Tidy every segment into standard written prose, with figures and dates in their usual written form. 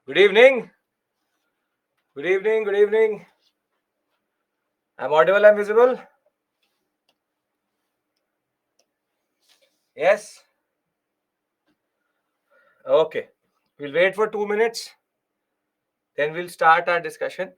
Good evening. Good evening. Good evening. I'm audible. I'm visible. Yes. Okay. We'll wait for 2 minutes. Then we'll start our discussion.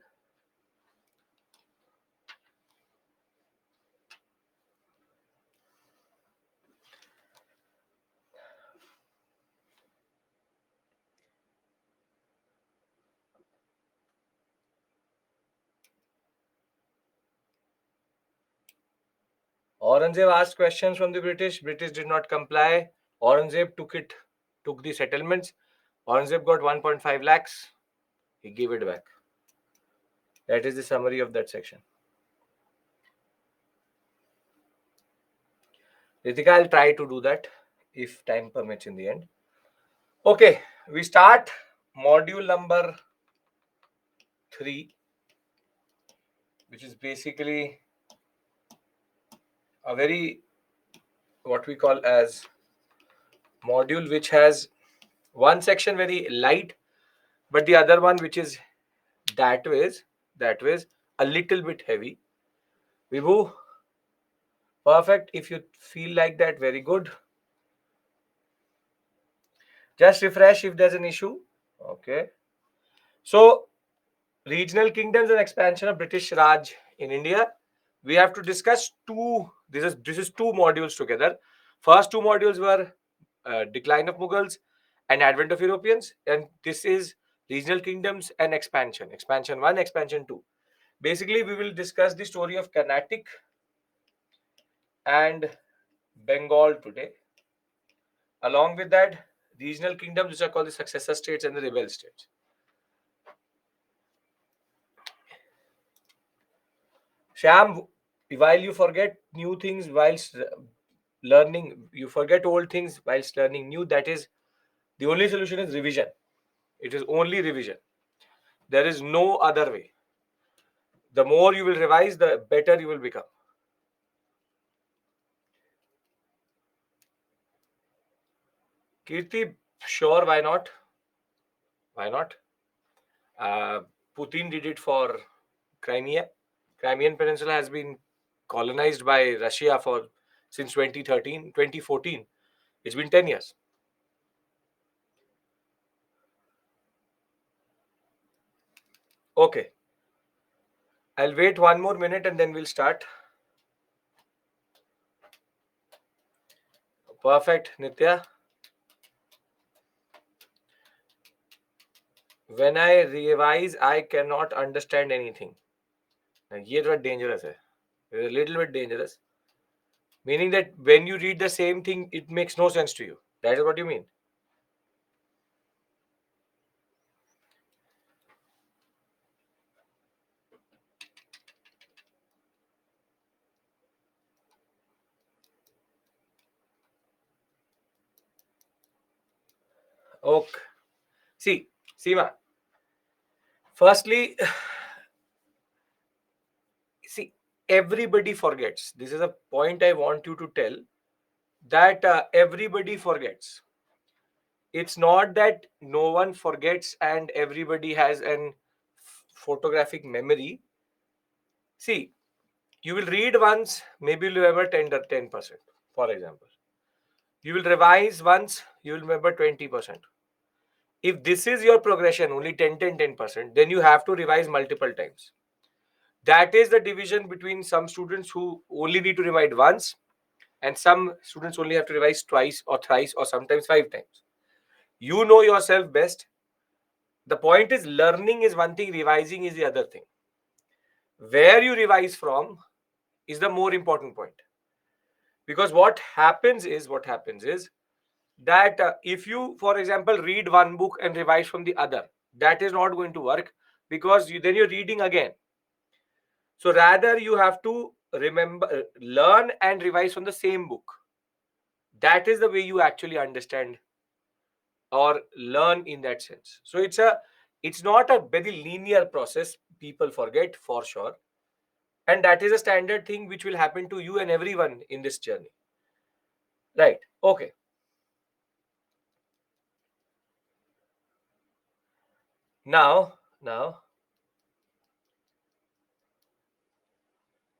Aurangzeb asked questions from the British. British did not comply. Aurangzeb took the settlements. Aurangzeb got 1.5 lakhs. He gave it back. That is the summary of that section. Ritika, I'll try to do that if time permits in the end. Okay, we start module number 3, which is basically a very what we call as module which has one section very light, but the other one which is that ways a little bit heavy. Vibhu, perfect. If you feel like that, very good. Just refresh if there's an issue. Okay. So, regional kingdoms and expansion of British Raj in India. We have to discuss two. This is two modules together. First two modules were decline of Mughals and advent of Europeans, and this is regional kingdoms and expansion. Expansion 1, expansion 2. Basically, we will discuss the story of Carnatic and Bengal today. Along with that, regional kingdoms, which are called the successor states and the rebel states. Sham, while you forget new things whilst learning, you forget old things whilst learning new. That is the only solution is revision. It is only revision. There is no other way. The more you will revise, the better you will become. Kirti, sure, why not? Why not? Putin did it for Crimea. Crimean Peninsula has been colonized by Russia for since 2013, 2014. It's been 10 years. Okay. I'll wait 1 more minute and then we'll start. Perfect, Nitya. When I revise, I cannot understand anything. ये थोड़ा dangerous है. It's a little bit dangerous. Meaning that when you read the same thing, it makes no sense to you. That is what you mean. Okay. See, Seema. Firstly, see, everybody forgets. This is a point I want you to tell that everybody forgets. It's not that no one forgets and everybody has an photographic memory. See, you will read once, maybe you'll remember 10%, for example. You will revise once, you will remember 20%. If this is your progression, only 10%, then you have to revise multiple times. That is the division between some students who only need to revise once and some students only have to revise twice or thrice or sometimes 5 times. You know yourself best. The point is learning is one thing, revising is the other thing. Where you revise from is the more important point. Because what happens is that if you, for example, read one book and revise from the other, that is not going to work because then you're reading again. So rather you have to remember, learn and revise from the same book. That is the way you actually understand or learn in that sense. So it's not a very linear process. People forget for sure. And that is a standard thing which will happen to you and everyone in this journey. Right. Okay. Now,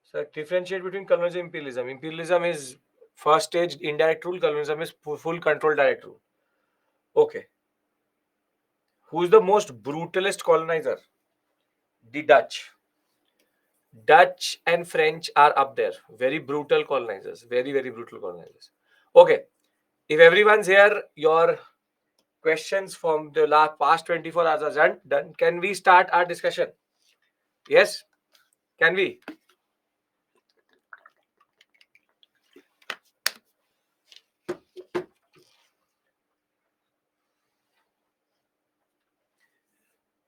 so differentiate between colonialism and imperialism. Imperialism is first stage indirect rule. Colonialism is full control direct rule. Okay. Who is the most brutalist colonizer? The Dutch. Dutch and French are up there. Very brutal colonizers. Very, very brutal colonizers. Okay. If everyone's here, your questions from the last past 24 hours are done. Can we start our discussion? Yes? Can we?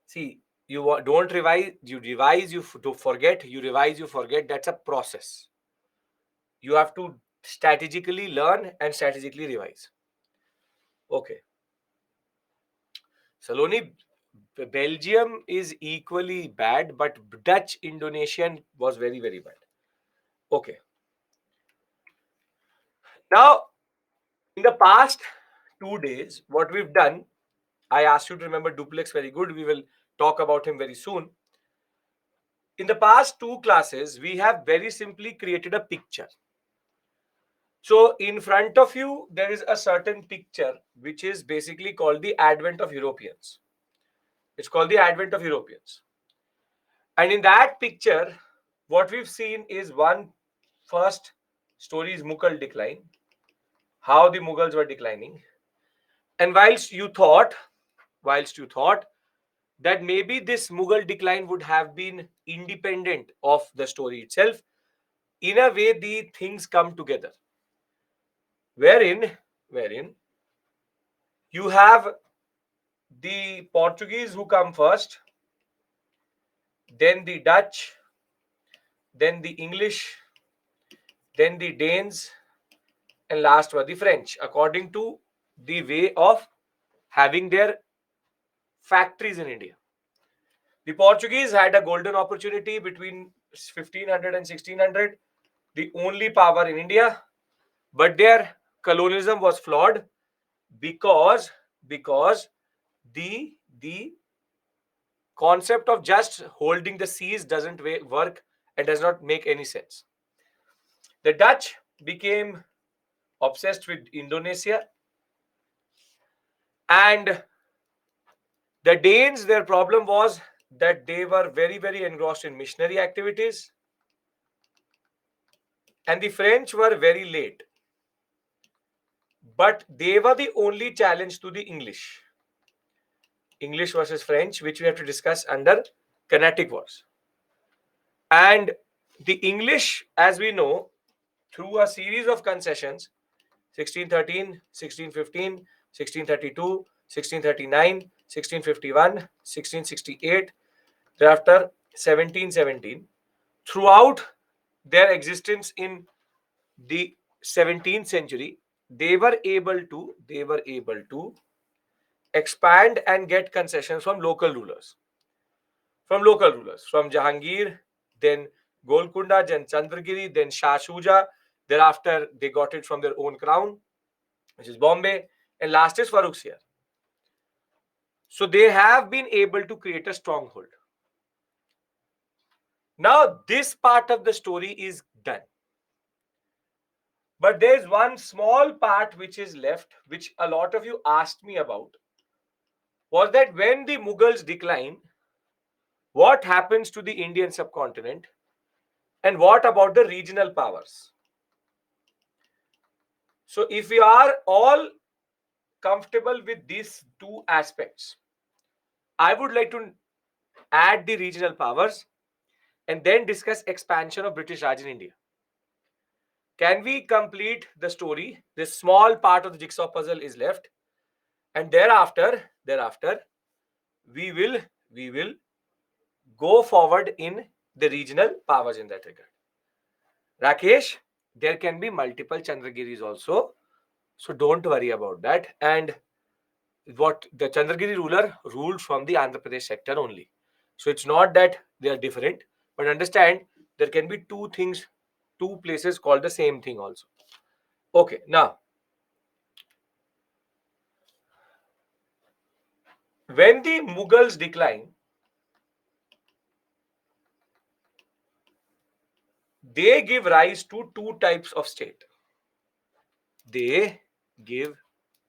See, don't revise. You revise, to forget. You revise, you forget. That's a process. You have to strategically learn and strategically revise. Okay. Saloni, Belgium is equally bad, but Dutch Indonesian was very, very bad. Okay. Now, in the past 2 days, what we've done, I asked you to remember Duplex very good. We will talk about him very soon. In the past two classes, we have very simply created a picture. So, in front of you, there is a certain picture which is basically called the Advent of Europeans. It's called the Advent of Europeans. And in that picture, what we've seen is one first story is Mughal decline, how the Mughals were declining. And whilst you thought that maybe this Mughal decline would have been independent of the story itself, in a way the things come together. Wherein you have the Portuguese who come first, then the Dutch, then the English, then the Danes, and last were the French, according to the way of having their factories in India. The Portuguese had a golden opportunity between 1500 and 1600, the only power in India, but their colonialism was flawed because the concept of just holding the seas doesn't work and does not make any sense. The Dutch became obsessed with Indonesia, and the Danes, their problem was that they were very, very engrossed in missionary activities, and the French were very late. But they were the only challenge to the English. English versus French, which we have to discuss under kinetic wars. And the English, as we know, through a series of concessions, 1613, 1615, 1632, 1639, 1651, 1668, thereafter 1717, throughout their existence in the 17th century, they were able to expand and get concessions from local rulers. From Jahangir, then Golconda, then Chandragiri, then Shah Shuja. Thereafter, they got it from their own crown, which is Bombay, and last is Farrukhsiyar. So they have been able to create a stronghold. Now, this part of the story is done. But there's one small part which is left, which a lot of you asked me about, was that when the Mughals decline, what happens to the Indian subcontinent, and what about the regional powers? So if we are all comfortable with these two aspects, I would like to add the regional powers and then discuss expansion of British Raj in India. Can we complete the story? This small part of the jigsaw puzzle is left, and thereafter, we will go forward in the regional powers in that regard. Rakesh, there can be multiple Chandragiris also, so don't worry about that. And what the Chandragiri ruler ruled from the Andhra Pradesh sector only. So it's not that they are different, but understand there can be two things, two places called the same thing also. Okay, now When the Mughals decline, they give rise to two types of state. They give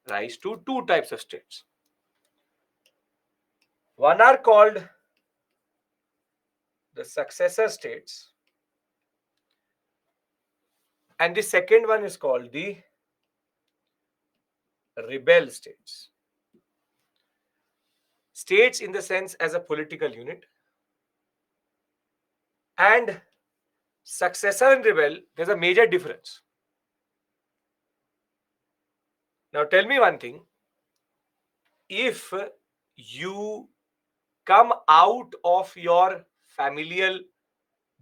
rise to two types of states. One are called the successor states, and the second one is called the rebel states. States in the sense as a political unit, and successor and rebel, there's a major difference. Now tell me one thing, if you come out of your familial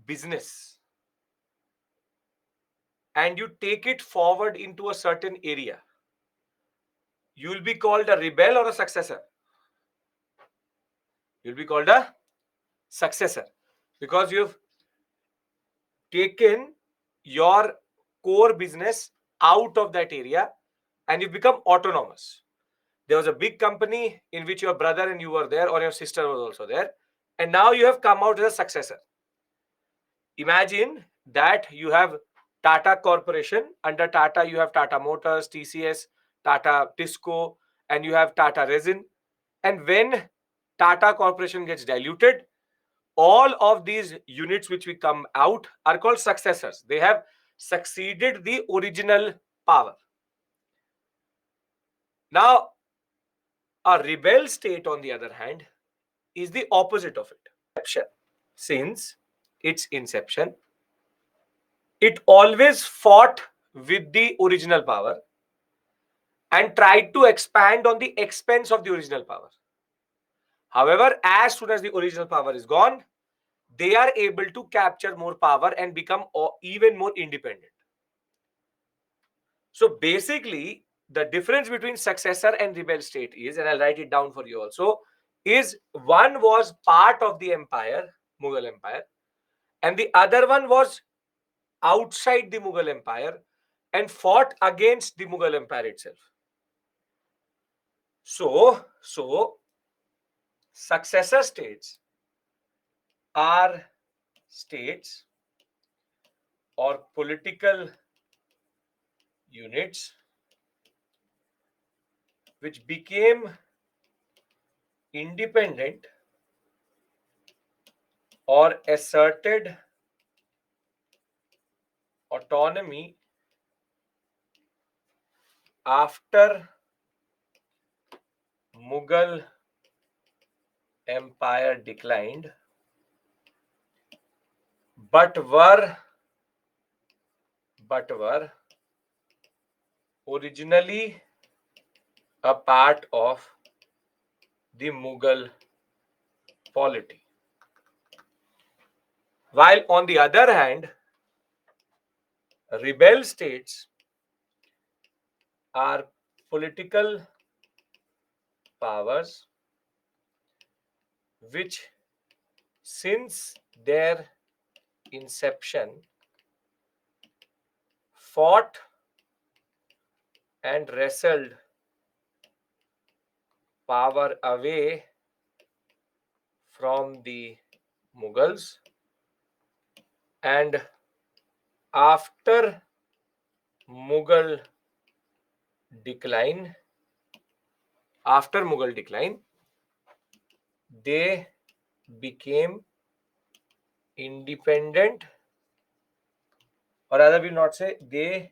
business and you take it forward into a certain area, you will be called a rebel or a successor? You'll be called a successor, because you've taken your core business out of that area and you've become autonomous. There was a big company in which your brother and you were there, or your sister was also there, and now you have come out as a successor. Imagine that you have Tata Corporation. Under Tata, you have Tata Motors, TCS, Tata Tisco, and you have Tata Resin. And when Tata Corporation gets diluted, all of these units which we come out are called successors. They have succeeded the original power. Now, a rebel state, on the other hand, is the opposite of it. Since its inception, it always fought with the original power and tried to expand on the expense of the original power. However, as soon as the original power is gone, they are able to capture more power and become even more independent. So basically, the difference between successor and rebel state is, and I'll write it down for you also, is one was part of the empire, Mughal Empire, and the other one was outside the Mughal Empire and fought against the Mughal Empire itself. So successor states are states or political units which became independent or asserted autonomy after Mughal Empire declined, but were originally a part of the Mughal polity. While on the other hand, rebel states are political powers which, since their inception, fought and wrestled power away from the Mughals, and after Mughal decline, they became independent, or rather we not say they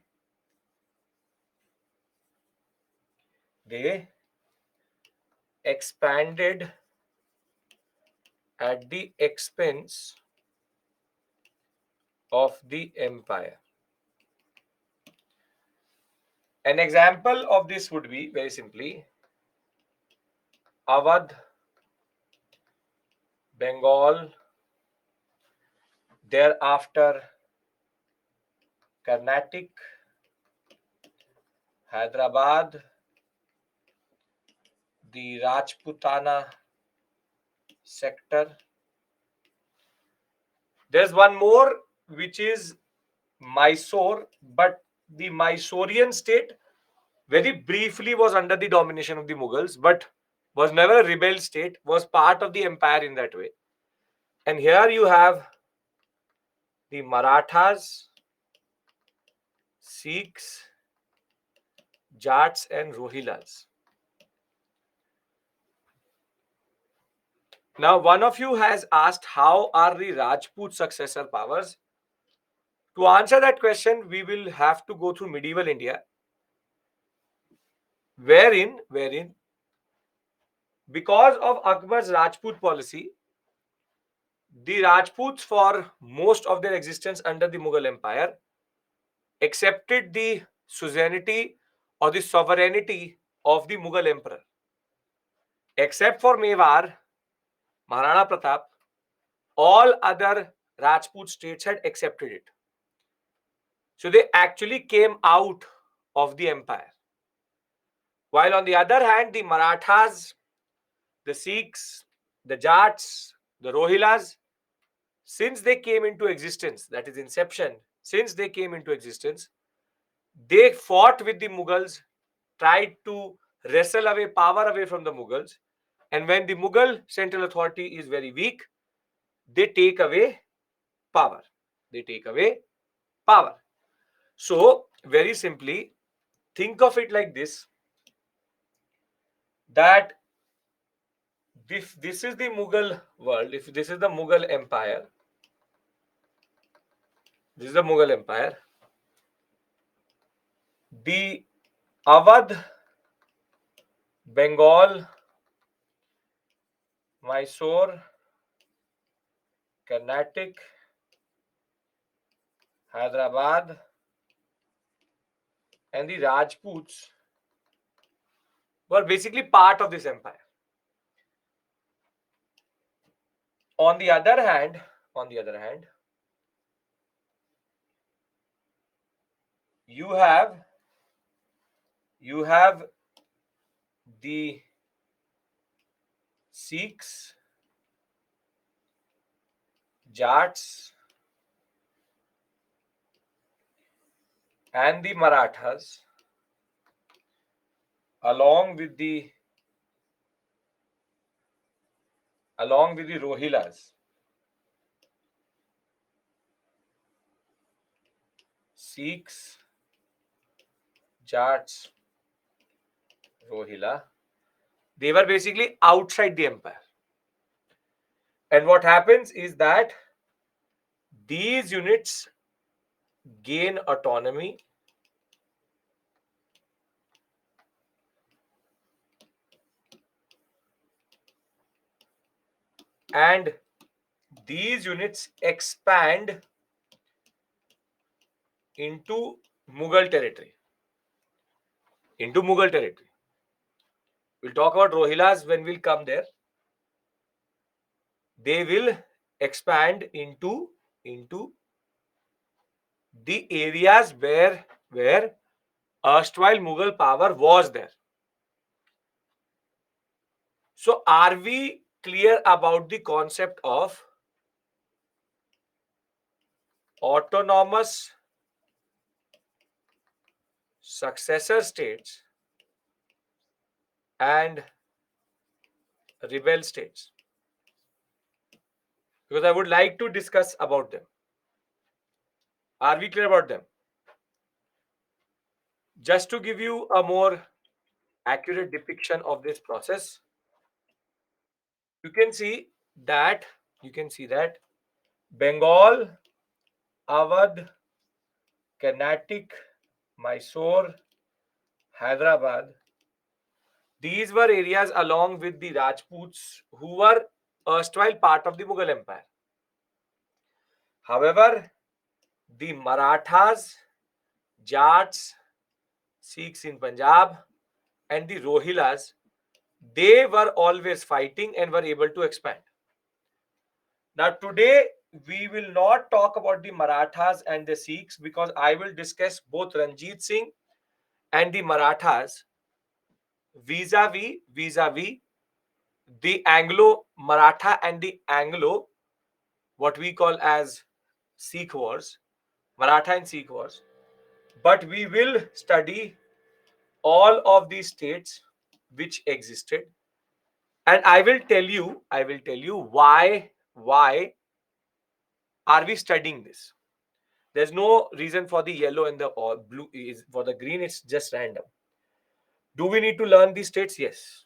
expanded at the expense of the empire. An example of this would be, very simply, Awadh, Bengal, thereafter Carnatic, Hyderabad, the Rajputana sector. There's one more which is Mysore, but the Mysorean state very briefly was under the domination of the Mughals, but was never a rebel state, was part of the empire in that way. And here you have the Marathas, Sikhs, Jats, and Rohillas. Now, one of you has asked, how are the Rajput successor powers? To answer that question, we will have to go through medieval India, wherein, because of Akbar's Rajput policy, the Rajputs, for most of their existence under the Mughal Empire, accepted the suzerainty or the sovereignty of the Mughal emperor. Except for Mewar, Maharana Pratap, all other Rajput states had accepted it. So they actually came out of the empire. While on the other hand, the Marathas, the Sikhs, the Jats, the Rohillas, since they came into existence, that is inception, since they came into existence, they fought with the Mughals, tried to wrestle away power away from the Mughals. And when the Mughal central authority is very weak, they take away power. They take away power. So, very simply, think of it like this, that if this is the Mughal world, if this is the Mughal empire, this is the Mughal empire, the Awadh, Bengal, Mysore, Carnatic, Hyderabad, and the Rajputs were basically part of this empire. On the other hand, you have the Sikhs, Jats, and the Marathas, along with the Rohillas. Sikhs, Jats, Rohilla, they were basically outside the empire. And what happens is that these units gain autonomy and these units expand into Mughal territory. We'll talk about Rohillas when we'll come there. They will expand into the areas where erstwhile Mughal power was there. So are we clear about the concept of autonomous successor states and rebel states? Because I would like to discuss about them. Are we clear about them? Just to give you a more accurate depiction of this process, you can see that Bengal, Awadh, Carnatic, Mysore, Hyderabad, these were areas along with the Rajputs who were erstwhile part of the Mughal Empire. However, the Marathas, Jats, Sikhs in Punjab, and the Rohillas, they were always fighting and were able to expand. Now, today we will not talk about the Marathas and the Sikhs because I will discuss both Ranjit Singh and the Marathas vis-a-vis the Anglo-Maratha and the Anglo, what we call as Sikh wars, Maratha and Sikh wars. But we will study all of these states which existed And I will tell you why are we studying this. There's no reason for the yellow and the or blue is for the green, it's just random. Do we need to learn these states? Yes.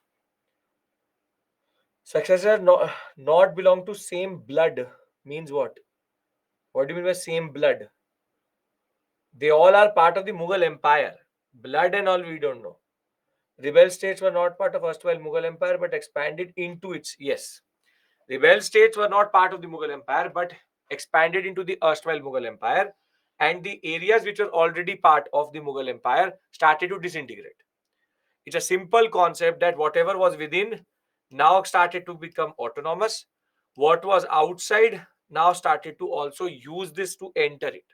Successor not belong to same blood means what? What do you mean by same blood? They all are part of the Mughal Empire. Blood and all we don't know. Rebel states were not part of erstwhile Mughal Empire but expanded into its. Yes. Rebel states were not part of the Mughal Empire but expanded into the erstwhile Mughal Empire, and the areas which were already part of the Mughal Empire started to disintegrate. It's a simple concept that whatever was within now started to become autonomous. What was outside now started to also use this to enter it.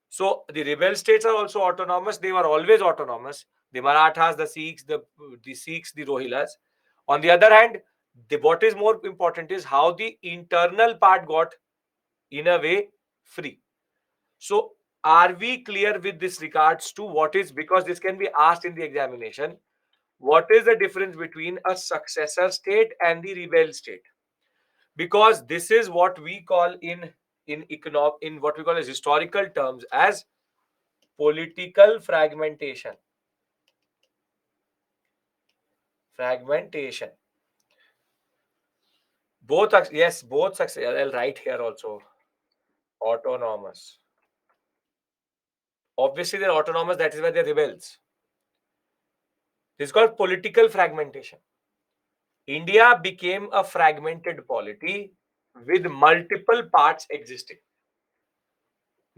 So the rebel states are also autonomous. They were always autonomous. The Marathas, the Sikhs, the Rohillas. On the other hand, what is more important is how the internal part got, in a way, free. So are we clear with this regards to what is, because this can be asked in the examination, what is the difference between a successor state and the rebel state? Because this is what we call in what we call as historical terms as political fragmentation. Fragmentation. Yes, both success. I'll write here also. Autonomous. Obviously, they're autonomous. That is why they're rebels. This is called political fragmentation. India became a fragmented polity with multiple parts existing.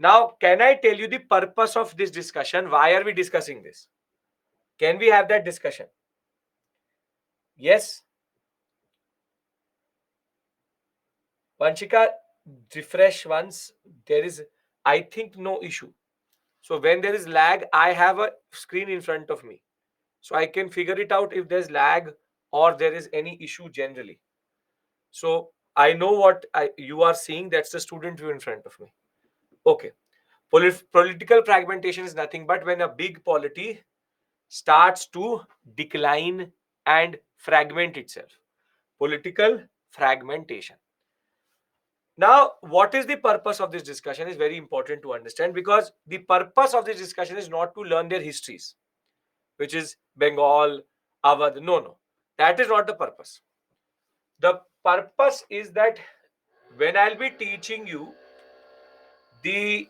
Now, can I tell you the purpose of this discussion? Why are we discussing this? Can we have that discussion? Yes. Vanshika, refresh once. There is, I think, no issue. So when there is lag, I have a screen in front of me. So I can figure it out if there's lag or there is any issue generally. So I know what you are seeing. That's the student view in front of me. Okay. Political fragmentation is nothing but when a big polity starts to decline and fragment itself. Political fragmentation. Now, what is the purpose of this discussion is very important to understand, because the purpose of this discussion is not to learn their histories, which is Bengal, Awadh. No, no. That is not the purpose. The purpose is that when I'll be teaching you the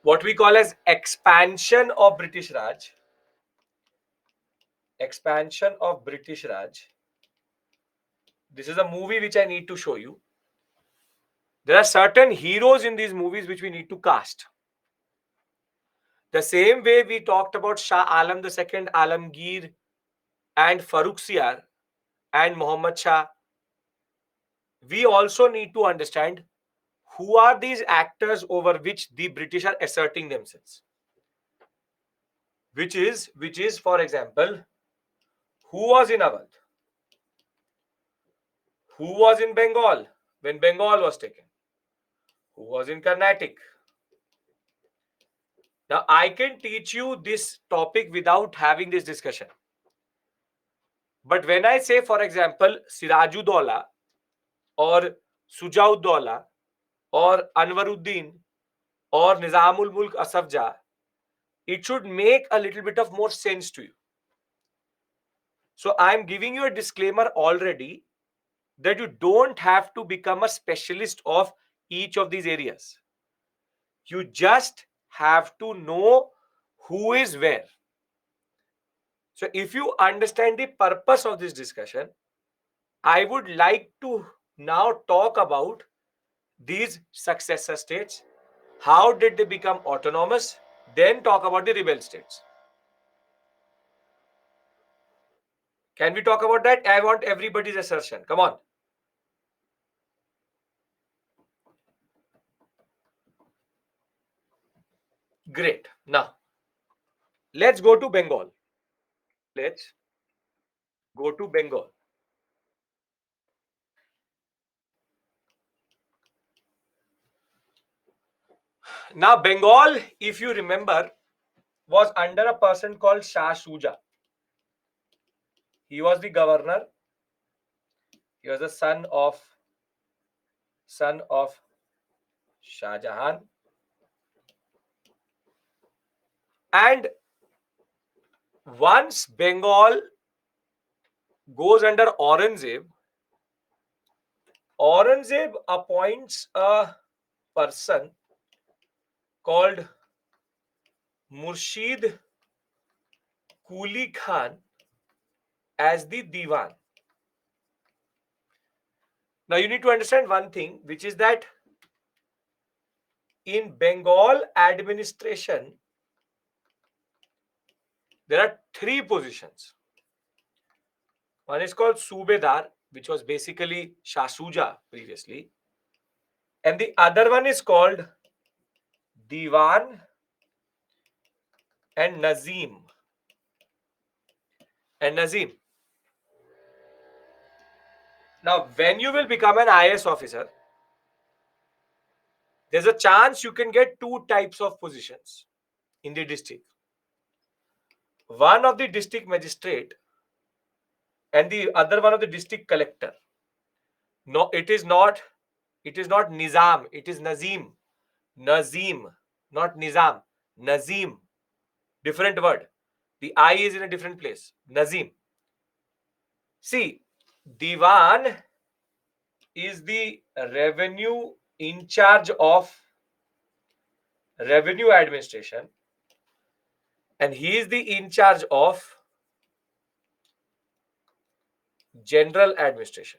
what we call as expansion of British Raj, expansion of British Raj. This is a movie which I need to show you. There are certain heroes in these movies which we need to cast. The same way we talked about Shah Alam II, Alamgir, and Farrukhsiyar and Muhammad Shah, we also need to understand who are these actors over which the British are asserting themselves. Which is, for example, who was in Awadh? Who was in Bengal when Bengal was taken? Who was in Carnatic? Now, I can teach you this topic without having this discussion. But when I say, for example, Sirajuddaulah or Sujaudaulah or Anwaruddin or Nizamul Mulk Asaf Jah, it should make a little bit of more sense to you. So I'm giving you a disclaimer already that you don't have to become a specialist of each of these areas. You just have to know who is where. So if you understand the purpose of this discussion, I would like to now talk about these successor states. How did they become autonomous? Then talk about the rebel states. Can we talk about that? I want everybody's assertion. Come on. Great. Now, let's go to Bengal. Let's go to Bengal. Now, Bengal, if you remember, was under a person called Shah Shuja. He was the governor. He was the son of Shah Jahan. And once Bengal goes under Aurangzeb, Aurangzeb appoints a person called Murshid Quli Khan as the Diwan. Now you need to understand one thing, which is that in Bengal administration, there are three positions. One is called Subedar, which was basically Shah Shuja previously. And the other one is called Diwan and Nazim. Now, when you will become an IAS officer, there's a chance you can get two types of positions in the district. One of the district magistrate and the other one of the district collector. No, it is not Nizam, it is Nazim. Nazim, not Nizam. Nazim. Different word. The I is in a different place. Nazim. See, Diwan is the revenue in charge of revenue administration, and he is the in charge of general administration.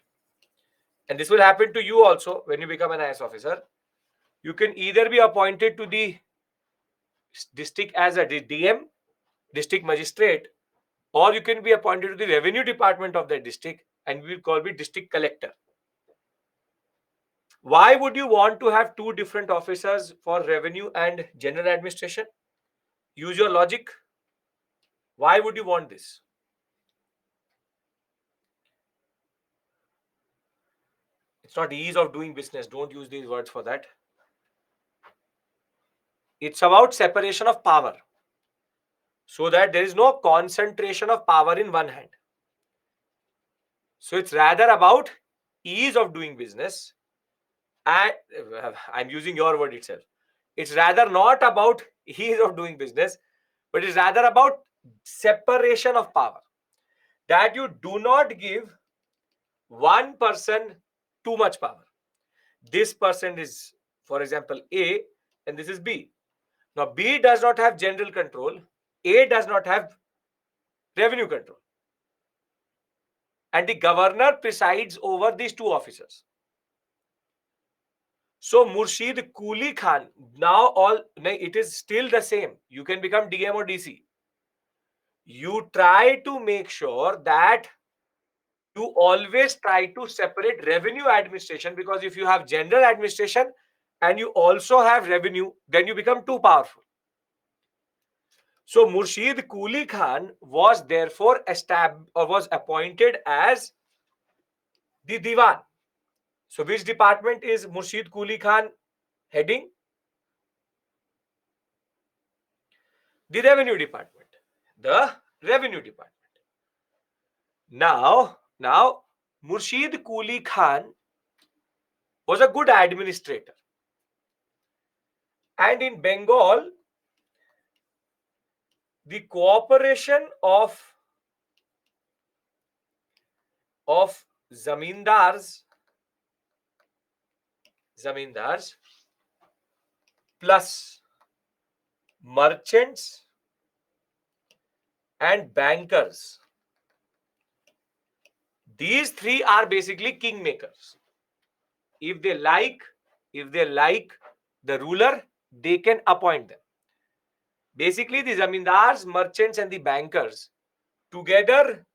And this will happen to you also when you become an IAS officer. You can either be appointed to the district as a DM, district magistrate, or you can be appointed to the revenue department of that district, and we will call it district collector. Why would you want to have two different officers for revenue and general administration? Use your logic. Why would you want this? It's not ease of doing business. Don't use these words for that. It's about separation of power, so that there is no concentration of power in one hand. So it's rather about ease of doing business. And I'm using your word itself. It's rather not about ease of doing business, but it's rather about separation of power. That you do not give one person too much power. This person is, for example, A, and this is B. Now, B does not have general control. A does not have revenue control. And the governor presides over these two officers. So, Murshid Quli Khan, it is still the same. You can become DM or DC. You try to make sure that you always try to separate revenue administration, because if you have general administration and you also have revenue, then you become too powerful. So Murshid Quli Khan was therefore was appointed as the Diwan. So which department is Murshid Quli Khan heading? The revenue department. The revenue department. Now Murshid Quli Khan was a good administrator. And in Bengal, the cooperation of zamindars plus merchants and bankers, these three are basically kingmakers. If they like the ruler, they can appoint them. Basically, the zamindars, merchants, and the bankers together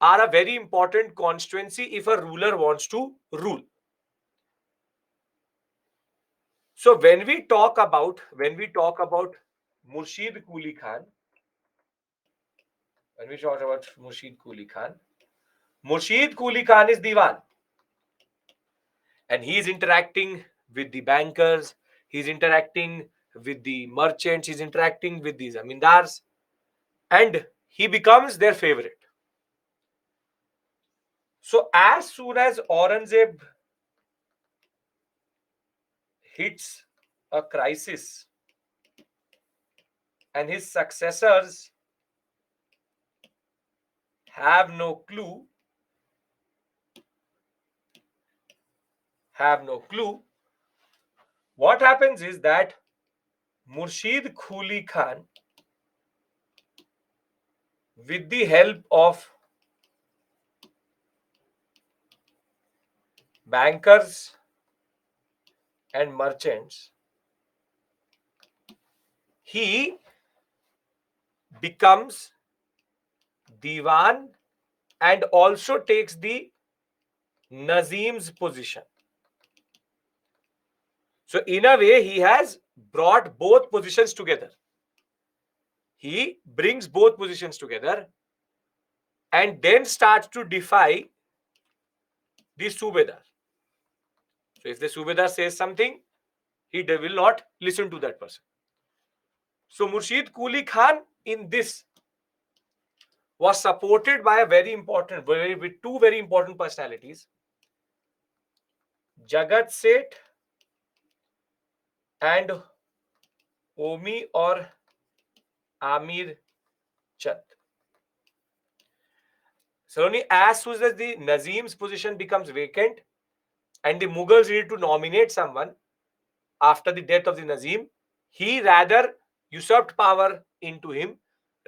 are a very important constituency if a ruler wants to rule. So when we talk about Murshid Quli Khan, Murshid Quli Khan is Diwan, and he is interacting with the bankers, he's interacting with the merchants, he's interacting with the zamindars, and he becomes their favorite. So as soon as Aurangzeb hits a crisis and his successors have no clue, what happens is that Murshid Quli Khan, with the help of bankers and merchants, he becomes Diwan and also takes the Nazim's position. So in a way, he has brought both positions together. He brings both positions together and then starts to defy the Subedar. So if the Subedar says something, he will not listen to that person. So Murshid Quli Khan in this was supported by a with two very important personalities, Jagat Seth and Omi or Amir Chand. So only as soon as the Nazim's position becomes vacant and the Mughals need to nominate someone after the death of the Nazim, he rather usurped power into him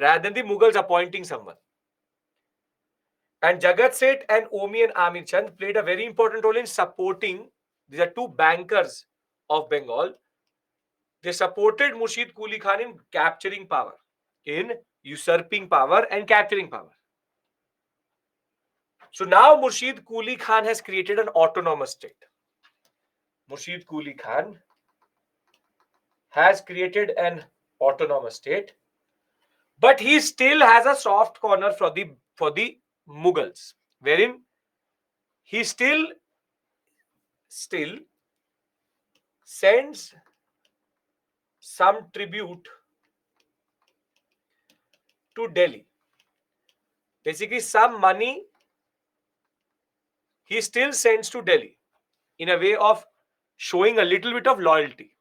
rather than the Mughals appointing someone. And Jagat Seth and Omi and Amir Chand played a very important role in supporting. These are two bankers of Bengal. They supported Murshid Quli Khan in capturing power, in usurping power and capturing power. So now Murshid Quli Khan has created an autonomous state. Murshid Quli Khan has created an autonomous state, but he still has a soft corner for the Mughals, wherein he still sends some tribute to Delhi. Basically, some money he still sends to Delhi in a way of showing a little bit of loyalty.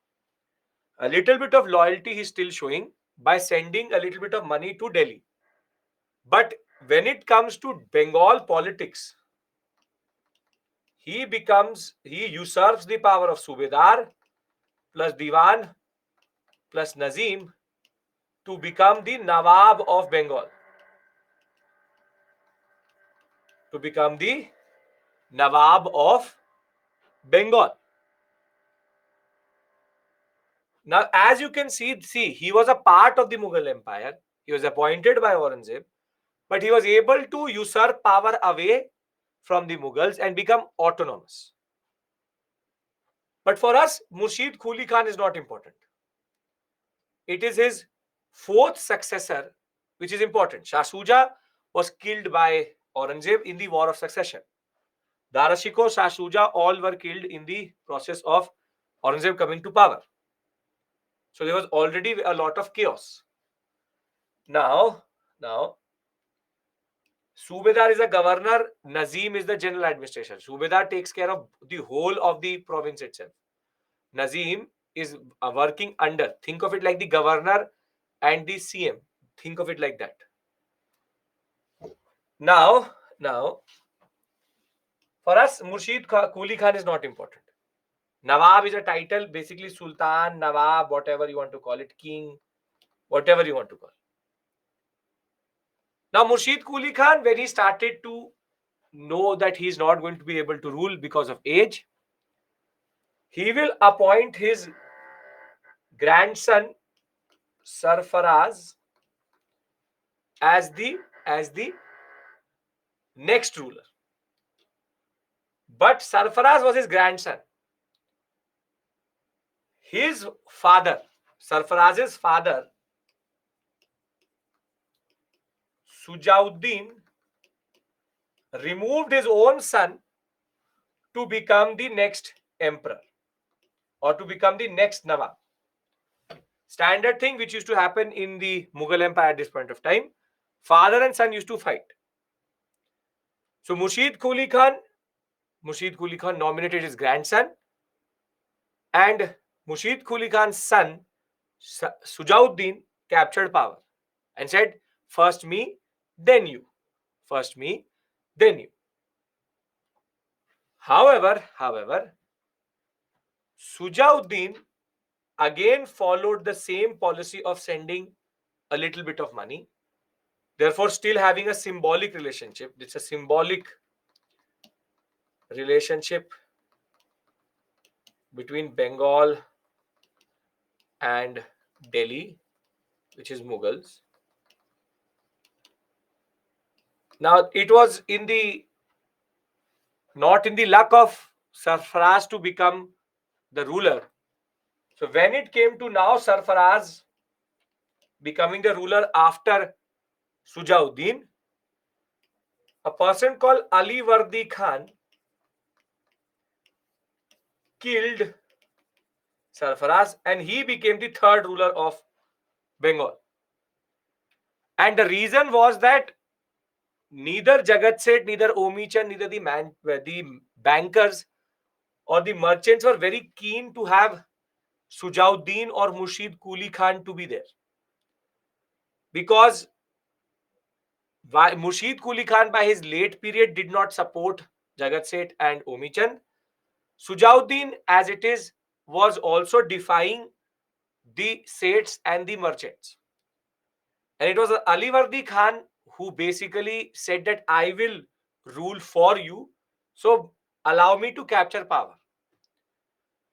A little bit of loyalty he's still showing by sending a little bit of money to Delhi. But when it comes to Bengal politics, he usurps the power of Subedar plus Diwan plus Nazim to become the Nawab of Bengal. To become the Nawab of Bengal. Now, as you can see, he was a part of the Mughal Empire. He was appointed by Aurangzeb, but he was able to usurp power away from the Mughals and become autonomous. But for us, Murshid Quli Khan is not important. It is his fourth successor which is important. Shah Shuja was killed by Aurangzeb in the War of Succession. Dara Shikoh, Shah Shuja, all were killed in the process of Aurangzeb coming to power. So there was already a lot of chaos. Now, Subedar is a governor, Nazim is the general administration. Subedar takes care of the whole of the province itself. Nazim is working under. Think of it like the governor and the CM. Think of it like that. Now, for us, Murshid Quli Khan is not important. Nawab is a title, basically Sultan, Nawab, whatever you want to call it, king, whatever you want to call it. Now, Murshid Quli Khan, when he started to know that he is not going to be able to rule because of age, he will appoint his grandson Sarfaraz as the next ruler. But Sarfaraz was his grandson. His father, Sarfaraz's father, Sujauddin, removed his own son to become the next emperor or to become the next Nawab. Standard thing which used to happen in the Mughal Empire at this point of time, father and son used to fight. So Murshid Quli Khan nominated his grandson, and Murshid Quli Khan's son, Sujauddin, captured power and said, first me, then you. First me, then you. However, Sujauddin again followed the same policy of sending a little bit of money, therefore still having a symbolic relationship. It's a symbolic relationship between Bengal and Delhi, which is Mughals. Now, it was not in the luck of Sarfaraz to become the ruler. So when it came to now Sarfaraz becoming the ruler after Sujauddin, a person called Ali Vardi Khan killed Sarfaraz, and he became the third ruler of Bengal. And the reason was that neither Jagat Seth, neither Omichan, neither the bankers or the merchants were very keen to have Sujauddin or Murshid Quli Khan to be there. Because Murshid Quli Khan by his late period did not support Jagat Seth and Omichan. Sujauddin, as it is, was also defying the Seths and the merchants. And it was Ali Vardi Khan who basically said that I will rule for you, so allow me to capture power.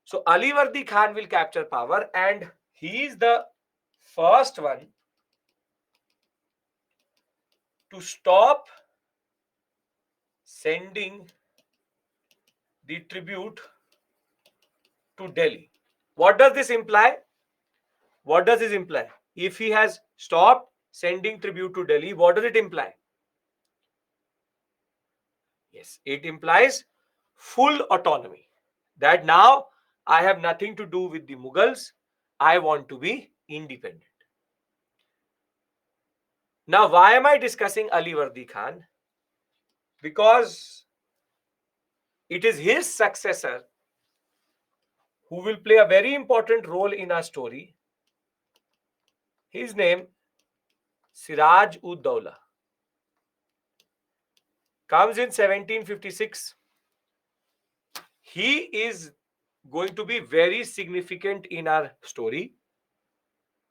So Ali Vardi Khan will capture power, and he is the first one to stop sending the tribute to Delhi. What does this imply? What does this imply? If he has stopped sending tribute to Delhi, what does it imply? Yes, it implies full autonomy. That now I have nothing to do with the Mughals. I want to be independent. Now, why am I discussing Ali Vardi Khan? Because it is his successor who will play a very important role in our story. His name, Siraj ud Dawla, comes in 1756. He is going to be very significant in our story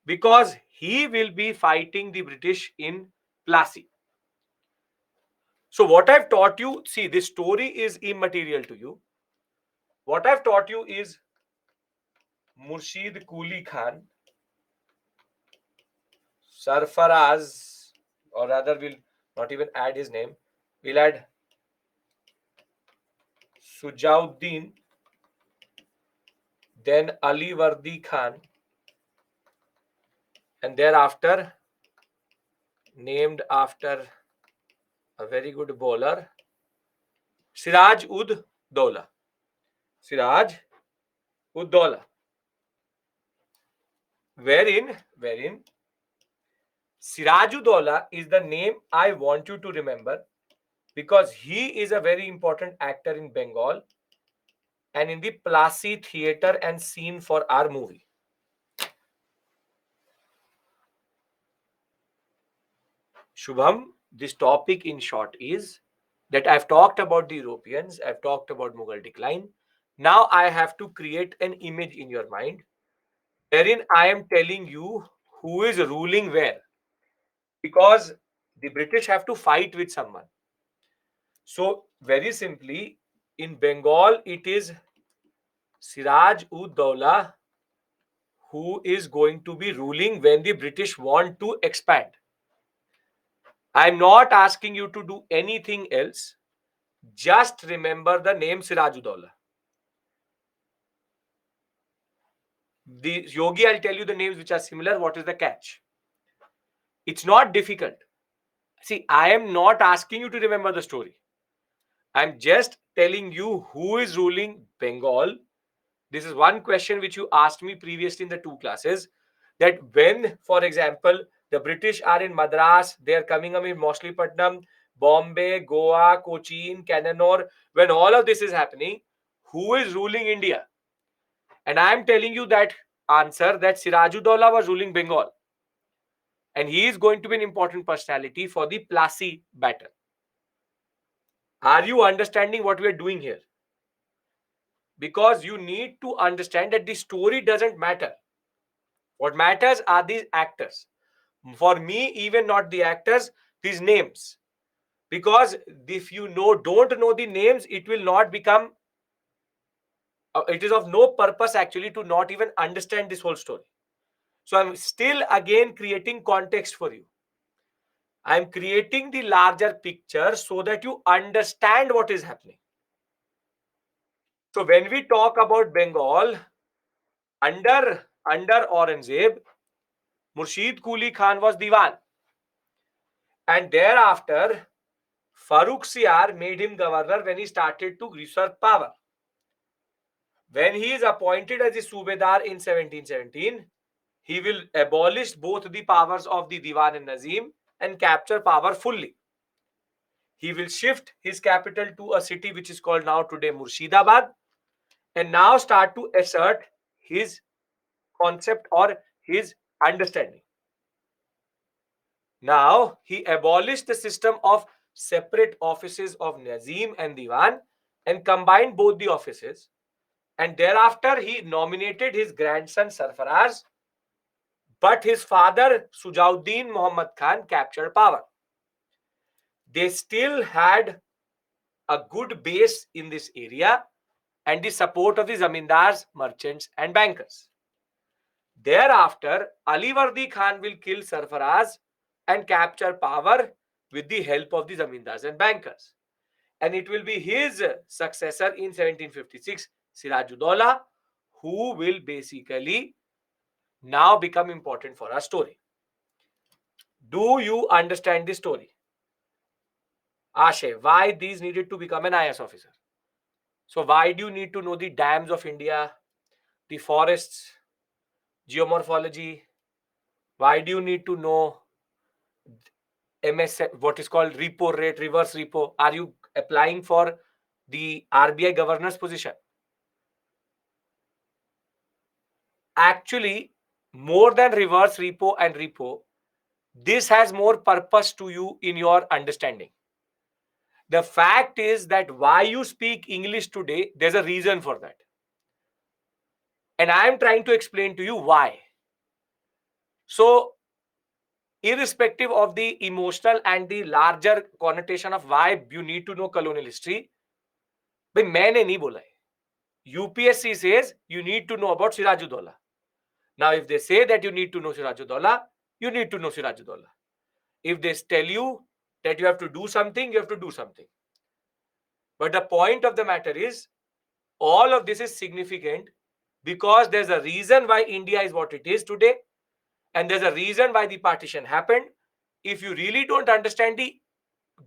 because he will be fighting the British in Plassey. So what I've taught you, see, this story is immaterial to you. What I've taught you is Murshid Quli Khan, Sarfaraz, or rather we'll not even add his name. We'll add Sujauddin, then Ali Vardi Khan, and thereafter named after a very good bowler, Siraj ud Dawla. Siraj ud Dawla. Wherein Siraj ud Dawla is the name I want you to remember because he is a very important actor in Bengal and in the Plassey theatre and scene for our movie. Shubham, this topic in short is that I've talked about the Europeans, I've talked about Mughal decline. Now I have to create an image in your mind wherein I am telling you who is ruling where. Because the British have to fight with someone. So, very simply, in Bengal, it is Siraj ud Dawla who is going to be ruling when the British want to expand. I'm not asking you to do anything else. Just remember the name Siraj ud Dawla. The Yogi, I'll tell you the names which are similar. What is the catch? It's not difficult. See, I am not asking you to remember the story. I'm just telling you who is ruling Bengal. This is one question which you asked me previously in the two classes. That when, for example, the British are in Madras, they are coming up in Mauchlypatnam, Bombay, Goa, Cochin, Kannur, when all of this is happening, who is ruling India? And I am telling you that answer, that Sirajuddaulah was ruling Bengal. And he is going to be an important personality for the Plassey battle. Are you understanding what we are doing here? Because you need to understand that the story doesn't matter. What matters are these actors. For me, even not the actors, these names. Because if you don't know the names, it will not become, it is of no purpose actually to not even understand this whole story. So I'm still again creating context for you. I'm creating the larger picture so that you understand what is happening. So when we talk about Bengal, under Aurangzeb, Murshid Quli Khan was Diwan. And thereafter, Farooq Siyar made him governor when he started to usurp power. When he is appointed as the Subedar in 1717, he will abolish both the powers of the Diwan and Nazim and capture power fully. He will shift his capital to a city which is called now today Murshidabad, and now start to assert his concept or his understanding. Now, he abolished the system of separate offices of Nazim and Diwan and combined both the offices. And thereafter, he nominated his grandson Sarfaraz, but his father Sujauddin Muhammad Khan captured power. They still had a good base in this area and the support of the zamindars, merchants, and bankers. Thereafter, Alivardi Khan will kill Sarfaraz and capture power with the help of the zamindars and bankers. And it will be his successor in 1756, Sirajuddaulah, who will basically now become important for our story. Do you understand the story? Ashay, why these needed to become an IS officer? So why do you need to know the dams of India, the forests, geomorphology? Why do you need to know what is called repo rate, reverse repo? Are you applying for the RBI governor's position? Actually, more than reverse repo and repo, this has more purpose to you in your understanding. The fact is that why you speak English today, there's a reason for that. And I am trying to explain to you why. So, irrespective of the emotional and the larger connotation of why you need to know colonial history, भाई मैंने नहीं बोला है. UPSC says you need to know about Sirajuddaulah. Now, if they say that you need to know Sirajuddaulah, you need to know Sirajuddaulah. If they tell you that you have to do something, you have to do something. But the point of the matter is, all of this is significant because there's a reason why India is what it is today, and there's a reason why the partition happened. If you really don't understand the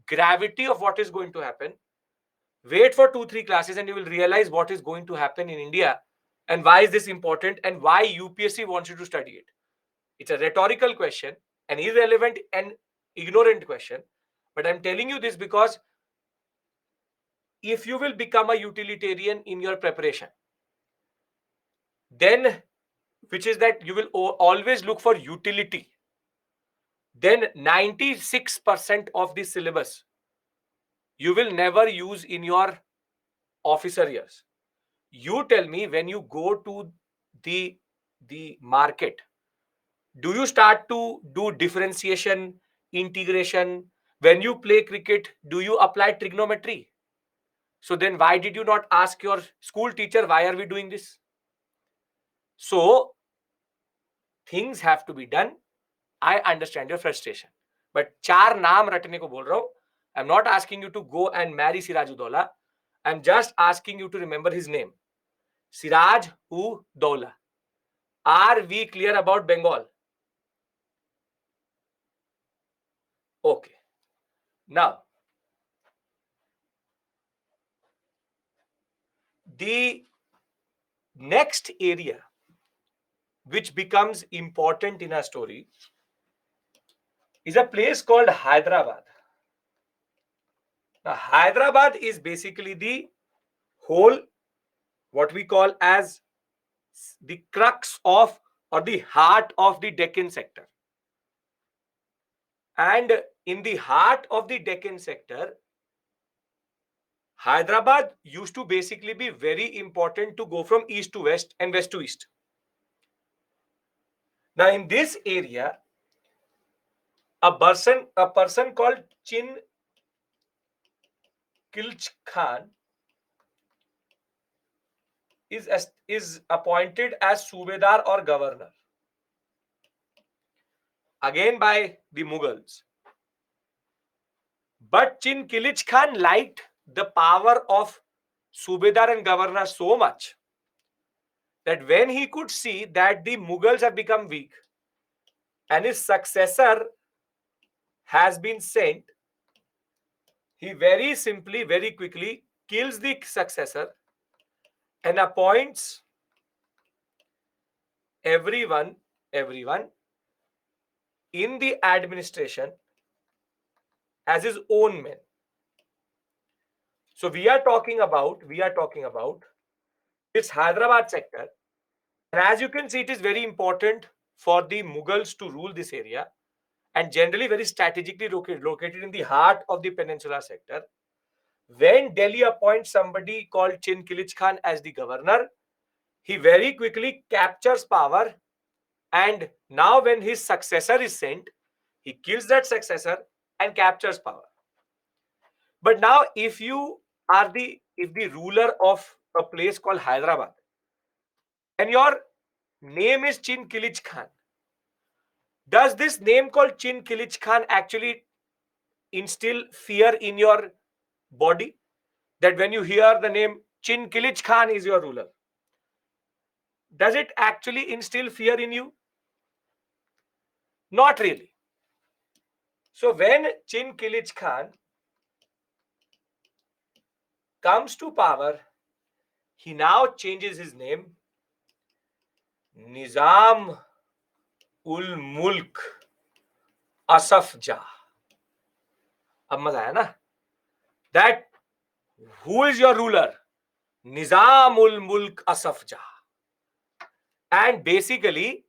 gravity of what is going to happen, wait for 2-3 classes and you will realize what is going to happen in India and why is this important and why UPSC wants you to study it. It's a rhetorical question, an irrelevant and ignorant question. But I'm telling you this because if you will become a utilitarian in your preparation, then which is that you will always look for utility, then 96% of the syllabus you will never use in your officer years. You tell me, when you go to the market, do you start to do differentiation, integration? When you play cricket, do you apply trigonometry? So then why did you not ask your school teacher, why are we doing this? So things have to be done. I understand your frustration, but चार नाम रटने को बोल रहा हूं. I'm not asking you to go and marry Sirajuddaulah. I'm just asking you to remember his name, Siraj-ud-Daulah. Are we clear about Bengal? Okay. Now, the next area which becomes important in our story is a place called Hyderabad. Now, Hyderabad is basically the whole, what we call as the crux of or the heart of the Deccan sector. And in the heart of the Deccan sector, Hyderabad used to basically be very important to go from east to west and west to east. Now, in this area, a person called Chin Kilch Khan is appointed as Subedar or governor, again by the Mughals. But Chin Kilich Khan liked the power of Subedar and governor so much that when he could see that the Mughals have become weak and his successor has been sent, he very simply, very quickly kills the successor and appoints everyone in the administration as his own men. So we are talking about this Hyderabad sector. And as you can see, it is very important for the Mughals to rule this area and generally very strategically located in the heart of the peninsular sector. When Delhi appoints somebody called Chin Kilich Khan as the governor, he very quickly captures power, and now when his successor is sent, he kills that successor and captures power. But now if the ruler of a place called Hyderabad and your name is Chin Kilich Khan, does this name called Chin Kilich Khan actually instill fear in your body? That when you hear the name Chin Kilich Khan is your ruler, does it actually instill fear in you? Not really. So when Chin Kilich Khan comes to power, he now changes his name. Nizam ul Mulk Asaf Jah. अब मजा आया ना? That who is your ruler? Nizam ul Mulk Asaf Jah. And basically,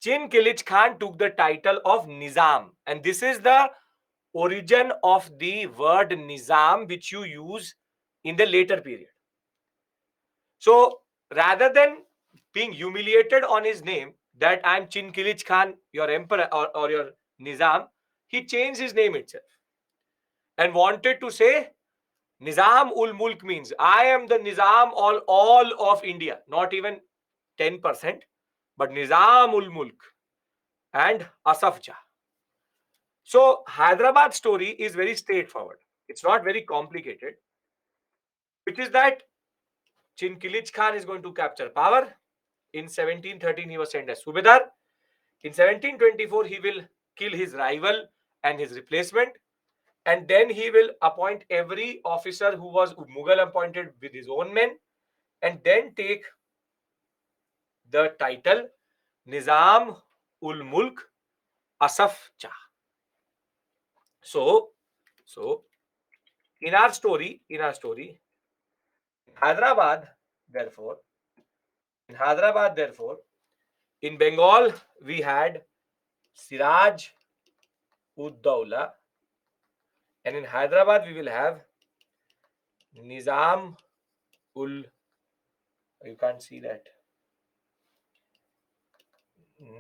Chin Kilich Khan took the title of Nizam, and this is the origin of the word Nizam which you use in the later period. So rather than being humiliated on his name that I'm Chin Kilich Khan, your emperor or your Nizam, he changed his name itself and wanted to say Nizam ul Mulk means I am the Nizam all of India, not even 10%, but Nizam ul Mulk and Asaf Jah. So Hyderabad story is very straightforward. It's not very complicated, which is that Chin Kilich Khan is going to capture power. In 1713, he was sent as Subedar. In 1724, he will kill his rival and his replacement. And then he will appoint every officer who was Mughal appointed with his own men, and then take the title Nizam ul Mulk Asaf Jah. So in our story, Hyderabad, therefore, in Bengal, we had Siraj ud Daula, and in Hyderabad, we will have Nizam ul, you can't see that,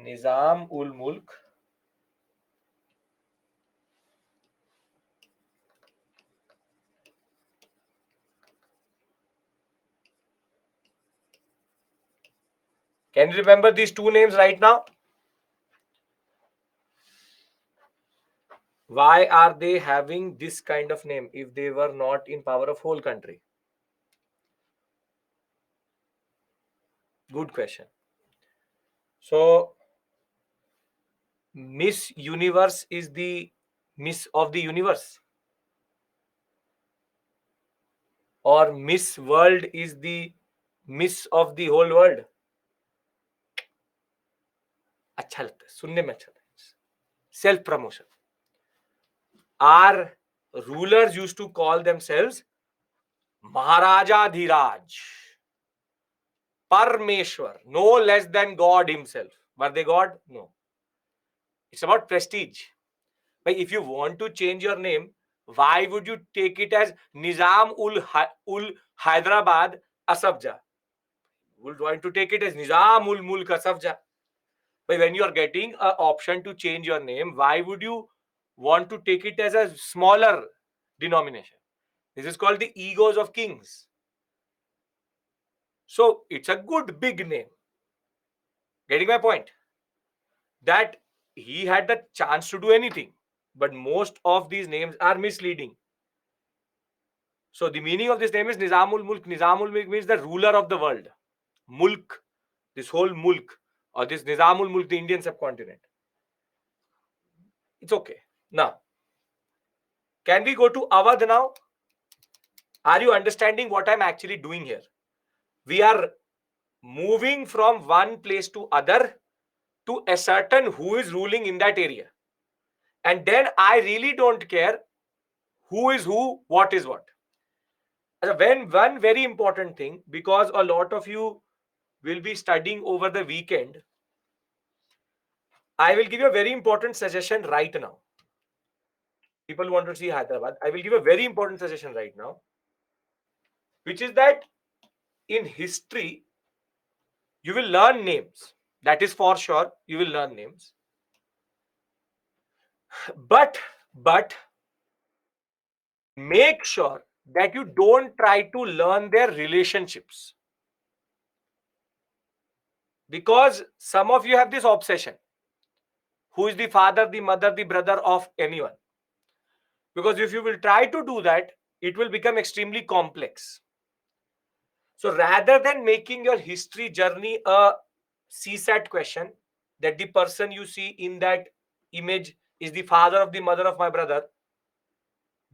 Nizam ul Mulk Can you remember these two names right now? Why are they having this kind of name if they were not in power of whole country? Good question. So Miss Universe is the Miss of the Universe, or Miss World is the Miss of the whole world. अच्छा लगता है, सुनने में अच्छा लगता है. Self promotion. Are rulers used to call themselves Maharaja Dhiraj, Parmeshwar, no less than God himself. Were they God? No. It's about prestige. But if you want to change your name, why would you take it as Nizam ul Hyderabad Asafja? Would want to take it as Nizam ul Mulk Asafja. But when you are getting an option to change your name, why would you want to take it as a smaller denomination? This is called the egos of kings. So it's a good big name. Getting my point? That he had the chance to do anything, but most of these names are misleading. So the meaning of this name is Nizamul Mulk. Nizamul Mulk means the ruler of the world. Mulk, this whole Mulk, or this Nizamul Mulk, the Indian subcontinent. It's okay. Now, can we go to Awadh now? Are you understanding what I'm actually doing here? We are moving from one place to other to ascertain who is ruling in that area. And then I really don't care who is who, what is what. When one very important thing, because a lot of you will be studying over the weekend, I will give you a very important suggestion right now. People want to see Hyderabad. I will give a very important suggestion right now, which is that in history, you will learn names. That is for sure. You will learn names. But make sure that you don't try to learn their relationships. Because some of you have this obsession. Who is the father, the mother, the brother of anyone? Because if you will try to do that, it will become extremely complex. So rather than making your history journey a CSAT question, that the person you see in that image is the father of the mother of my brother,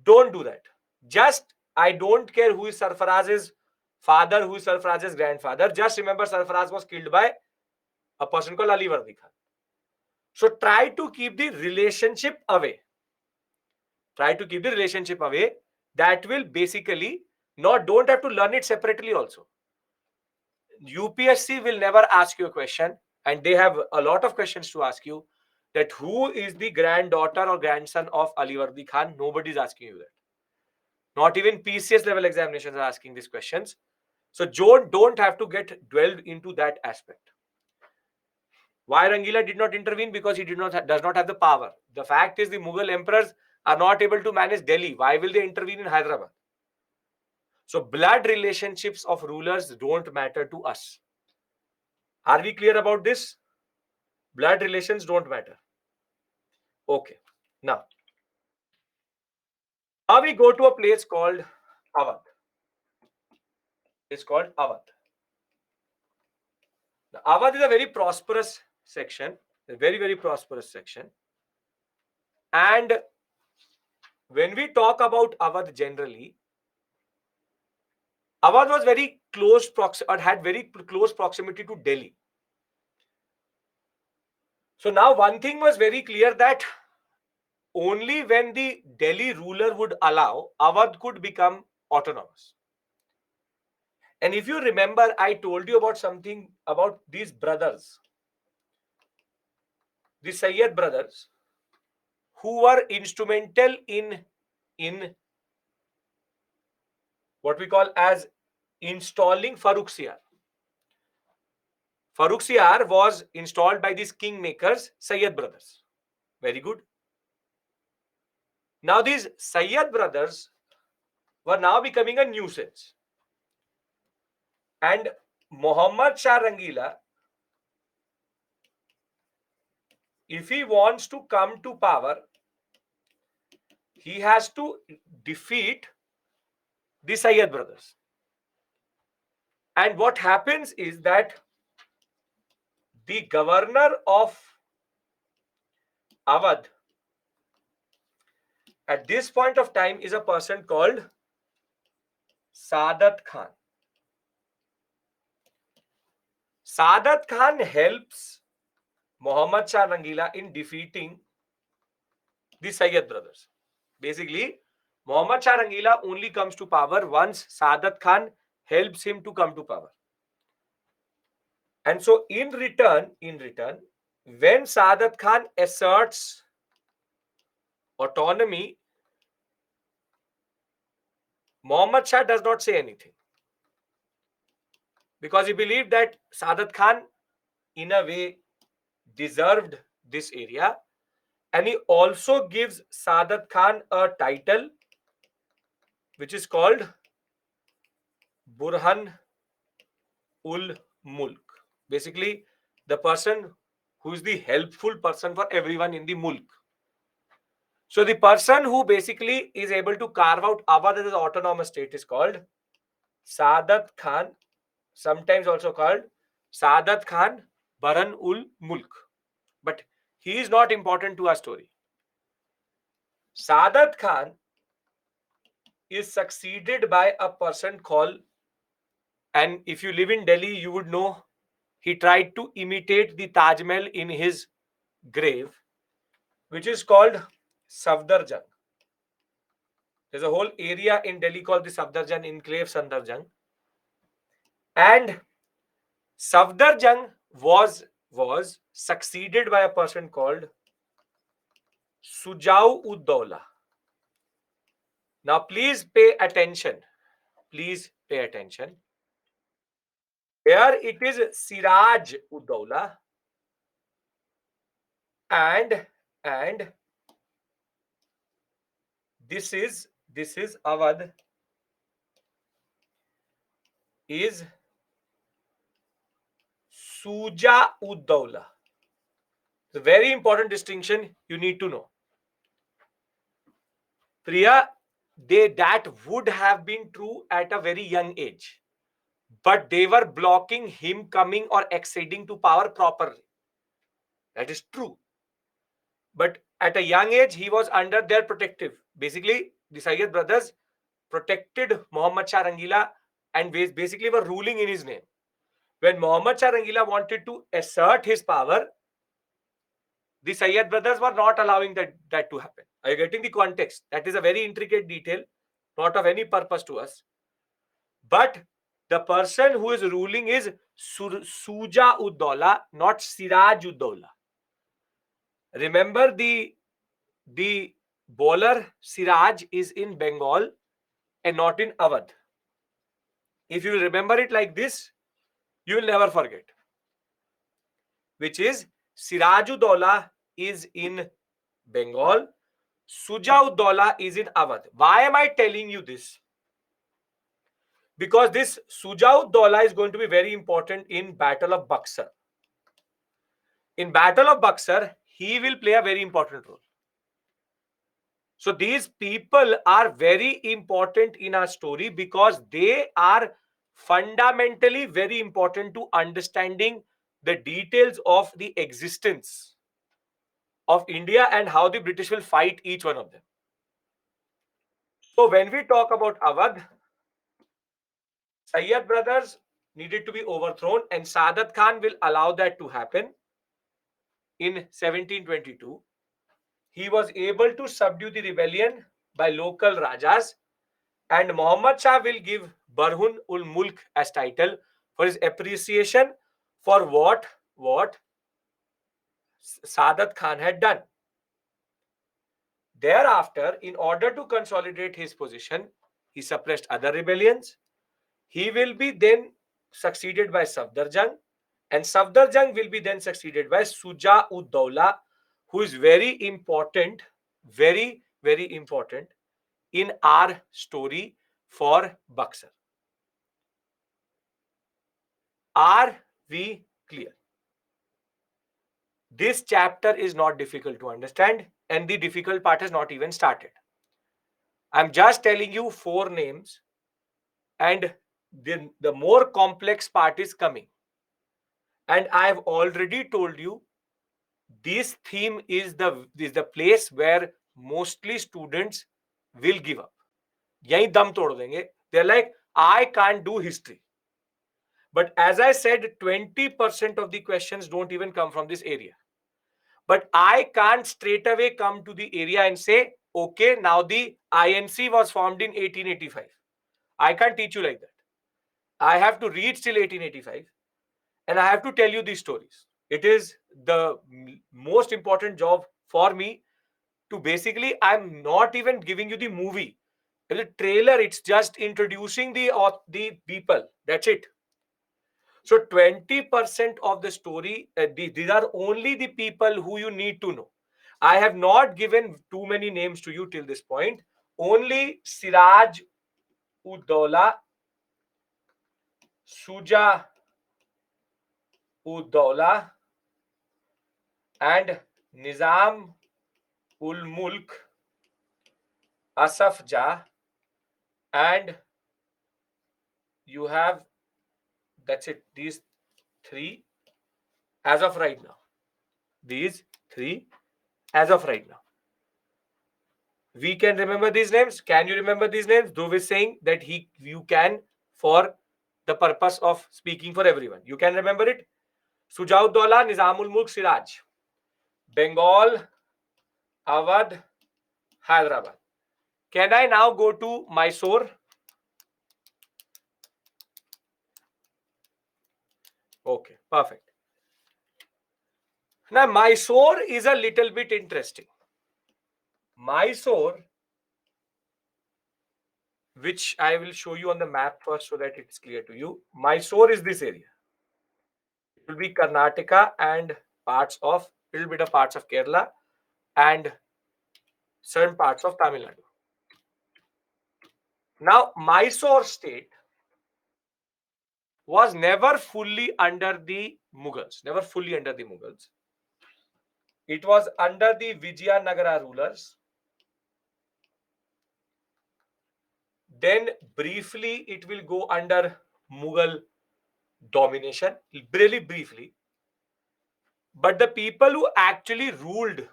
don't do that. Just, I don't care who is Sarfaraz's father, who is Sarfaraz's grandfather. Just remember Sarfaraz was killed by a person called Ali Vardi Khan. So try to keep the relationship away. Try to keep the relationship away. That will basically don't have to learn it separately also. UPSC will never ask you a question, and they have a lot of questions to ask you, that who is the granddaughter or grandson of Ali Vardi Khan. Nobody is asking you that. Not even PCS level examinations are asking these questions. So don't have to get dwelled into that aspect. Why Rangila did not intervene? Because he does not have the power. The fact is the Mughal emperors are not able to manage Delhi. Why will they intervene in Hyderabad? So blood relationships of rulers don't matter to us. Are we clear about this? Blood relations don't matter. Okay. Now we go to a place called Awadh. It's called Awadh. Now, Awadh is a very prosperous section, a very, very prosperous section. And when we talk about Awadh generally, Awadh was very close had very close proximity to Delhi. So now one thing was very clear, that only when the Delhi ruler would allow, Awadh could become autonomous. And if you remember, I told you about something about these brothers, the Sayyid brothers, who were instrumental in what we call as installing Farrukhsiyar. Farrukhsiyar was installed by these kingmakers, Sayyid brothers. Very good. Now these Sayyid brothers were now becoming a nuisance. And Muhammad Shah Rangila, if he wants to come to power, he has to defeat the Sayyid brothers. And what happens is that the governor of Awadh at this point of time is a person called Saadat Khan. Saadat Khan helps Muhammad Shah Rangila in defeating the Sayyid brothers. Basically, Muhammad Shah Rangila only comes to power once Saadat Khan helps him to come to power. And so in return, when Saadat Khan asserts autonomy, Muhammad Shah does not say anything, because he believed that Saadat Khan, in a way, deserved this area. And he also gives Saadat Khan a title which is called Burhan ul Mulk. Basically, the person who is the helpful person for everyone in the Mulk. So the person who basically is able to carve out Awadh as an autonomous state is called Saadat Khan, sometimes also called Saadat Khan Baran ul Mulk. But he is not important to our story. Saadat Khan is succeeded by a person called, and if you live in Delhi, you would know, he tried to imitate the Taj Mahal in his grave, which is called Safdarjung. There's a whole area in Delhi called the Safdarjung Enclave, Safdarjung. And Safdarjung was succeeded by a person called Sujau ud Daula. Now, please pay attention. Please pay attention. Here it is Siraj ud Daula, and this is Awadh is Suja ud Daula. It's a very important distinction you need to know. Priya, that would have been true at a very young age, but they were blocking him coming or acceding to power properly. That is true. But at a young age, he was under their protective. Basically, the Sayyid brothers protected Muhammad Shah Rangila and basically were ruling in his name. When Muhammad Shah Rangila wanted to assert his power, the Sayyid brothers were not allowing that to happen. Are you getting the context? That is a very intricate detail, not of any purpose to us. But the person who is ruling is Suja ud Daula, not Siraj ud Daula. Remember, the bowler Siraj is in Bengal and not in Awadh. If you remember it like this, you will never forget. Which is Sirajuddaula is in Bengal, Sujauddaulah is in Awadh. Why am I telling you this? Because this Sujauddaulah is going to be very important in Battle of Buxar. In Battle of Buxar, he will play a very important role. So these people are very important in our story because they are fundamentally very important to understanding the details of the existence of India and how the British will fight each one of them. So when we talk about Awadh, Sayyid brothers needed to be overthrown and Saadat Khan will allow that to happen in 1722. He was able to subdue the rebellion by local Rajas, and Muhammad Shah will give Barhun ul Mulk as title for his appreciation for what Saadat Khan had done. Thereafter, in order to consolidate his position, he suppressed other rebellions. He will be then succeeded by Safdarjung, and Safdarjung will be then succeeded by Suja ud Daula, who is very important, very, very important in our story for Buxar. Are we clear? This chapter is not difficult to understand, and the difficult part has not even started. I'm just telling you 4 names, and the more complex part is coming. And I've already told you this theme is the place where mostly students will give up. Yahi dam tod denge. They're like, I can't do history. But as I said, 20% of the questions don't even come from this area. But I can't straight away come to the area and say, okay, now the INC was formed in 1885. I can't teach you like that. I have to read till 1885 and I have to tell you these stories. It is the most important job for me to basically, I'm not even giving you the movie. The trailer, it's just introducing the people. That's it. So 20% of the story, these are only the people who you need to know. I have not given too many names to you till this point. Only Siraj Uddola, Suja Uddola, and Nizam ul Mulk, Asaf Jah, and you have, that's it, these three as of right now. These three as of right now. We can remember these names. Can you remember these names? Dhruv is saying that you can, for the purpose of speaking for everyone. You can remember it. Sujaudullah, Nizamul Mulk, Siraj. Bengal, Awadh, Hyderabad. Can I now go to Mysore? Okay, perfect. Now, Mysore is a little bit interesting. Mysore, which I will show you on the map first so that it's clear to you. Mysore is this area. It will be Karnataka and little bit of parts of Kerala and certain parts of Tamil Nadu. Now, Mysore state was never fully under the Mughals. Never fully under the Mughals. It was under the Vijayanagara rulers. Then briefly it will go under Mughal domination, really briefly. But the people who actually ruled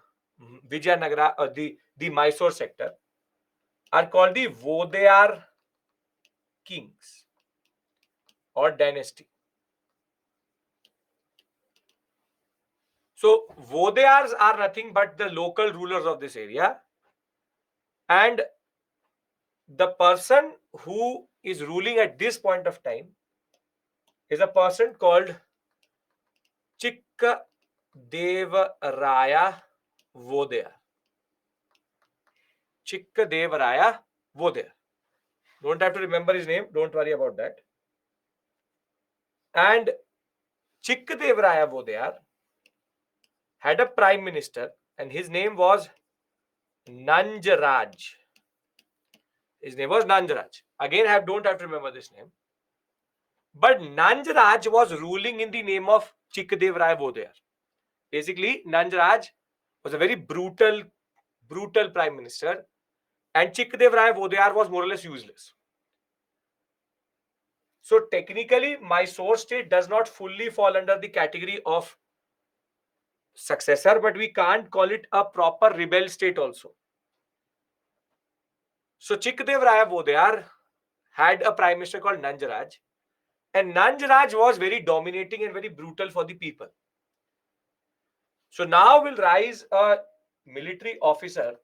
Vijayanagara, the Mysore sector, are called the Vodeyar kings or dynasty. So Vodeyars are nothing but the local rulers of this area, and the person who is ruling at this point of time is a person called Chikkadevaraya Vodeyar. Chikkadevaraya Vodeyar. Don't have to remember his name. Don't worry about that. And Chikkadevaraya Vodeyar had a prime minister, and his name was Nanjaraj. His name was Nanjaraj. Again, don't have to remember this name. But Nanjaraj was ruling in the name of Chikkadevaraya Vodeyar. Basically, Nanjaraj was a very brutal prime minister, and Chikkadevaraya Vodeyar was more or less useless. So technically, Mysore state does not fully fall under the category of successor, but we can't call it a proper rebel state also. So Chikkadevaraya Vodeyar had a prime minister called Nanjaraj, and Nanjaraj was very dominating and very brutal for the people. So now will rise a military officer,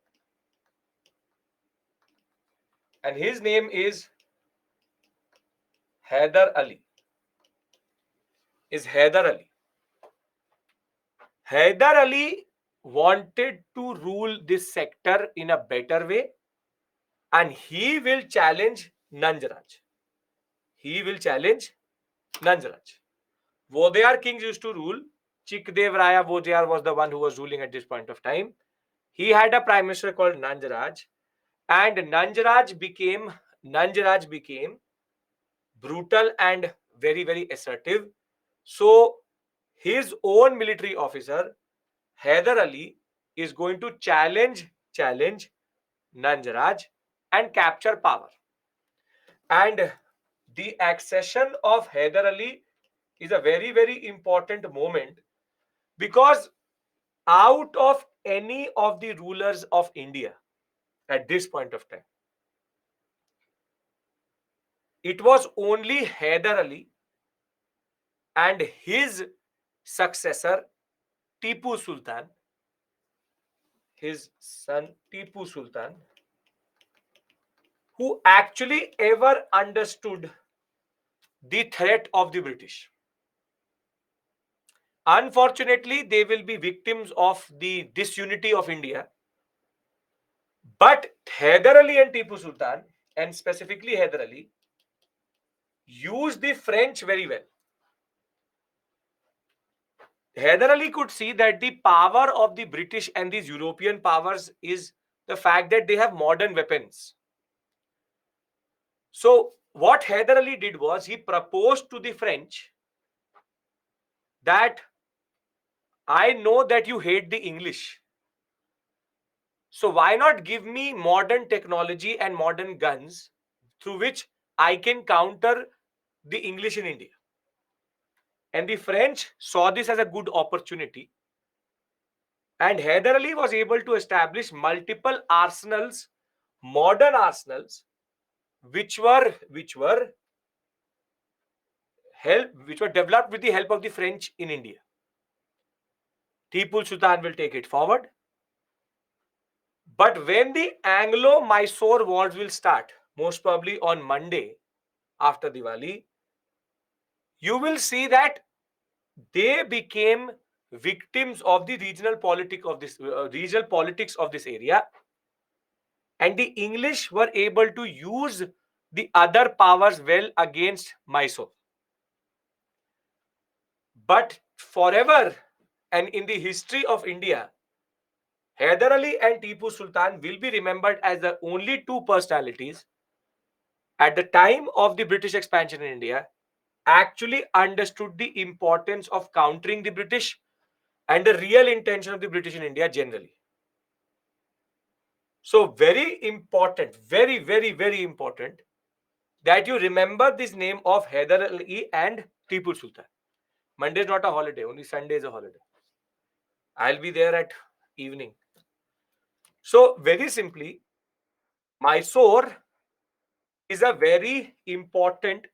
and his name is Hyder Ali. Hyder Ali wanted to rule this sector in a better way, and he will challenge Nanjaraj. Vodeyar kings used to rule. Chikdevraya Vodeyar was the one who was ruling at this point of time. He had a prime minister called Nanjaraj, and Nanjaraj became brutal and very, very assertive. So his own military officer, Hyder Ali, is going to challenge Nanjaraj and capture power. And the accession of Hyder Ali is a very, very important moment, because out of any of the rulers of India at this point of time, it was only Hyder Ali and his successor Tipu Sultan. his son Tipu Sultan, who actually ever understood the threat of the British. Unfortunately, they will be victims of the disunity of India. But Hyder Ali and Tipu Sultan, and specifically Hyder Ali, used the French very well. Hyder Ali could see that the power of the British and these European powers is the fact that they have modern weapons. So, what Hyder Ali did was he proposed to the French that I know that you hate the English. So, why not give me modern technology and modern guns through which I can counter the English in India? And the French saw this as a good opportunity. And Hyder Ali was able to establish multiple arsenals, modern arsenals, which were developed with the help of the French in India. Tipu Sultan will take it forward. But when the Anglo-Mysore wars will start, most probably on Monday after Diwali, you will see that they became victims of the regional politics of this area, and the English were able to use the other powers well against Mysore. But forever, and in the history of India, Hyder Ali and Tipu Sultan will be remembered as the only two personalities at the time of the British expansion in India actually understood the importance of countering the British and the real intention of the British in India generally. So, very important, very, very, very important that you remember this name of Hyder Ali and Tipu Sultan. Monday is not a holiday, only Sunday is a holiday. I'll be there at evening. So, very simply, Mysore is a very important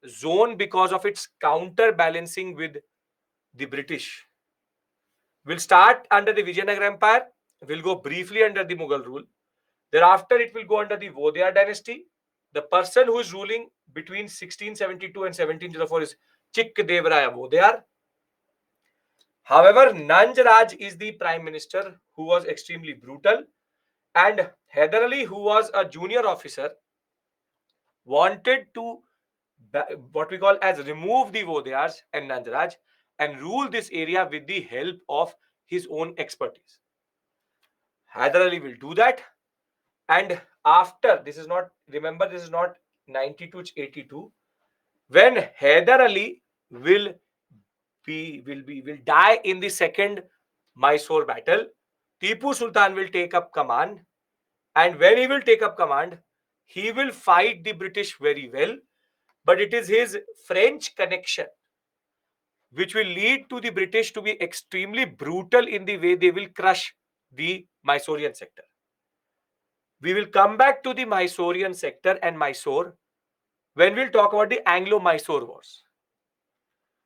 zone because of its counterbalancing with the British. We'll start under the Vijayanagara Empire. We'll go briefly under the Mughal rule. Thereafter, it will go under the Vodaya dynasty. The person who is ruling between 1672 and 1704 is Chikkadevaraya Vodayar. However, Nanjaraj is the prime minister who was extremely brutal, and Hyder Ali, who was a junior officer, wanted to what we call as remove the Vodayars and Nanjaraj and rule this area with the help of his own expertise. Hyder Ali will do that, and after this is not, remember, this is not 92-82, when Hyder Ali will die in the second Mysore battle, Tipu Sultan will take up command, and when he will take up command, he will fight the British very well, but it is his French connection which will lead to the British to be extremely brutal in the way they will crush the Mysorean sector. We will come back to the Mysorean sector and Mysore when we'll talk about the Anglo-Mysore wars.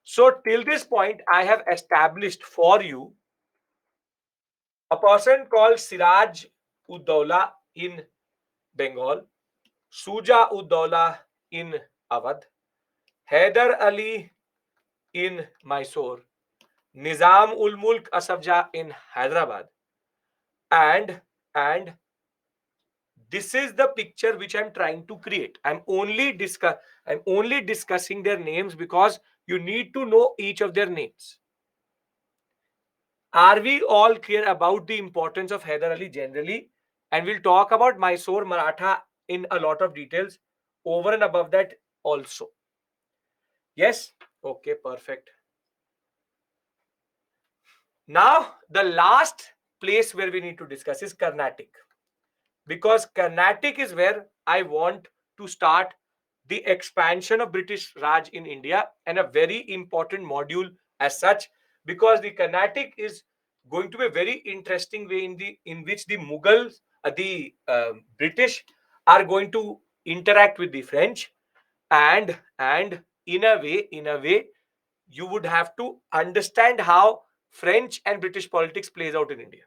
So till this point, I have established for you a person called Siraj Ud-Daula in Bengal, Suja Ud-Daula in Awadh, Hyder Ali in Mysore, Nizam ul Mulk Asaf in Hyderabad, and this is the picture which I'm trying to create. I'm only discussing their names because you need to know each of their names. Are we all clear about the importance of Hyder Ali generally? And we'll talk about Mysore Maratha in a lot of details over and above that also. Yes? Okay, perfect. Now, the last place where we need to discuss is Carnatic, because Carnatic is where I want to start the expansion of British Raj in India, and a very important module as such, because the Carnatic is going to be a very interesting way in which the Mughals, the British are going to interact with the French, and in a way, you would have to understand how French and British politics plays out in India.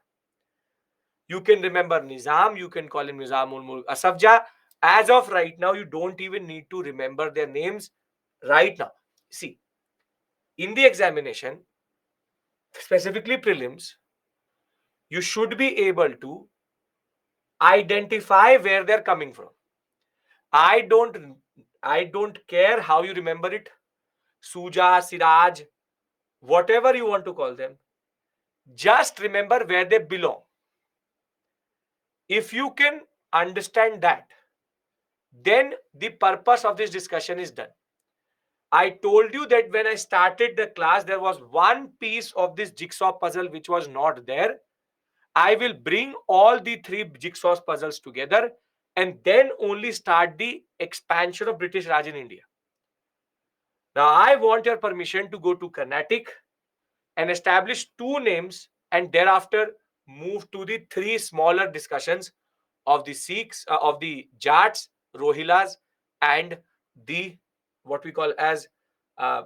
You can remember Nizam, you can call him Nizamul Mulk Asafja. As of right now, you don't even need to remember their names right now. See, in the examination, specifically prelims, you should be able to identify where they're coming from. I don't care how you remember it. Suja, Siraj, whatever you want to call them. Just remember where they belong. If you can understand that, then the purpose of this discussion is done. I told you that when I started the class, there was one piece of this jigsaw puzzle which was not there. I will bring all the three jigsaw puzzles together and then only start the expansion of British Raj in India. Now, I want your permission to go to Carnatic and establish two names and thereafter move to the three smaller discussions of the Sikhs, of the Jats, Rohilas, and the what we call as uh,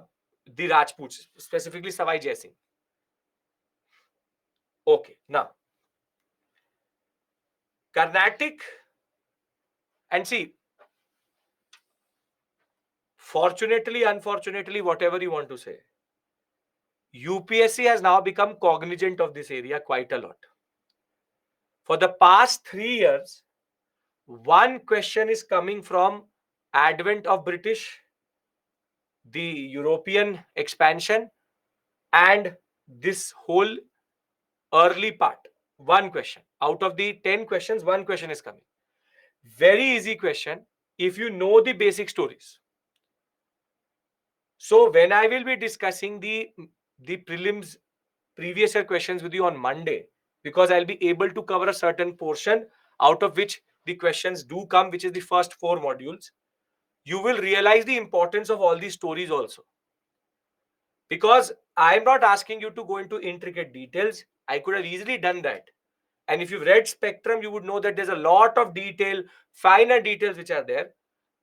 the Rajputs, specifically Savai Jai Singh. Okay, now Carnatic, and see, fortunately, unfortunately, whatever you want to say, UPSC has now become cognizant of this area quite a lot. For the past 3 years, one question is coming from advent of British, the European expansion, and this whole early part. One question. Out of the 10 questions, one question is coming. Very easy question if you know the basic stories. So when I will be discussing the prelims previous year questions with you on Monday, because I'll be able to cover a certain portion out of which the questions do come, which is the first 4 modules, you will realize the importance of all these stories also. Because I'm not asking you to go into intricate details. I could have easily done that. And if you've read Spectrum, you would know that there's a lot of detail, finer details which are there.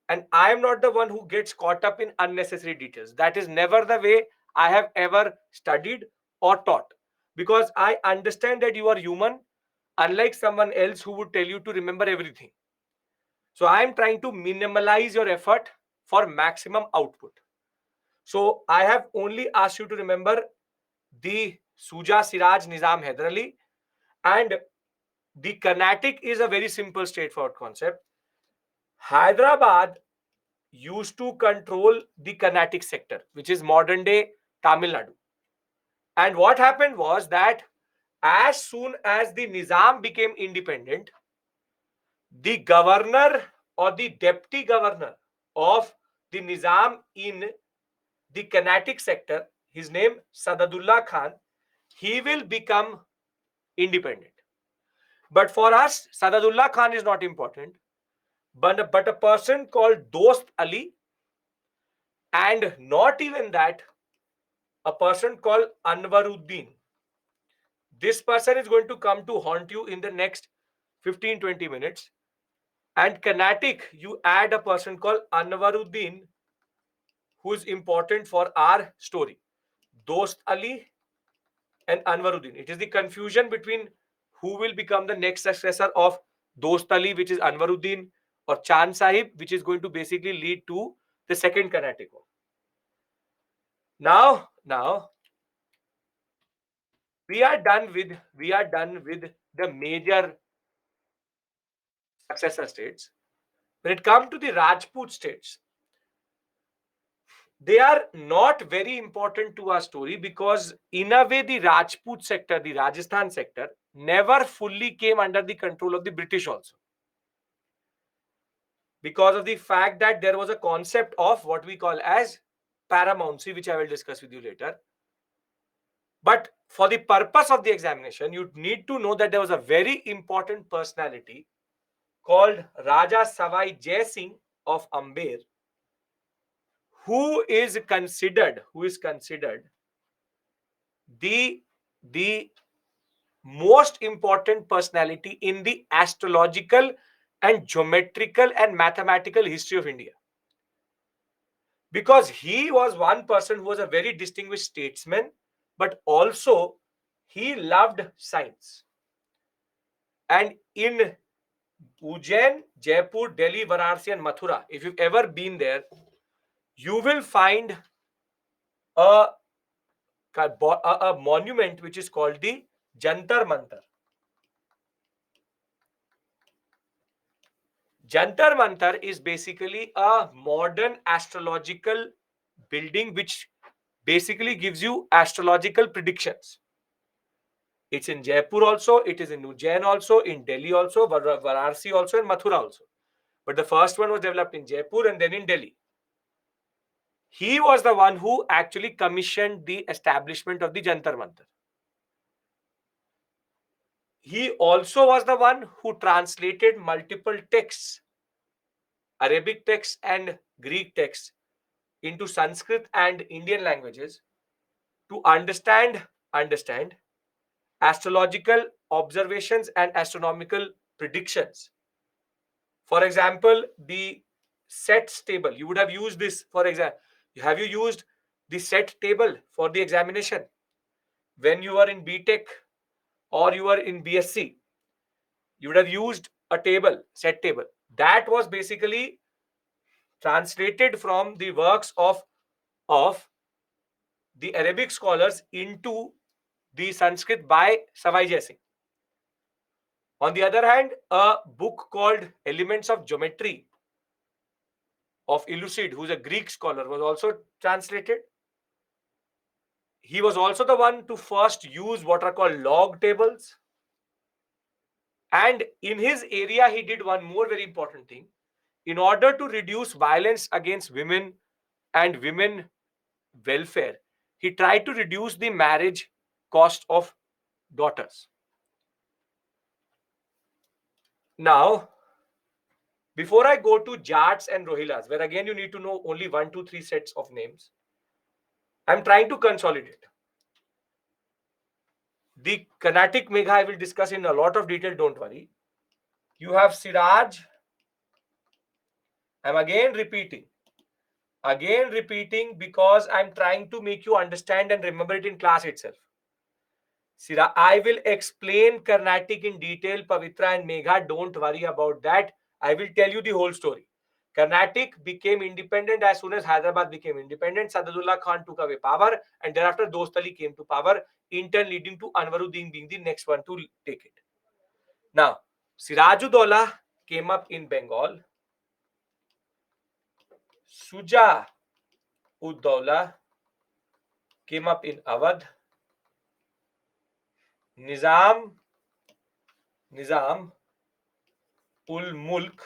And I am not the one who gets caught up in unnecessary details. That is never the way I have ever studied or taught. Because I understand that you are human, unlike someone else who would tell you to remember everything. So I am trying to minimalize your effort for maximum output. So I have only asked you to remember the Suja, Siraj, Nizam, Hyder Ali, and the Carnatic is a very simple, straightforward concept. Hyderabad used to control the Carnatic sector, which is modern day Tamil Nadu. And what happened was that as soon as the Nizam became independent, the governor or the deputy governor of the Nizam in the Carnatic sector, his name Sadadullah Khan, he will become independent. But for us, Sadadullah Khan is not important. But a person called Dost Ali, and not even that, a person called Anwaruddin. This person is going to come to haunt you in the next 15-20 minutes. And Carnatic, you add a person called Anwaruddin, who is important for our story. Dost Ali and Anwaruddin. It is the confusion between who will become the next successor of Dost Ali, which is Anwaruddin, or Chand Sahib, which is going to basically lead to the second Carnatic war. Now, we are done with the major successor states. When it comes to the Rajput states, they are not very important to our story because in a way the Rajput sector, the Rajasthan sector, never fully came under the control of the British also. Because of the fact that there was a concept of what we call as paramountcy, which I will discuss with you later. But for the purpose of the examination, you need to know that there was a very important personality called Raja Savai Jai Singh of Amber, who is considered the most important personality in the astrological and geometrical and mathematical history of India. Because he was one person who was a very distinguished statesman, but also He loved science. And in Ujjain, Jaipur, Delhi, Varanasi, and Mathura, if you've ever been there, you will find a, a monument which is called the Jantar Mantar. Jantar Mantar is basically a modern astrological building which basically gives you astrological predictions. It's in Jaipur also, it is in Ujjain also, in Delhi also, Varanasi also, and Mathura also. But the first one was developed in Jaipur and then in Delhi. He was the one who actually commissioned the establishment of the Jantar Mantar. He also was the one who translated multiple texts, Arabic texts and Greek texts, into Sanskrit and Indian languages to understand astrological observations and astronomical predictions. For example, the sets table. You would have used this, for example. Have you used the set table for the examination when you were in BTech or you were in BSc? You would have used a table, set table. That was basically translated from the works of the Arabic scholars into the Sanskrit by Savai Jai Singh. On the other hand, a book called Elements of Geometry of Illucid, who's a Greek scholar, was also translated. He was also the one to first use what are called log tables. And in his area, he did one more very important thing. In order to reduce violence against women and women welfare, he tried to reduce the marriage cost of daughters. Now, before I go to Jats and Rohilas, where again you need to know only 1, 2, 3 sets of names, I'm trying to consolidate. The Carnatic Megha I will discuss in a lot of detail, don't worry. You have Siraj. I'm again repeating because I'm trying to make you understand and remember it in class itself. Siraj, I will explain Carnatic in detail, Pavitra and Megha. Don't worry about that. I will tell you the whole story. Carnatic became independent as soon as Hyderabad became independent. Sadadullah Khan took away power, and thereafter Dost Ali came to power, in turn leading to Anwaruddin being the next one to take it. Now, Sirajudaulah came up in Bengal. Suja Uddaulah came up in Awadh. Nizam ul Mulk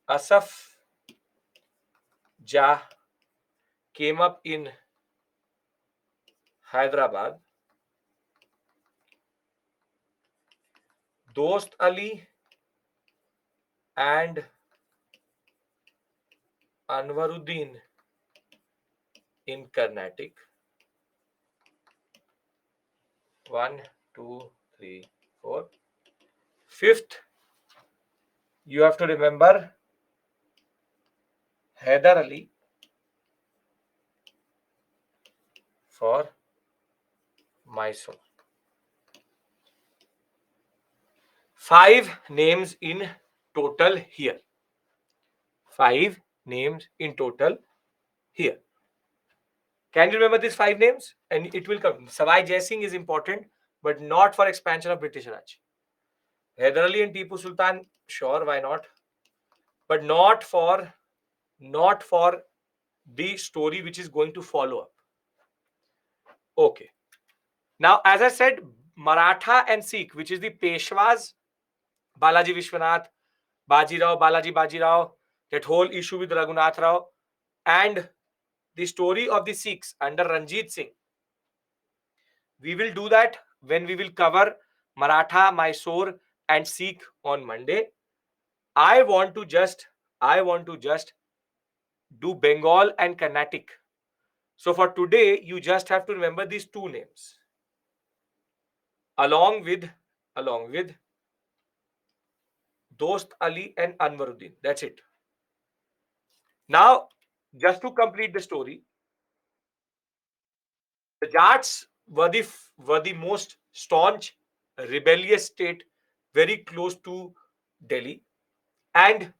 Asaf Jah came up in Hyderabad. Dost Ali and Anwaruddin in Carnatic. 1, 2, 3, 4. Fifth, you have to remember Hyder Ali for Mysore. 5 names in total here. 5 names in total here. Can you remember these 5 names? And it will come. Savai Jai Singh is important, but not for expansion of British Raj. Hyder Ali and Tipu Sultan, sure, why not? But not for the story which is going to follow up. Okay. Now, as I said, Maratha and Sikh, which is the Peshwas, Balaji Vishwanath, Balaji Bajirao, that whole issue with Raghunath Rao, and the story of the Sikhs under Ranjit Singh. We will do that when we will cover Maratha, Mysore, and Sikh on Monday. I want to just do Bengal and Carnatic. So for today, you just have to remember these 2 names. Along with Dost Ali and Anwaruddin. That's it. Now, just to complete the story, the Jats were the most staunch, rebellious state, very close to Delhi. And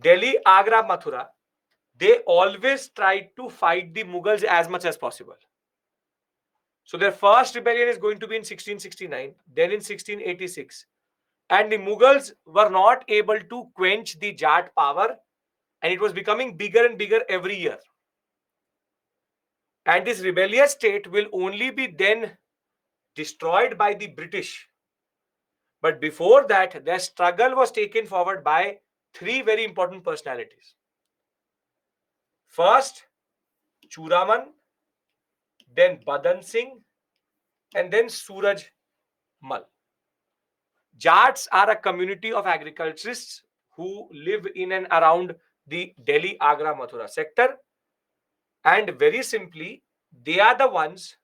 Delhi, Agra, Mathura, they always tried to fight the Mughals as much as possible. So their first rebellion is going to be in 1669, then in 1686. And the Mughals were not able to quench the Jat power, and it was becoming bigger and bigger every year. And this rebellious state will only be then destroyed by the British. But before that, their struggle was taken forward by three very important personalities. First, Churaman, then Badan Singh, and then Suraj Mal. Jats are a community of agriculturists who live in and around the Delhi, Agra, Mathura sector. And very simply, they are the ones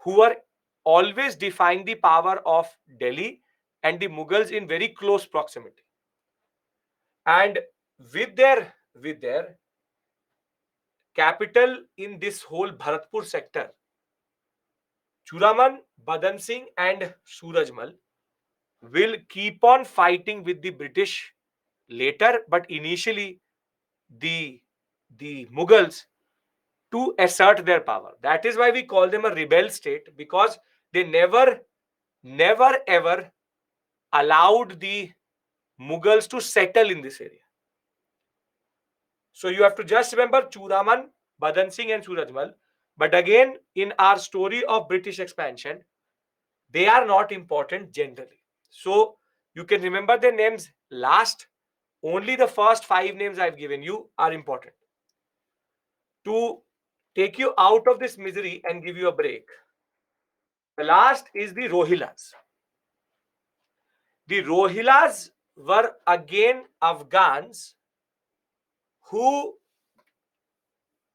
who are always defying the power of Delhi and the Mughals in very close proximity. And with their capital in this whole Bharatpur sector, Churaman, Badan Singh, and Surajmal will keep on fighting with the British later, but initially the Mughals to assert their power. That is why we call them a rebel state, because they never ever allowed the Mughals to settle in this area. So you have to just remember Churaman, Badan Singh, and Surajmal. But again, in our story of British expansion, they are not important generally. So you can remember their names last. Only the first five names I've given you are important. To take you out of this misery and give you a break, the last is the Rohillas. The Rohillas were again Afghans who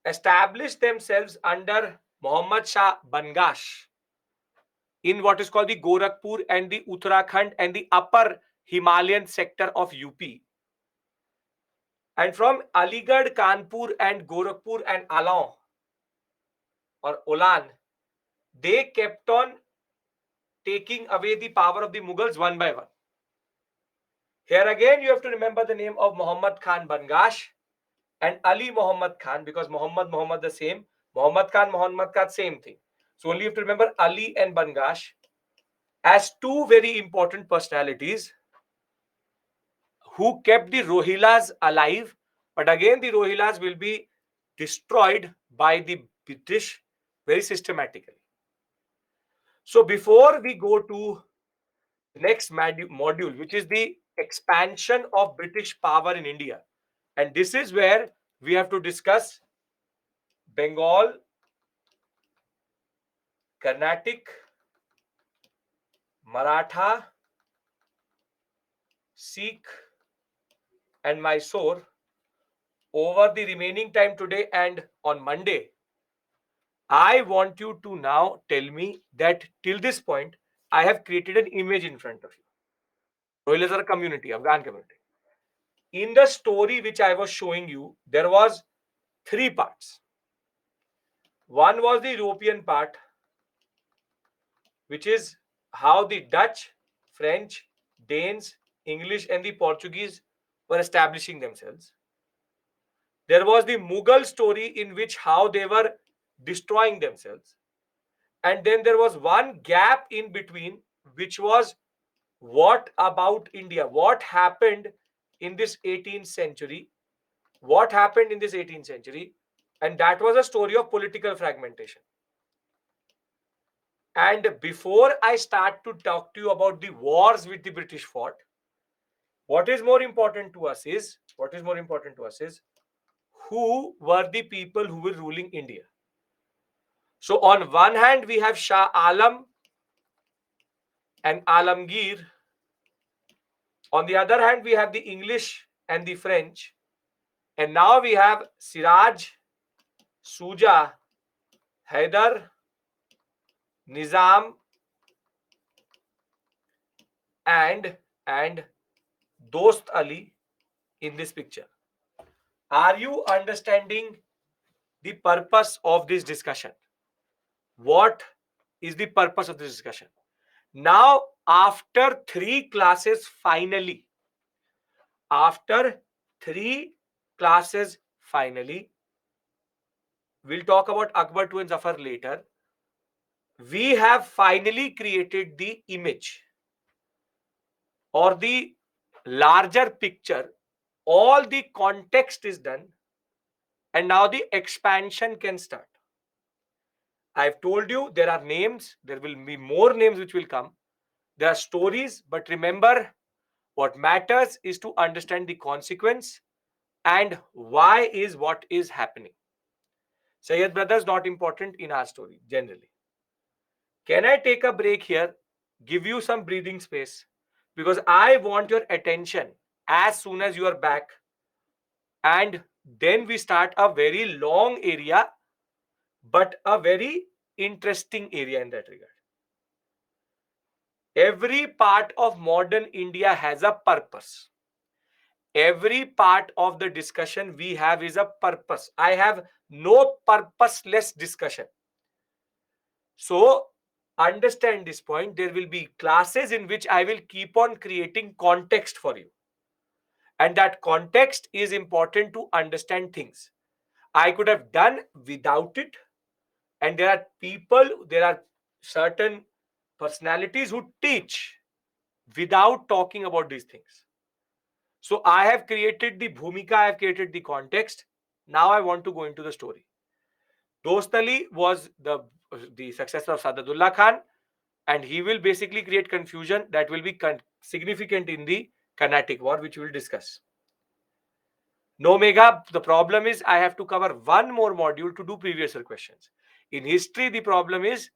established themselves under Muhammad Shah Bangash in what is called the Gorakhpur and the Uttarakhand and the upper Himalayan sector of UP. And from Aligarh, Kanpur, and Gorakhpur and Alan or Olan, they kept on taking away the power of the Mughals one by one. Here again, you have to remember the name of Muhammad Khan Bangash and Ali Muhammad Khan, because Muhammad the same, Muhammad Khan same thing. So only you have to remember Ali and Bangash as two very important personalities who kept the Rohillas alive. But again, the Rohillas will be destroyed by the British very systematically. So before we go to the next module, which is the expansion of British power in India, and this is where we have to discuss Bengal, Carnatic, Maratha, Sikh, and Mysore over the remaining time today and on Monday. I want you to now tell me that till this point, I have created an image in front of you. Rohillas are a community, Afghan community. In the story which I was showing you, there was three parts. One was the European part, which is how the Dutch, French, Danes, English, and the Portuguese were establishing themselves. There was the Mughal story in which how they were destroying themselves. And then there was one gap in between, which was what about India? What happened in this 18th century? What happened in this 18th century? And that was a story of political fragmentation. And before I start to talk to you about the wars which the British fought, what is more important to us is who were the people who were ruling India. So on one hand, we have Shah Alam and Alamgir. On the other hand, we have the English and the French. And now we have Siraj, Suja, Haidar, Nizam, and Dost Ali in this picture. Are you understanding the purpose of this discussion? what is the purpose of this discussion. Now, after three classes, finally, after three classes, finally, we'll talk about Akbar 2 and Zafar later. We have finally created the image or the larger picture. All the context is done, and now the expansion can start. I've told you there are names, there will be more names which will come. There are stories, but remember, what matters is to understand the consequence and why is what is happening. Sayyid brothers not important in our story generally. Can I take a break here? Give you some breathing space because I want your attention as soon as you are back, and then we start a very long area but a very interesting area in that regard. Every part of modern India has a purpose. Every part of the discussion we have is a purpose. I have no purposeless discussion. So, understand this point. There will be classes in which I will keep on creating context for you. And that context is important to understand things. I could have done without it. And there are people, there are certain personalities who teach without talking about these things. So I have created the bhumika, I have created the context. Now I want to go into the story. Dost Ali was the successor of Sadadullah Khan, and he will basically create confusion that will be significant in the Carnatic War, which we will discuss. No, Mega, the problem is I have to cover one more module to do previous year questions. In history, the problem is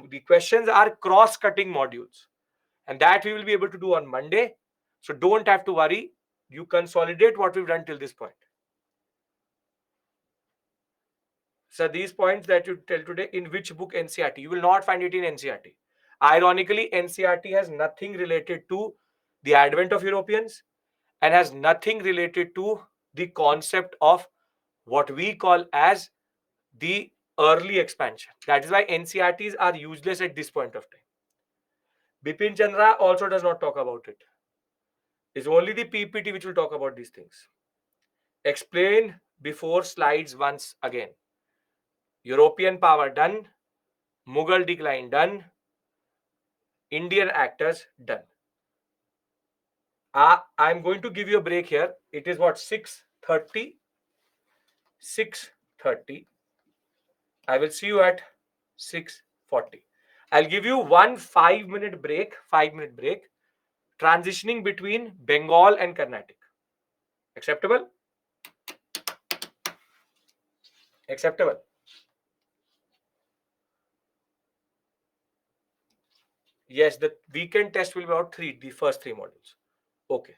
the questions are cross-cutting modules, and that we will be able to do on Monday. So don't have to worry. You consolidate what we've done till this point. So these points that you tell today, in which book NCRT? You will not find it in NCRT. Ironically, NCRT has nothing related to the advent of Europeans and has nothing related to the concept of what we call as the early expansion. That is why NCRTs are useless at this point of time. Bipin Chandra also does not talk about it. It's only the PPT which will talk about these things. Explain before slides once again. European power done, Mughal decline done, Indian actors done. I'm going to give you a break here. It is what, 6:30? 6:30. I will see you at 6:40. I'll give you one 5-minute break, 5-minute break, transitioning between Bengal and Carnatic. Acceptable? Acceptable. Yes, the weekend test will be about the first three modules. Okay.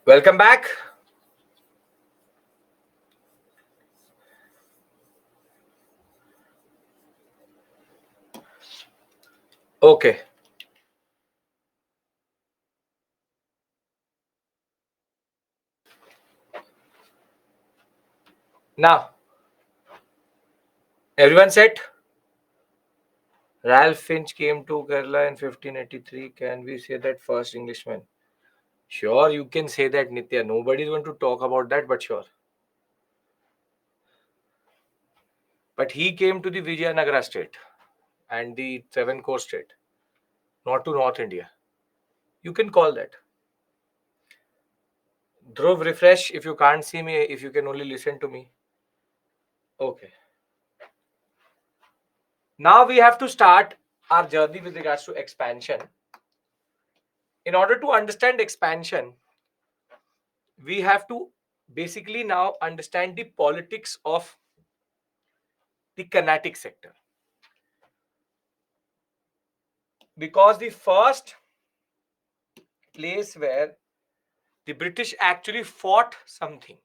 Welcome back. Okay. Now, everyone set? Ralph Finch came to Kerala in 1583. Can we say that first Englishman? Sure, you can say that, Nitya. Nobody's going to talk about that, but sure. But he came to the Vijayanagara state and the Seven Coast state, not to North India. You can call that. Dhruv, refresh if you can't see me, if you can only listen to me. Okay. Now we have to start our journey with regards to expansion. In order to understand expansion, we have to basically now understand the politics of the Carnatic sector. Because the first place where the British actually fought something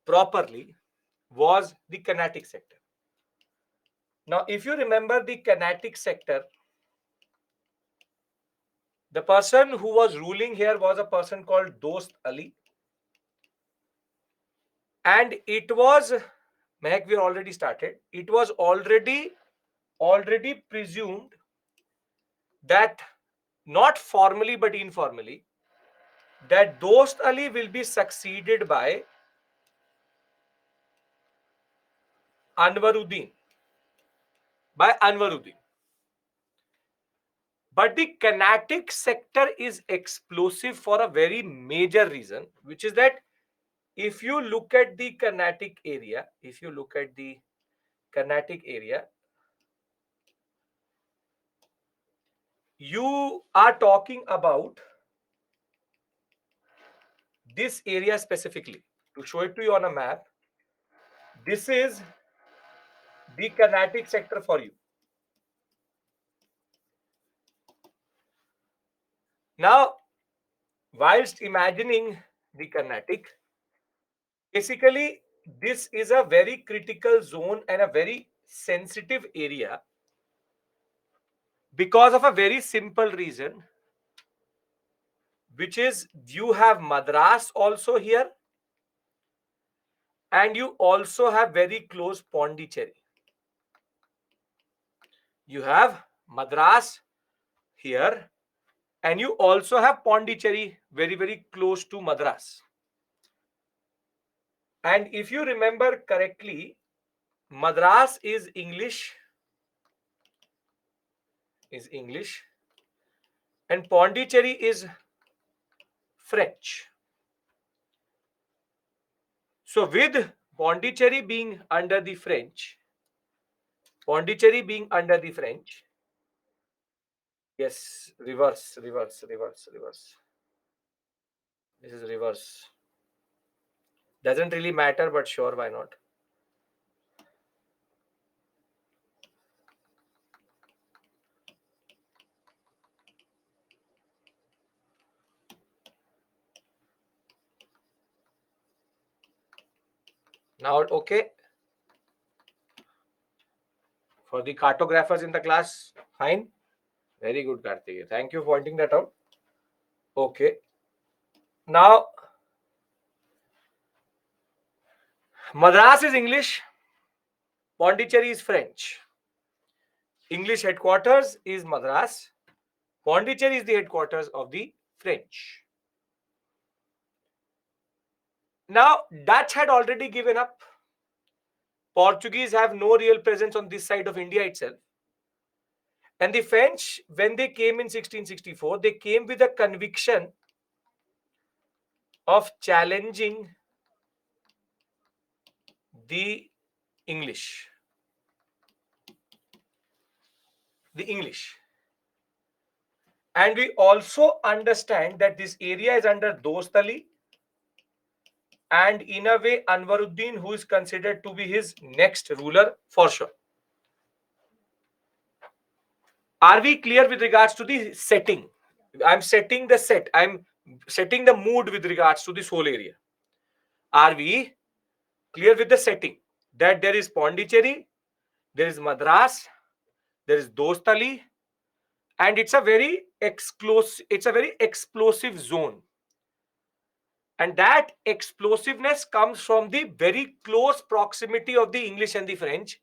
properly was the Carnatic sector. Now, if you remember the Carnatic sector, the person who was ruling here was a person called Dost Ali. And it was, Mehak, we already started. It was already presumed that, not formally but informally, that Dost Ali will be succeeded by Anwaruddin. But the Carnatic sector is explosive for a very major reason, which is that if you look at the Carnatic area, you are talking about this area specifically. To show it to you on a map, this is the Carnatic sector for you. Now, whilst imagining the Carnatic, basically this is a very critical zone and a very sensitive area because of a very simple reason, which is you have Madras also here, and you also have very close Pondicherry. You have Madras here, and you also have Pondicherry very, very close to Madras. And if you remember correctly, Madras is English, and Pondicherry is French. So with Pondicherry being under the French, yes, reverse. This is reverse. Doesn't really matter, but sure, why not? Now, okay. For the cartographers in the class, fine. Very good, Karthik. Thank you for pointing that out. Okay. Now, Madras is English, Pondicherry is French. English headquarters is Madras. Pondicherry is the headquarters of the French. Now, Dutch had already given up. Portuguese have no real presence on this side of India itself. And the French, when they came in 1664, they came with a conviction of challenging the English. And we also understand that this area is under Dost Ali, and in a way Anwaruddin, who is considered to be his next ruler for sure. Are we clear with regards to the setting? I'm setting the set. I'm setting the mood with regards to this whole area. Are we clear with the setting? That there is Pondicherry, there is Madras, there is Dostali, and it's a very explosive zone. And that explosiveness comes from the very close proximity of the English and the French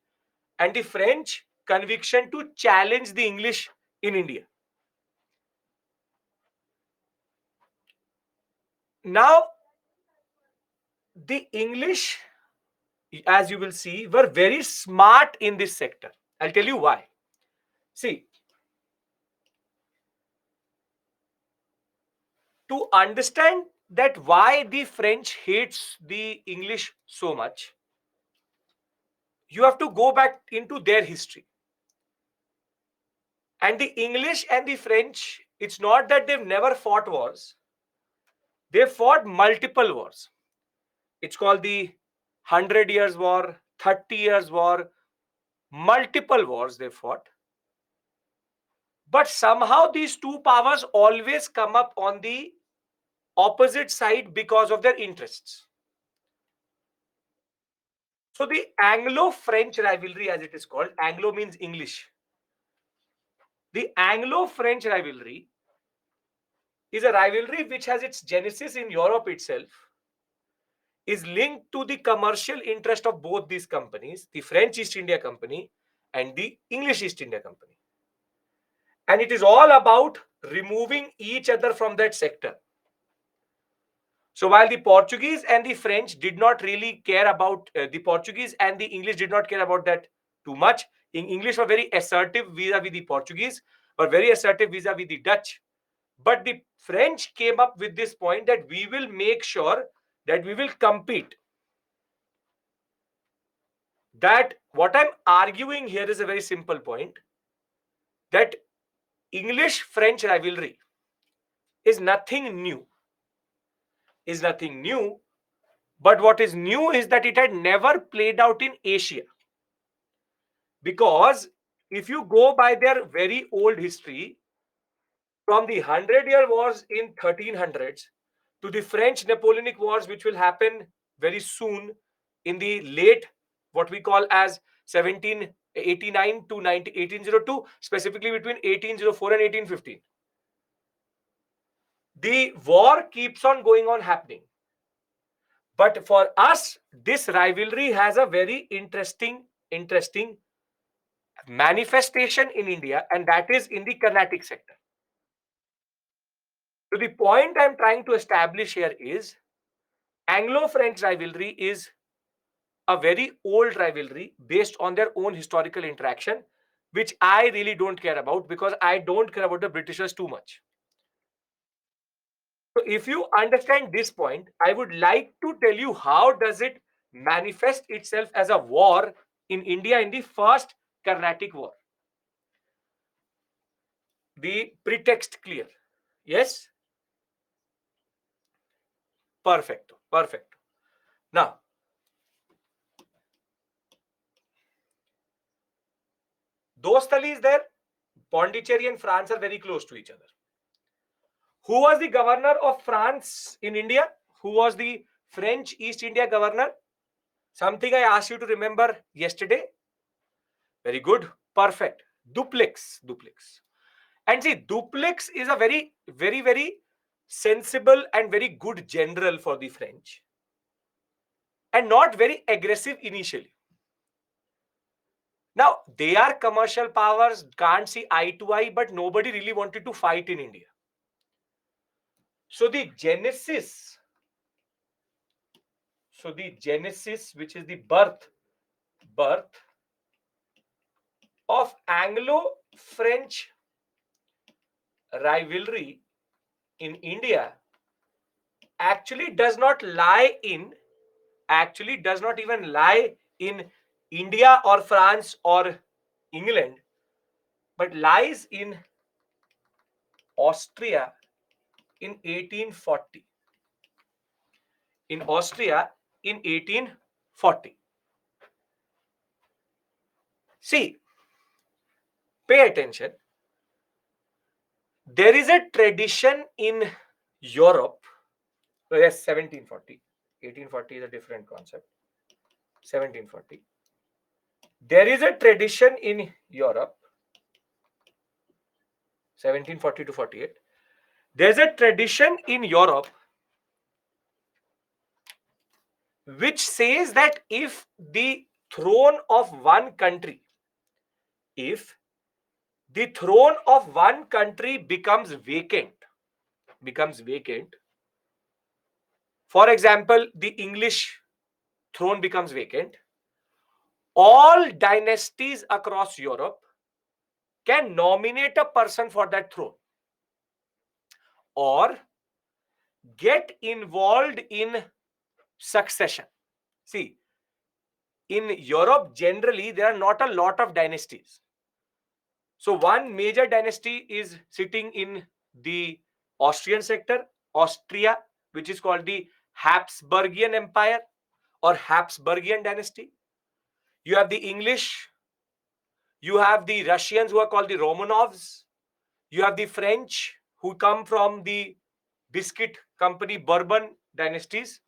conviction to challenge the English in India. Now, the English, as you will see, were very smart in this sector. I'll tell you why. See, to understand that why the French hates the English so much, you have to go back into their history. And the English and the French, it's not that they've never fought wars. They fought multiple wars. It's called the 100 Years War, 30 Years War, multiple wars they fought. But somehow these two powers always come up on the opposite side because of their interests. So the Anglo-French rivalry, as it is called, Anglo means English. The Anglo-French rivalry is a rivalry which has its genesis in Europe itself, is linked to the commercial interest of both these companies, the French East India Company and the English East India Company. And it is all about removing each other from that sector. So while the Portuguese and the French did not really care about, the Portuguese and the English did not care about that too much. English were very assertive vis-a-vis the Portuguese, were very assertive vis-a-vis the Dutch. But the French came up with this point that we will make sure that we will compete. That what I'm arguing here is a very simple point, that English-French rivalry is nothing new. Is nothing new. But what is new is that it had never played out in Asia. Because if you go by their very old history, from the 100-Year Wars in 1300s to the French Napoleonic Wars, which will happen very soon in the late, what we call as 1789 to 1802, specifically between 1804 and 1815. The war keeps on going on happening. But for us, this rivalry has a very interesting manifestation in India, and that is in the Carnatic sector. So the point I'm trying to establish here is Anglo-French rivalry is a very old rivalry based on their own historical interaction, which I really don't care about because I don't care about the Britishers too much. So if you understand this point, I would like to tell you how does it manifest itself as a war in India in the first Carnatic War. The pretext clear? Yes? Perfect. Perfect. Now, Dostali is there. Pondicherry and France are very close to each other. Who was the governor of France in India? Who was the French East India governor? Something I asked you to remember yesterday. Very good. Perfect. Dupleix. Dupleix. And see, Dupleix is a very sensible and very good general for the French. And not very aggressive initially. Now, they are commercial powers, can't see eye to eye, but nobody really wanted to fight in India. So the genesis, which is the birth of Anglo-French rivalry in India actually does not even lie in India or France or England, but lies in Austria in 1840. In Austria in 1840. See, pay attention. There is a tradition in Europe. Well, yes, 1740. 1840 is a different concept. 1740. There is a tradition in Europe, 1740 to 48. There's a tradition in Europe which says that if the throne of one country, if the throne of one country becomes vacant, for example, the English throne becomes vacant, all dynasties across Europe can nominate a person for that throne or get involved in succession. See, in Europe, generally, there are not a lot of dynasties. So, one major dynasty is sitting in the Austrian sector, Austria, which is called the Habsburgian Empire or Habsburgian dynasty. You have the English, you have the Russians who are called the Romanovs, you have the French who come from the biscuit company Bourbon dynasties.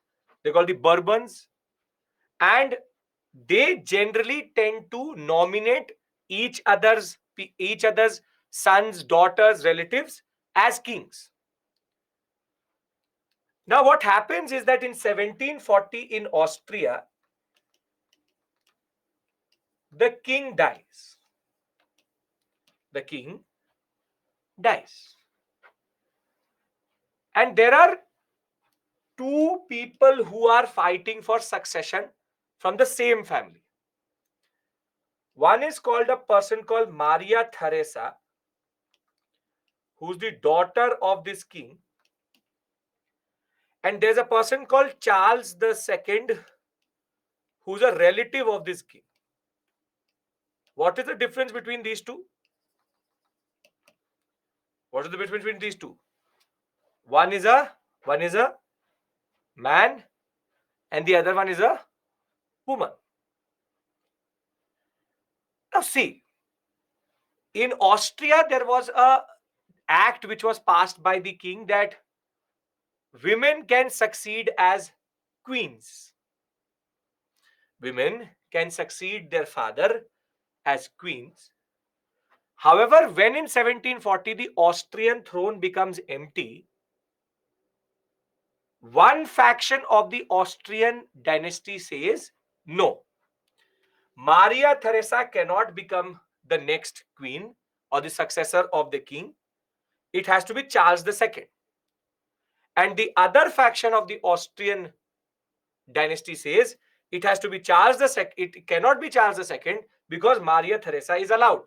They're called the Bourbons. And they generally tend to nominate each other's sons, daughters, relatives as kings. Now, what happens is that in 1740 in Austria, the king dies. The king dies. And there are two people who are fighting for succession from the same family. One is called a person called Maria Theresa, who's the daughter of this king. And there's a person called Charles II, who's a relative of this king. What is the difference between these two? What is the difference between these two? One is a man and the other one is a woman. Now see, in Austria there was a act which was passed by the king that women can succeed as queens. Women can succeed their father as queens. However, when in 1740 the Austrian throne becomes empty, one faction of the Austrian dynasty says, no, Maria Theresa cannot become the next queen or the successor of the king. It has to be Charles II. And the other faction of the Austrian dynasty says it has to be Charles II. It cannot be Charles II because Maria Theresa is allowed.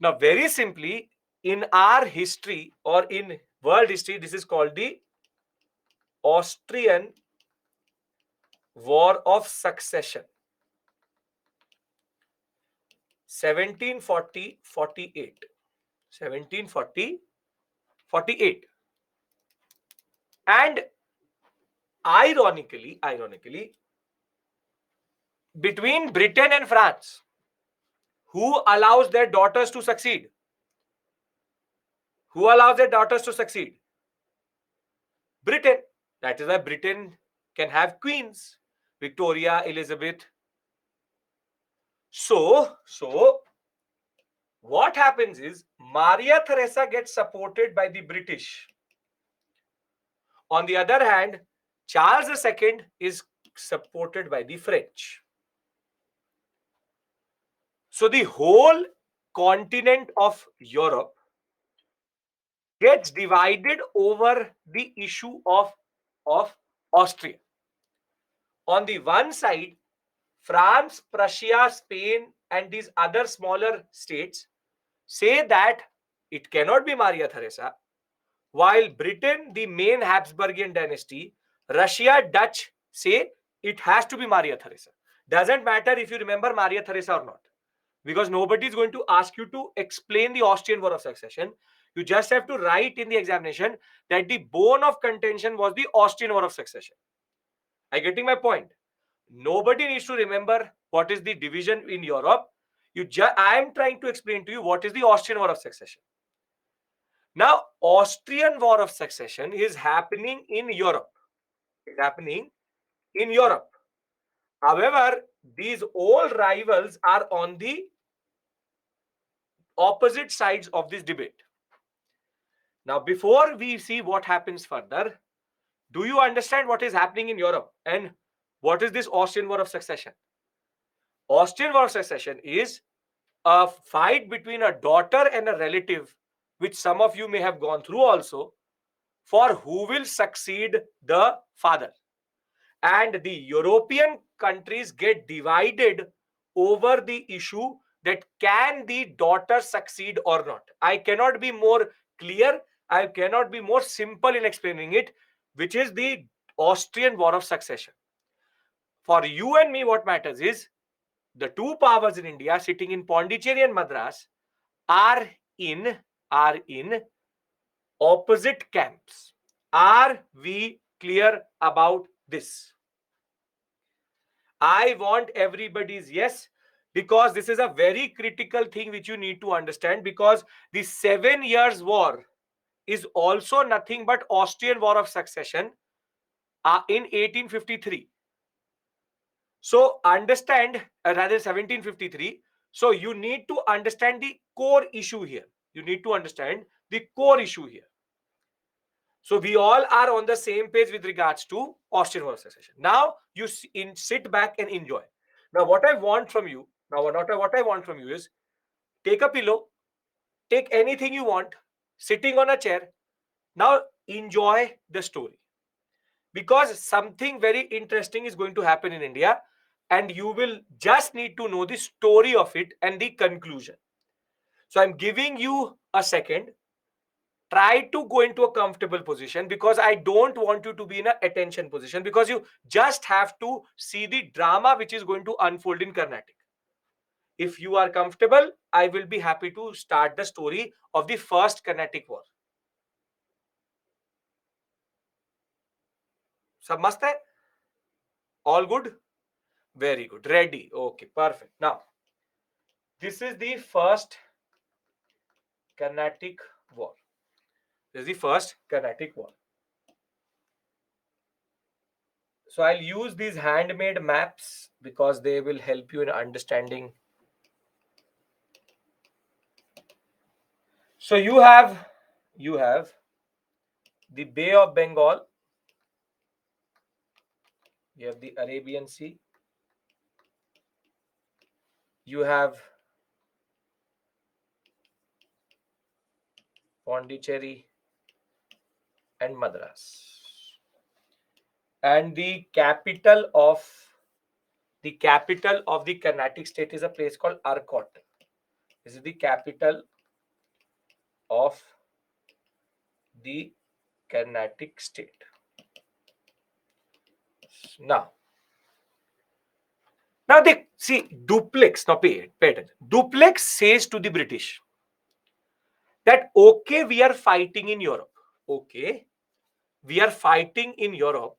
Now, very simply, in our history or in world history, this is called the Austrian War of Succession. 1740-48. 1740-48. And ironically, between Britain and France, who allows their daughters to succeed? Who allows their daughters to succeed? Britain. That is why Britain can have queens. Victoria, Elizabeth. So what happens is Maria Theresa gets supported by the British. On the other hand, Charles II is supported by the French. So the whole continent of Europe gets divided over the issue of Austria. On the one side, France, Prussia, Spain, and these other smaller states say that it cannot be Maria Theresa, while Britain, the main Habsburgian dynasty, Russia, Dutch say it has to be Maria Theresa. Doesn't matter if you remember Maria Theresa or not, because nobody is going to ask you to explain the Austrian War of Succession. You just have to write in the examination that the bone of contention was the Austrian War of Succession. Are you getting my point? Nobody needs to remember what is the division in Europe. I am trying to explain to you what is the Austrian War of Succession. Now, Austrian War of Succession is happening in Europe. It's happening in Europe. However, these old rivals are on the opposite sides of this debate. Now, before we see what happens further, do you understand what is happening in Europe and what is this Austrian War of Succession? Austrian War of Succession is a fight between a daughter and a relative, which some of you may have gone through also, for who will succeed the father. And the European countries get divided over the issue that can the daughter succeed or not. I cannot be more clear, I cannot be more simple in explaining it, which is the Austrian War of Succession. For you and me, what matters is the two powers in India sitting in Pondicherry and Madras are in are in opposite camps. Are we clear about this? I want everybody's yes, because this is a very critical thing which you need to understand, because the 7 years war is also nothing but Austrian War of Succession in 1853. So understand, rather 1753. So you need to understand the core issue here. You need to understand the core issue here. So we all are on the same page with regards to Austrian War of Succession. Now you sit back and enjoy. Now what I want from you, is take a pillow, take anything you want, sitting on a chair. Now enjoy the story, because something very interesting is going to happen in India, and you will just need to know the story of it and the conclusion. So I'm giving you a second. Try to go into a comfortable position, because I don't want you to be in an attention position, because you just have to see the drama which is going to unfold in Carnatic. If you are comfortable, I will be happy to start the story of the first Carnatic War. Sab mast hai? All good? Very good. Ready. Okay, perfect. Now, this is the first Carnatic War. This is the first Carnatic War. So I'll use these handmade maps because they will help you in understanding. So you have the Bay of Bengal, you have the Arabian Sea, you have Pondicherry and Madras. And the capital of the Carnatic state is a place called Arcot. This is the capital of the Carnatic state. Now they see Duplex. Now pay attention. Duplex says to the British that okay, we are fighting in Europe. Okay, we are fighting in Europe.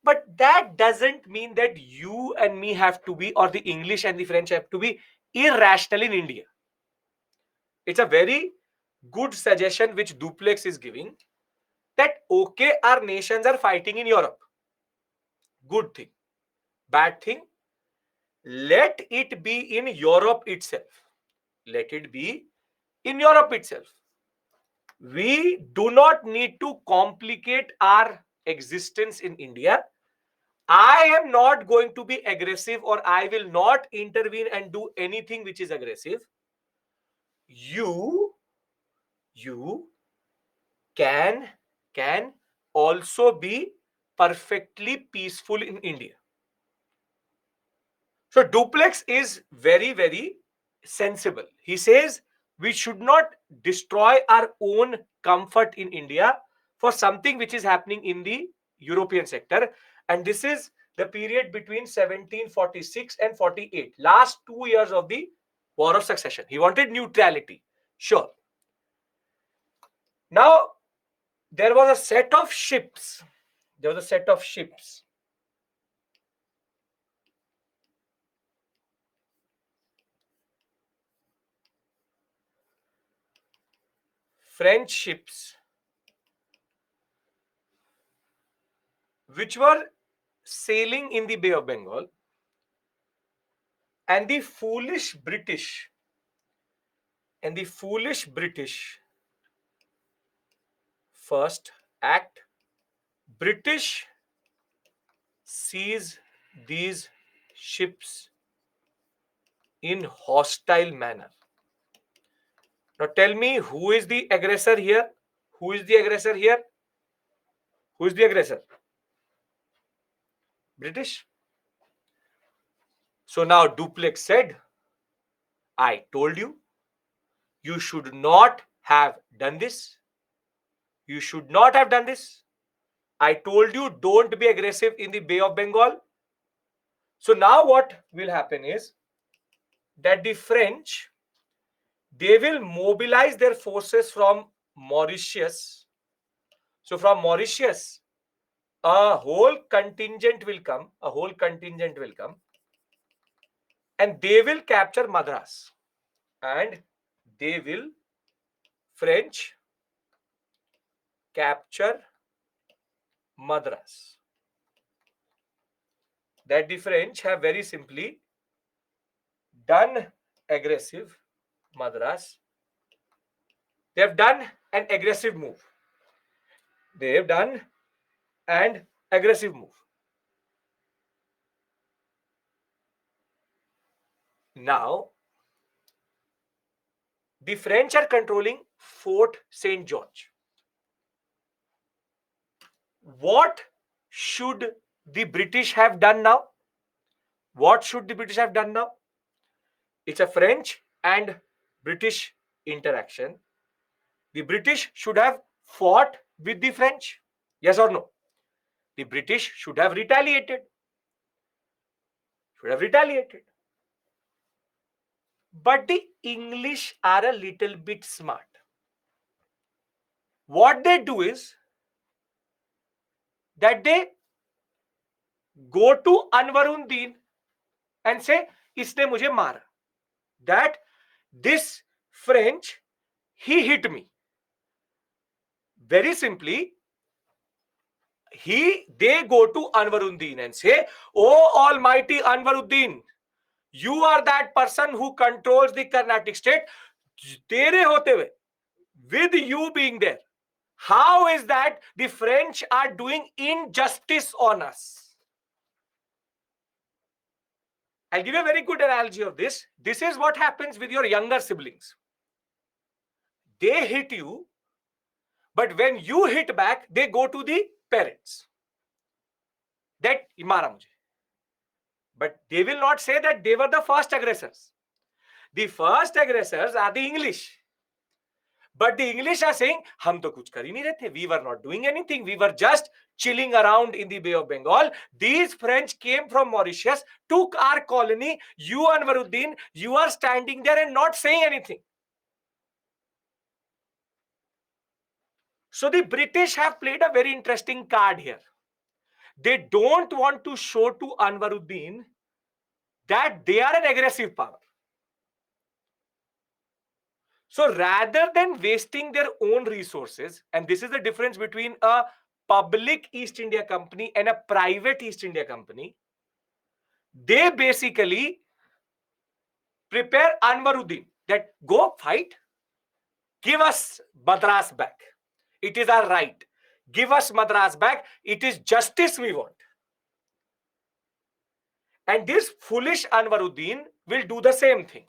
But that doesn't mean that you and me have to be, or the English and the French have to be irrational in India. It's a very good suggestion which Duplex is giving, that okay, our nations are fighting in Europe. Good thing. Bad thing, let it be in Europe itself. Let it be in Europe itself. We do not need to complicate our existence in India. I am not going to be aggressive, or I will not intervene and do anything which is aggressive. You can also be perfectly peaceful in India. So Duplex is very, very sensible. He says we should not destroy our own comfort in India for something which is happening in the European sector. And this is the period between 1746 and 48, last 2 years of the War of Succession. He wanted neutrality. Sure. Now, there was a set of ships. French ships which were sailing in the Bay of Bengal, and the foolish British first act, British seize these ships in hostile manner. Now tell me, who is the aggressor here? Who is the aggressor here? Who is the aggressor? British. So now Dupleix said, I told you, you should not have done this. You should not have done this. I told you, don't be aggressive in the Bay of Bengal. So now what will happen is that the French, they will mobilize their forces from Mauritius. So from Mauritius, a whole contingent will come, and they will capture Madras, and they will, French, capture Madras. That the French have very simply done aggressive Madras. They have done an aggressive move. They have done an aggressive move. Now, the French are controlling Fort St. George. What should the British have done now? What should the British have done now? It's a French and British interaction. The British should have fought with the French. Yes or no? The British should have retaliated. But the English are a little bit smart. What they do is that they go to Anwaruddin and say, इसने मुझे मारा. That this French, he hit me. Very simply, they go to Anwaruddin and say, oh almighty Anwaruddin, you are that person who controls the Carnatic state. Tere hote hue, with you being there, how is that the French are doing injustice on us? I'll give you a very good analogy of this. This is what happens with your younger siblings. They hit you, but when you hit back, they go to the parents. That mara mujhe. But they will not say that they were the first aggressors. The first aggressors are the English. But the English are saying, hum to kuch kar hi nahi rahe the. We were not doing anything. We were just chilling around in the Bay of Bengal. These French came from Mauritius, took our colony. You, Anwaruddin, you are standing there and not saying anything. So the British have played a very interesting card here. They don't want to show to Anwaruddin that they are an aggressive power. So rather than wasting their own resources, and this is the difference between a public East India Company and a private East India Company, they basically prepare Anwaruddin that go fight, give us Madras back. It is our right. Give us Madras back. It is justice we want. And this foolish Anwaruddin will do the same thing.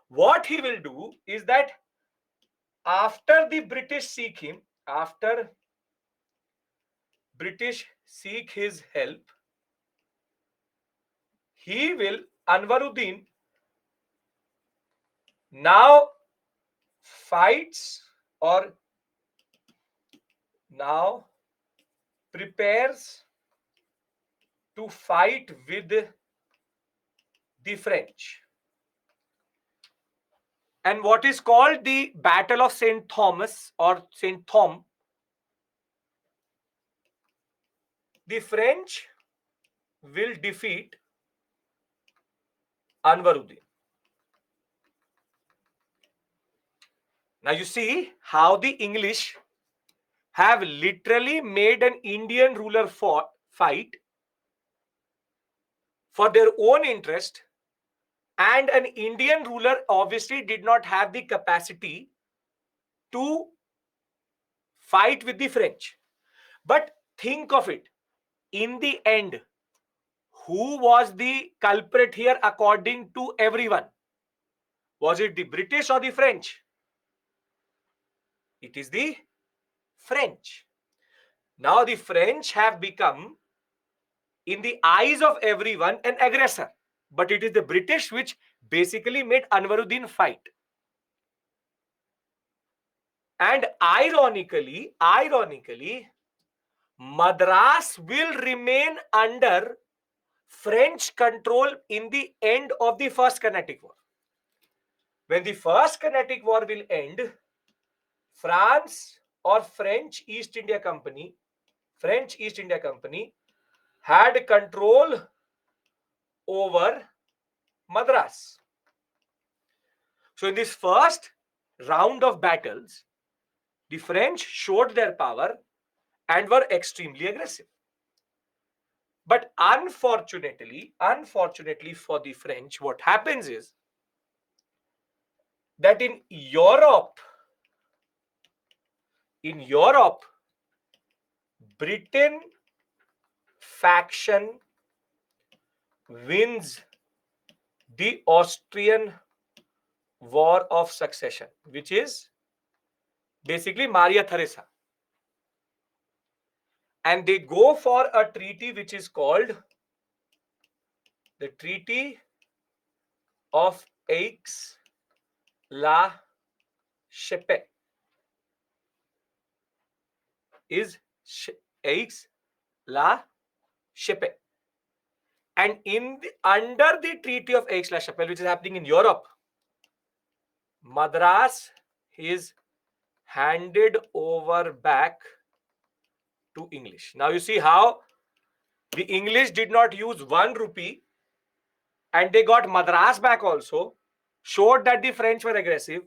What he will do is that after the British seek him, after British seek his help, he will, Anwaruddin, now fights or now prepares to fight with the French. And what is called the Battle of St. Thomas or St. Thom, the French will defeat Anwaruddin. Now you see how the English have literally made an Indian ruler fight for their own interest, and an Indian ruler obviously did not have the capacity to fight with the French. But think of it, in the end, who was the culprit here according to everyone? Was it the British or the French? It is the French. Now the French have become, in the eyes of everyone, an aggressor. But it is the British which basically made Anwaruddin fight. And ironically, Madras will remain under French control in the end of the First Carnatic War. When the First Carnatic War will end, France or French East India Company had control over Madras. So in this first round of battles, the French showed their power and were extremely aggressive. But unfortunately for the French, what happens is that in Europe, Britain faction wins the Austrian War of Succession, which is basically Maria Theresa. And they go for a treaty which is called the Treaty of Aix-la-Chapelle. Aix-la-Chapelle. And under the Treaty of Aix-la-Chapelle, which is happening in Europe, Madras is handed over back to English. Now you see how the English did not use 1 rupee and they got Madras back also, showed that the French were aggressive,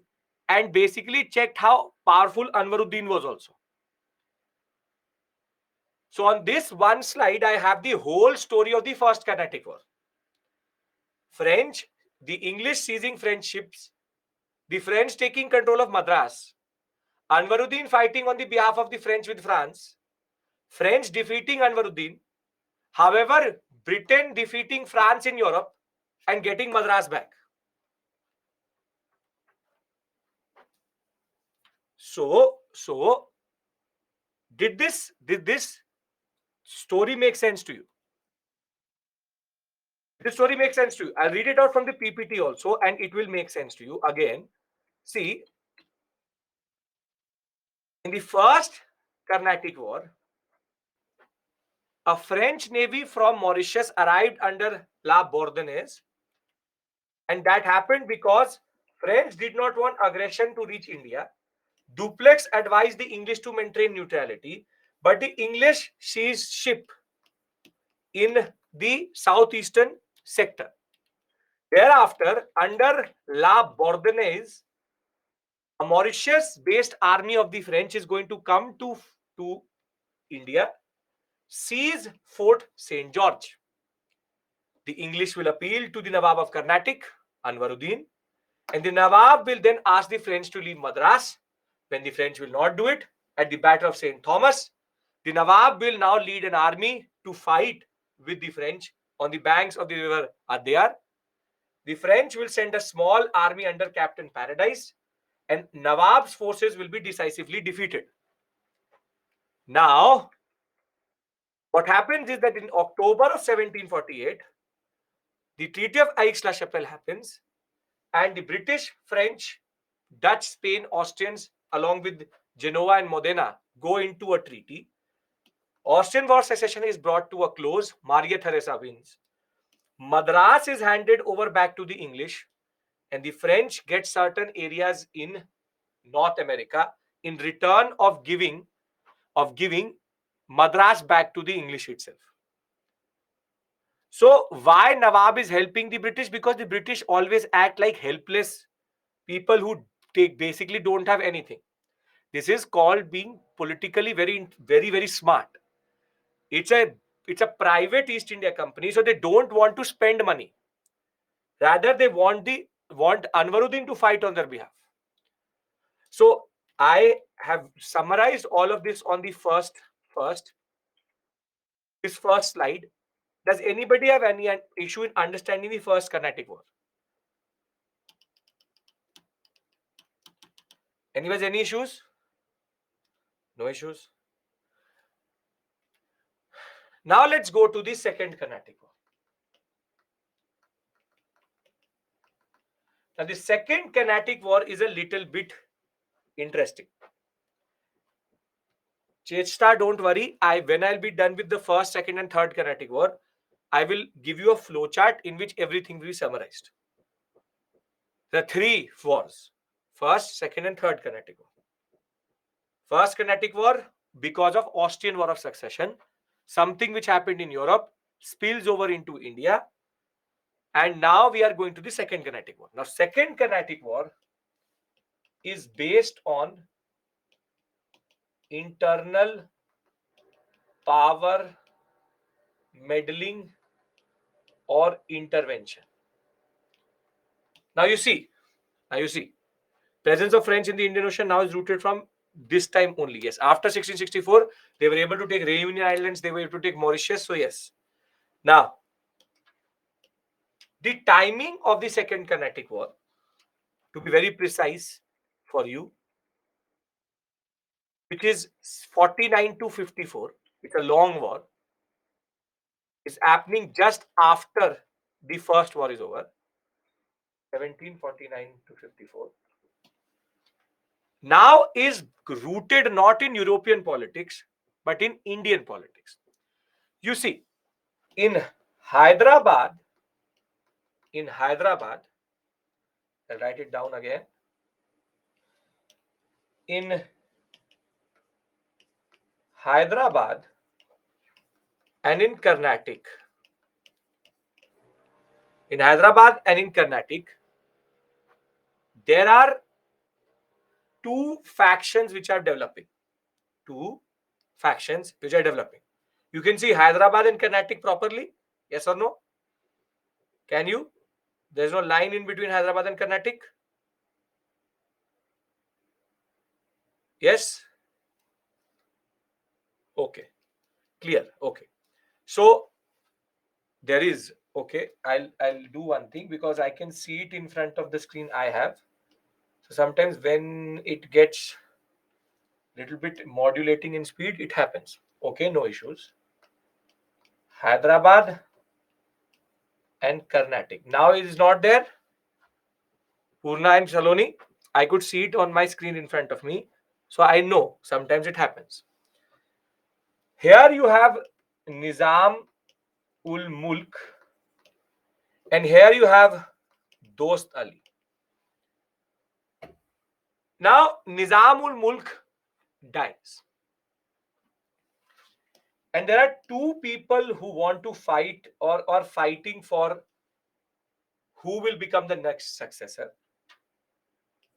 and basically checked how powerful Anwaruddin was also. So on this one slide, I have the whole story of the First Carnatic War. The English seizing French ships, the French taking control of Madras, Anwaruddin fighting on the behalf of the French with France, French defeating Anwaruddin, however, Britain defeating France in Europe and getting Madras back. So did this story make sense to you? This story makes sense to you. I'll read it out from the PPT also, and it will make sense to you. Again, see, in the First Carnatic War, a French navy from Mauritius arrived under La Bourdonnais, and that happened because French did not want aggression to reach India. Dupleix advised the English to maintain neutrality, but the English seized ship in the southeastern sector. Thereafter, under La Bourdonnais, a Mauritius-based army of the French is going to come to India, seize Fort St. George. The English will appeal to the Nawab of Carnatic, Anwaruddin, and the Nawab will then ask the French to leave Madras. When the French will not do it, at the Battle of St. Thomas, the Nawab will now lead an army to fight with the French on the banks of the river Adyar. The French will send a small army under Captain Paradise, and Nawab's forces will be decisively defeated. Now, what happens is that in October of 1748, the Treaty of Aix-la-Chapelle happens, and the British, French, Dutch, Spain, Austrians, along with Genoa and Modena, go into a treaty. Austrian War Succession is brought to a close. Maria Theresa wins. Madras is handed over back to the English, and the French get certain areas in North America in return of giving Madras back to the English itself. So why Nawab is helping the British? Because the British always act like helpless people who basically don't have anything. This is called being politically very, very, very smart. It's a private East India Company, so they don't want to spend money. Rather, they want Anwaruddin to fight on their behalf. So I have summarized all of this on the first slide. Does anybody have any issue in understanding the first Carnatic War? Anyways, any issues? No issues. Now let's go to the second Carnatic War. Now the second Carnatic War is a little bit interesting. Chechta, don't worry. When I'll be done with the first, second, and third Carnatic War, I will give you a flowchart in which everything will be summarized. The three wars: first, second, and third Carnatic War. First Carnatic War, because of Austrian War of Succession, something which happened in Europe spills over into India, and now we are going to the second Carnatic War. Now, second Carnatic War is based on internal power meddling or intervention. Now you see, presence of French in the Indian Ocean now is rooted from this time only. Yes, after 1664, they were able to take Reunion Islands, they were able to take Mauritius. So yes. Now, the timing of the second Carnatic War, to be very precise for you, which is 49 to 54, it's a long war, is happening just after the first war is over, 1749 to 54. Now is rooted not in European politics, but in Indian politics. You see, in Hyderabad, I'll write it down again. In Hyderabad and in Carnatic, there are two factions which are developing. You can see Hyderabad and Carnatic properly? Yes or no? Can you? There's no line in between Hyderabad and Carnatic? Yes? Okay. Clear. Okay. So there is, okay, I'll do one thing because I can see it in front of the screen I have. So sometimes when it gets little bit modulating in speed, it happens. Okay, no issues. Hyderabad and Carnatic. Now it is not there. Purna and Saloni. I could see it on my screen in front of me. So I know sometimes it happens. Here you have Nizam ul Mulk, and here you have Dost Ali. Now Nizam ul Mulk dies. And there are two people who want to fight or are fighting for who will become the next successor.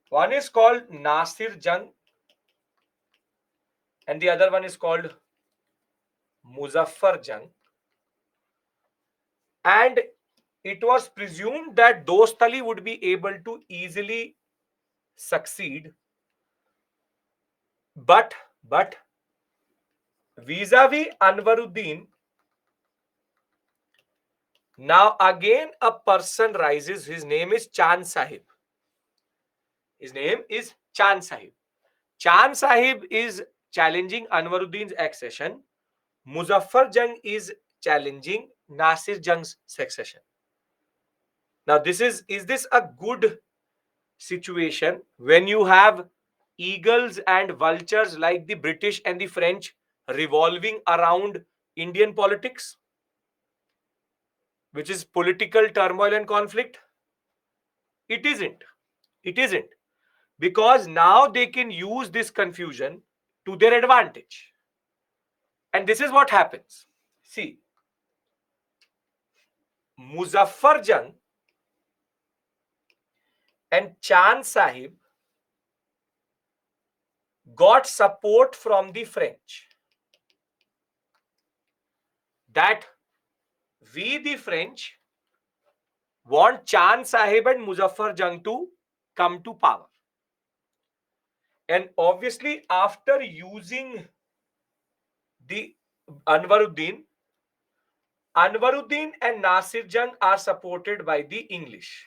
One is called Nasir Jang and the other one is called Muzaffar Jang. And it was presumed that Dost Ali would be able to easily succeed. But vis-a-vis Anwaruddin, now again a person rises. His name is Chand Sahib. Chand Sahib is challenging Anwaruddin's accession. Muzaffar Jang is challenging Nasir Jang's succession. Now, is this a good situation when you have eagles and vultures like the British and the French revolving around Indian politics, which is political turmoil and conflict? It isn't. Because now they can use this confusion to their advantage. And this is what happens. See, Muzaffar Jang and Chand Sahib got support from the French. That we, the French, want Chand Sahib and Muzaffar Jung to come to power. And obviously, after using the Anwaruddin, Anwaruddin and Nasir Jung are supported by the English.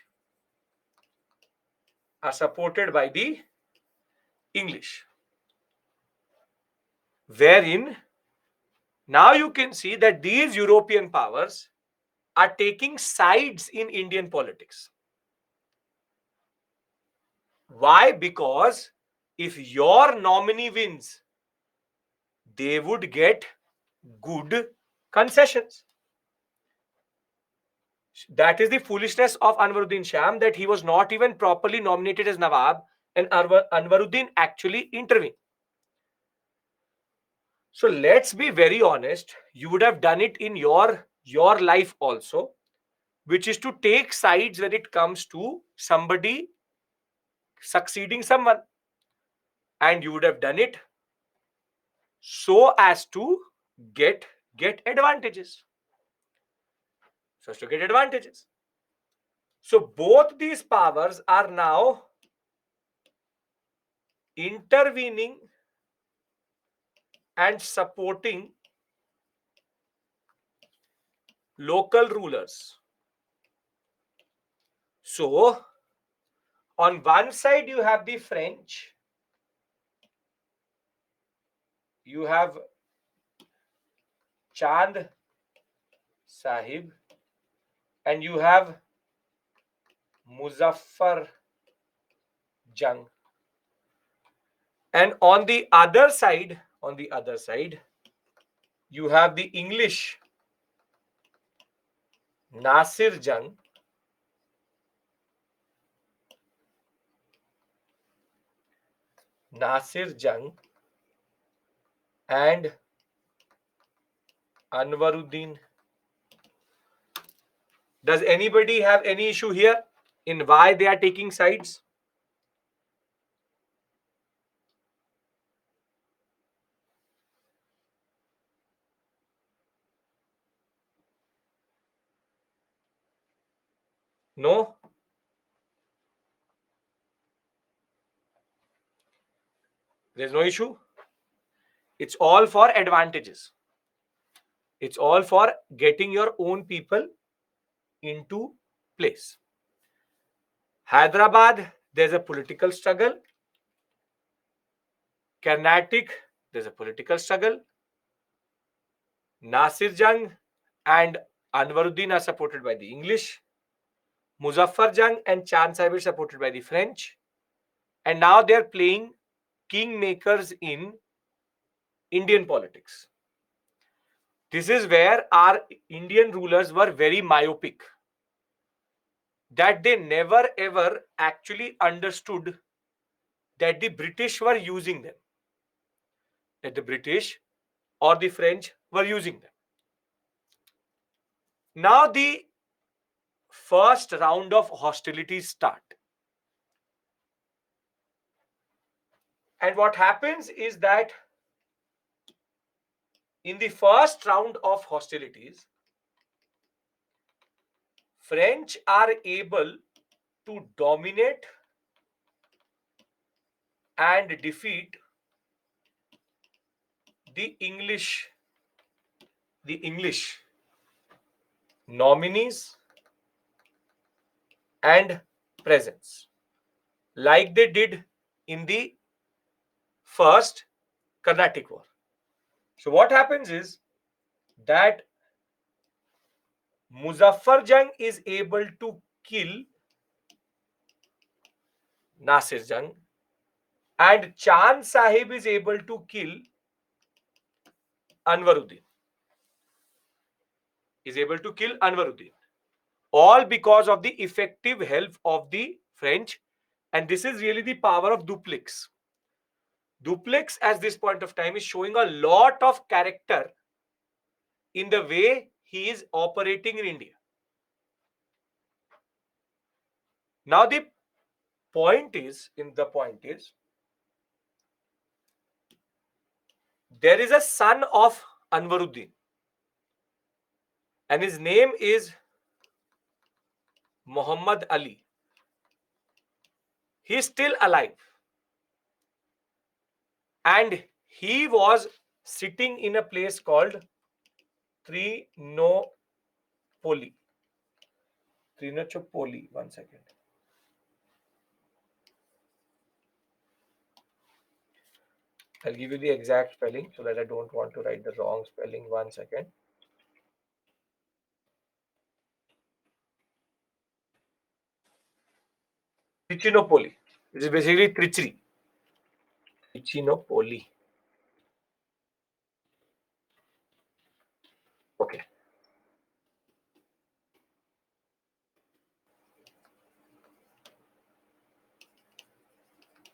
Are supported by the English. Wherein, now you can see that these European powers are taking sides in Indian politics. Why? Because if your nominee wins, they would get good concessions. That is the foolishness of Anwaruddin Sham, that he was not even properly nominated as Nawab, and Anwaruddin actually intervened. So let's be very honest. You would have done it in your life also, which is to take sides when it comes to somebody succeeding someone, and you would have done it so as to get advantages. So as to get advantages. So both these powers are now intervening and supporting local rulers. So on one side you have the French, you have Chand Sahib, and you have Muzaffar Jung. And on the other side, you have the English, Nasir Jung, and Anwaruddin. Does anybody have any issue here in why they are taking sides? No? There's no issue? It's all for advantages. It's all for getting your own people into place. Hyderabad, there's a political struggle. Carnatic, there's a political struggle. Nasir Jung and Anwaruddin are supported by the English. Muzaffar Jung and Chand Sahib are supported by the French. And now they're playing kingmakers in Indian politics. This is where our Indian rulers were very myopic, that they never ever actually understood that the British were using them, that the British or the French were using them. Now the first round of hostilities start. And what happens is that in the first round of hostilities, French are able to dominate and defeat the English nominees and presence, like they did in the first Carnatic War. So what happens is that Muzaffar Jung is able to kill Nasir Jung, and Chand Sahib is able to kill Anwaruddin. All because of the effective help of the French. And this is really the power of Dupleix. Dupleix at this point of time is showing a lot of character in the way he is operating in India. Now the point is there is a son of Anwaruddin, and his name is Muhammad Ali. He is still alive, and he was sitting in a place called Trinopoli. Trinopoli. 1 second. I'll give you the exact spelling so that I don't want to write the wrong spelling. 1 second. Trichinopoli. It is basically Trichri. Trichinopoli. Okay.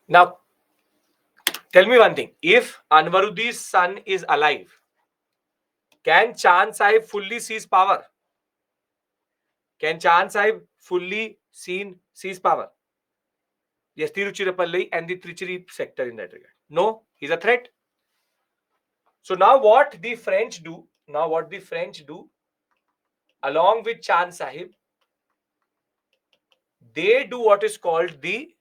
Now, tell me one thing. If Anwaruddin's son is alive, can Chand Sahib fully seize power? Can Chand Sahib fully seize power? Yes, Tiruchirappalli and the Trichiri sector in that regard. No, he's a threat. So now what the French do, along with Chand Sahib, they do what is called the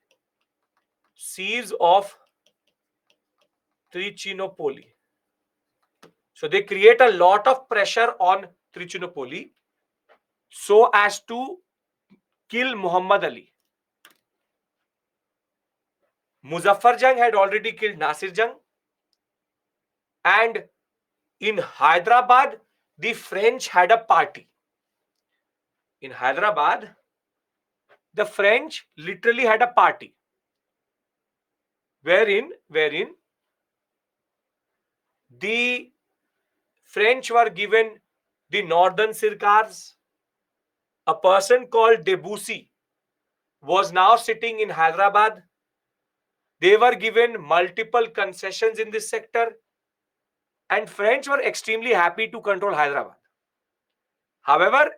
siege of Trichinopoli. So they create a lot of pressure on Trichinopoli so as to kill Muhammad Ali. Muzaffar Jung had already killed Nasir Jung, and in Hyderabad, the French had a party. In Hyderabad, the French literally had a party wherein the French were given the northern Sirkars. A person called Debussy was now sitting in Hyderabad. They were given multiple concessions in this sector, and French were extremely happy to control Hyderabad. However,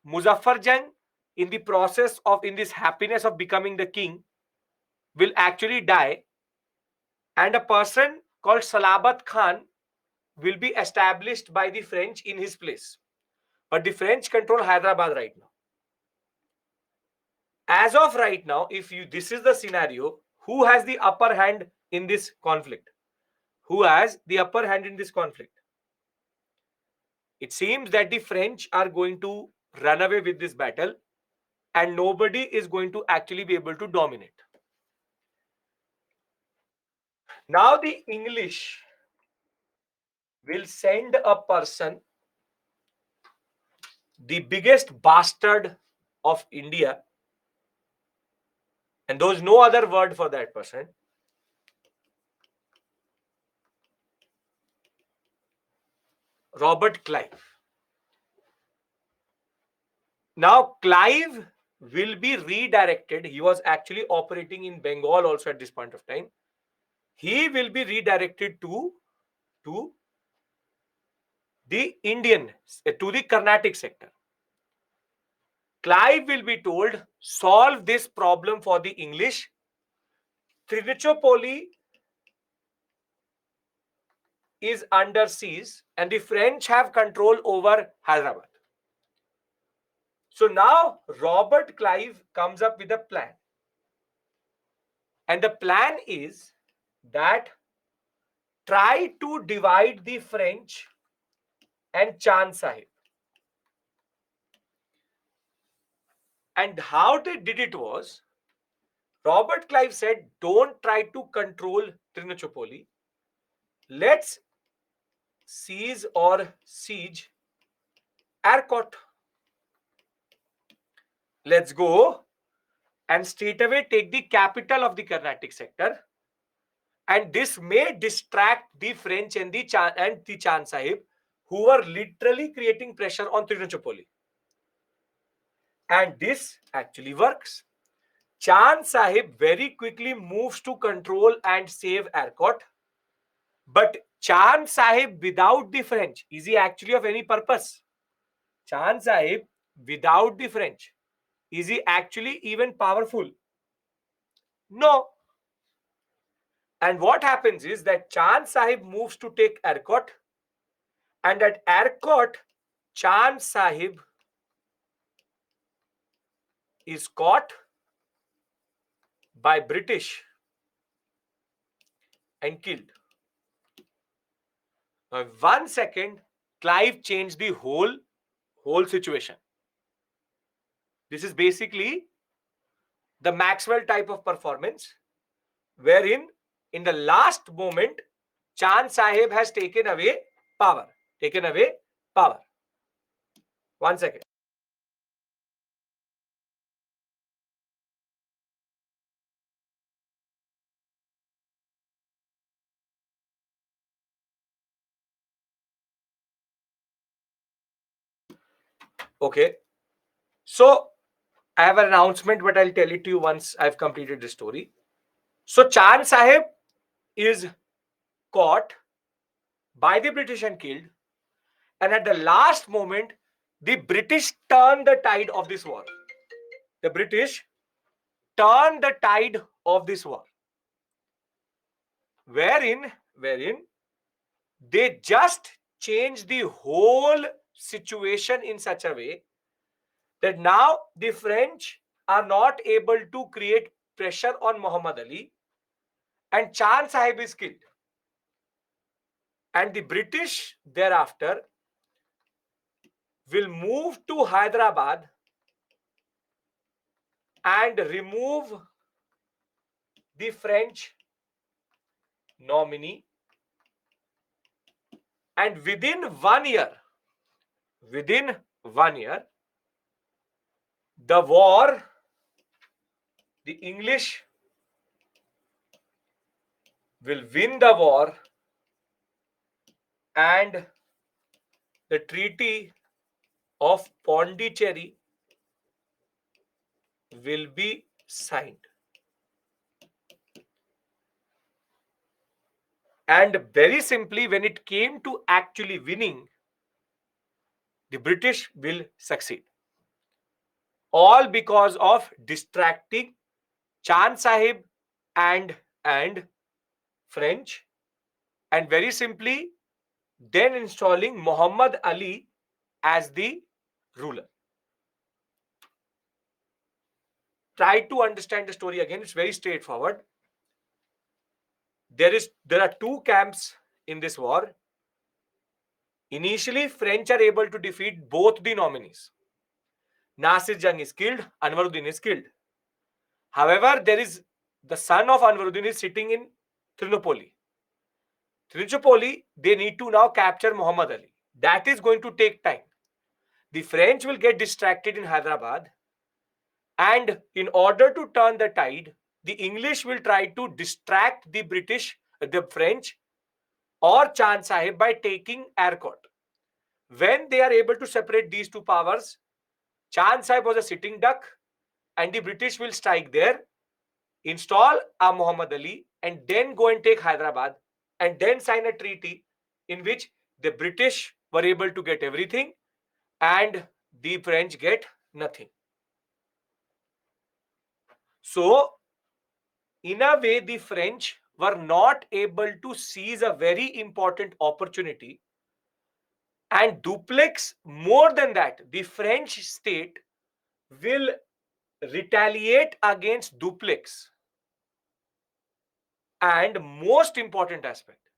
Muzaffar Jung, in the process of, in this happiness of becoming the king, will actually die, and a person called Salabat Khan will be established by the French in his place. But the French control Hyderabad right now. As of right now, if you, this is the scenario, who has the upper hand in this conflict? Who has the upper hand in this conflict? It seems that the French are going to run away with this battle, and nobody is going to actually be able to dominate. Now the English will send a person, the biggest bastard of India, and there is no other word for that person. Robert Clive. Now Clive will be redirected. He was actually operating in Bengal also at this point of time. He will be redirected to the Carnatic sector. Clive will be told, solve this problem for the English. Trichinopoli is under siege, and the French have control over Hyderabad. So now Robert Clive comes up with a plan. And the plan is that try to divide the French and Chand Sahib. And how they did it was, Robert Clive said, don't try to control Trichinopoli. Let's seize or siege Arcot. Let's go and straight away take the capital of the Carnatic sector. And this may distract the French and the Chand Sahib, who were literally creating pressure on Trichinopoli. And this actually works. Chand Sahib very quickly moves to control and save Arcot. But Chand Sahib without the French, is he actually of any purpose? Chand Sahib without the French, is he actually even powerful? No. And what happens is that Chand Sahib moves to take Arcot, and at Arcot, Chand Sahib is caught by British and killed. Now, 1 second, Clive changed the whole situation. This is basically the Maxwell type of performance, wherein in the last moment, Chand Sahib has taken away power. Taken away power. 1 second. Okay. So I have an announcement, but I'll tell it to you once I've completed the story. So Chand Sahib is caught by the British and killed. And at the last moment, the British turned the tide of this war. The British turned the tide of this war. Wherein they just changed the whole situation in such a way that now the French are not able to create pressure on Muhammad Ali, and Chand Sahib is killed. And the British thereafter will move to Hyderabad and remove the French nominee. And within 1 year, the war, the English will win the war, and the Treaty of Pondicherry will be signed. And very simply, when it came to actually winning, the British will succeed. All because of distracting Chand Sahib and French, and very simply, then installing Muhammad Ali as the ruler. Try to understand the story again. It's very straightforward. There are two camps in this war. Initially, French are able to defeat both the nominees. Nasir Jung is killed, Anwaruddin is killed. However, there is the son of Anwaruddin is sitting in Trinopoli. Trinopoli, they need to now capture Muhammad Ali. That is going to take time. The French will get distracted in Hyderabad, and in order to turn the tide, the English will try to distract the French or Chand Sahib by taking Arcot. When they are able to separate these two powers, Chand Sahib was a sitting duck, and the British will strike there, install a Muhammad Ali, and then go and take Hyderabad, and then sign a treaty in which the British were able to get everything and the French get nothing. So, in a way, the French were not able to seize a very important opportunity. And duplex, more than that, the French state will retaliate against duplex. And most important aspect,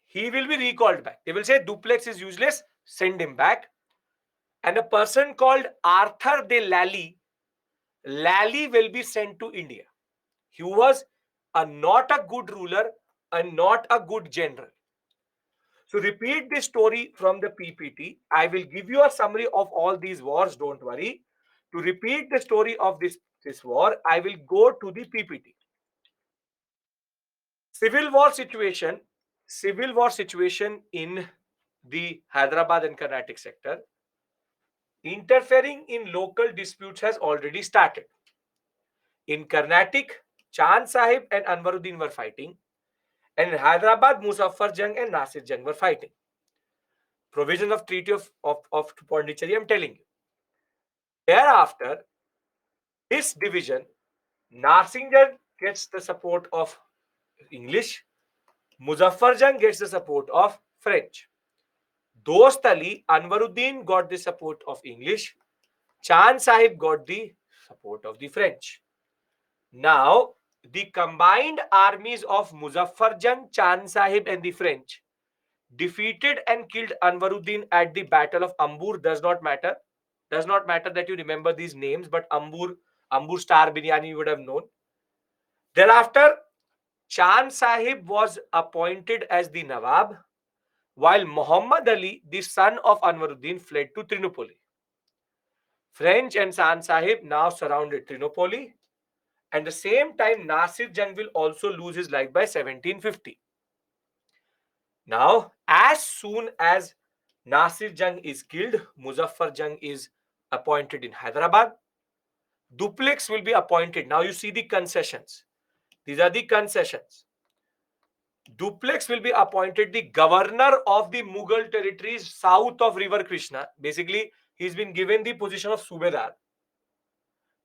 he will be recalled back. They will say duplex is useless, send him back. And a person called Arthur de Lally will be sent to India. He was not a good ruler and not a good general. So repeat this story from the PPT. I will give you a summary of all these wars, don't worry. To repeat the story of this war, I will go to the PPT. Civil war situation in the Hyderabad and Carnatic sector. Interfering in local disputes has already started. In Carnatic, Chand Sahib and Anwaruddin were fighting, and in Hyderabad, Muzaffar Jung and Nasir Jung were fighting. Provision of Treaty of Pondicherry, I'm telling you. Thereafter, this division, Nasir Jung gets the support of English. Muzaffar Jang gets the support of French. Dost Ali, Anwaruddin got the support of English. Chand Sahib got the support of the French. Now, the combined armies of Muzaffar Jang, Chand Sahib, and the French defeated and killed Anwaruddin at the Battle of Ambur. Does not matter. Does not matter that you remember these names, but Ambur Star Biryani you would have known. Thereafter, Chand Sahib was appointed as the Nawab, while Muhammad Ali, the son of Anwaruddin, fled to Trinopoli. French and Chand Sahib now surrounded Trinopoli. At the same time, Nasir Jang will also lose his life by 1750. Now, as soon as Nasir Jang is killed, Muzaffar Jang is appointed in Hyderabad. Duplex will be appointed. Now you see the concessions. These are the concessions. Duplex will be appointed the governor of the Mughal territories south of River Krishna. Basically, he's been given the position of Subedar.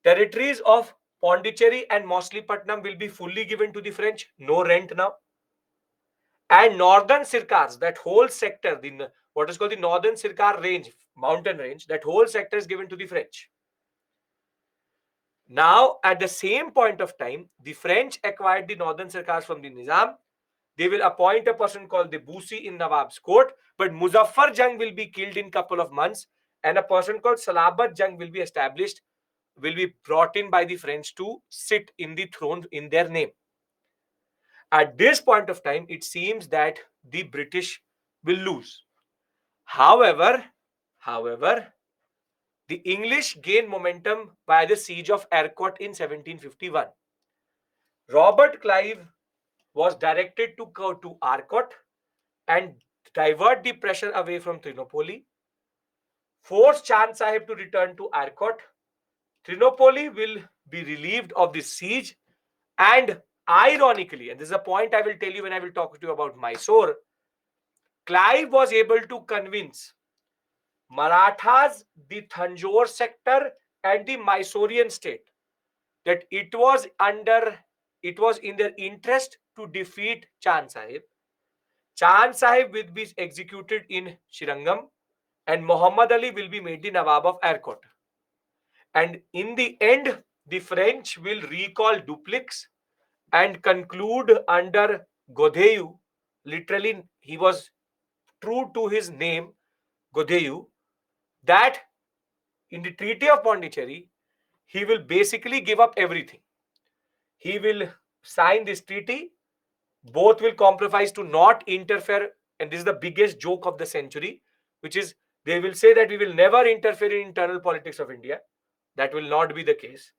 Territories of Pondicherry and Mauslipatnam will be fully given to the French. No rent now. And northern Sirkars, that whole sector, what is called the northern Sirkar range, mountain range, that whole sector is given to the French. Now, at the same point of time, the French acquired the northern Sirkars from the Nizam. They will appoint a person called the Busi in Nawab's court, but Muzaffar Jang will be killed in couple of months, and a person called Salabat Jang will be established, will be brought in by the French to sit in the throne in their name. At this point of time, it seems that the British will lose. However, the English gain momentum by the siege of Arcot in 1751. Robert Clive was directed to go to Arcot and divert the pressure away from Trinopoli, force Chand Sahib to return to Arcot. Trinopoli will be relieved of the siege, and ironically, and this is a point I will tell you when I will talk to you about Mysore, Clive was able to convince Marathas, the Thanjore sector, and the Mysorean state that it was in their interest to defeat Chand Sahib. Chand Sahib will be executed in Shirangam, and Muhammad Ali will be made the Nawab of Arcot. And in the end, the French will recall Dupleix and conclude under Godeyu. Literally, he was true to his name, Godeyu, that in the Treaty of Pondicherry, he will basically give up everything. He will sign this treaty. Both will compromise to not interfere. And this is the biggest joke of the century, which is they will say that we will never interfere in internal politics of India. That will not be the case.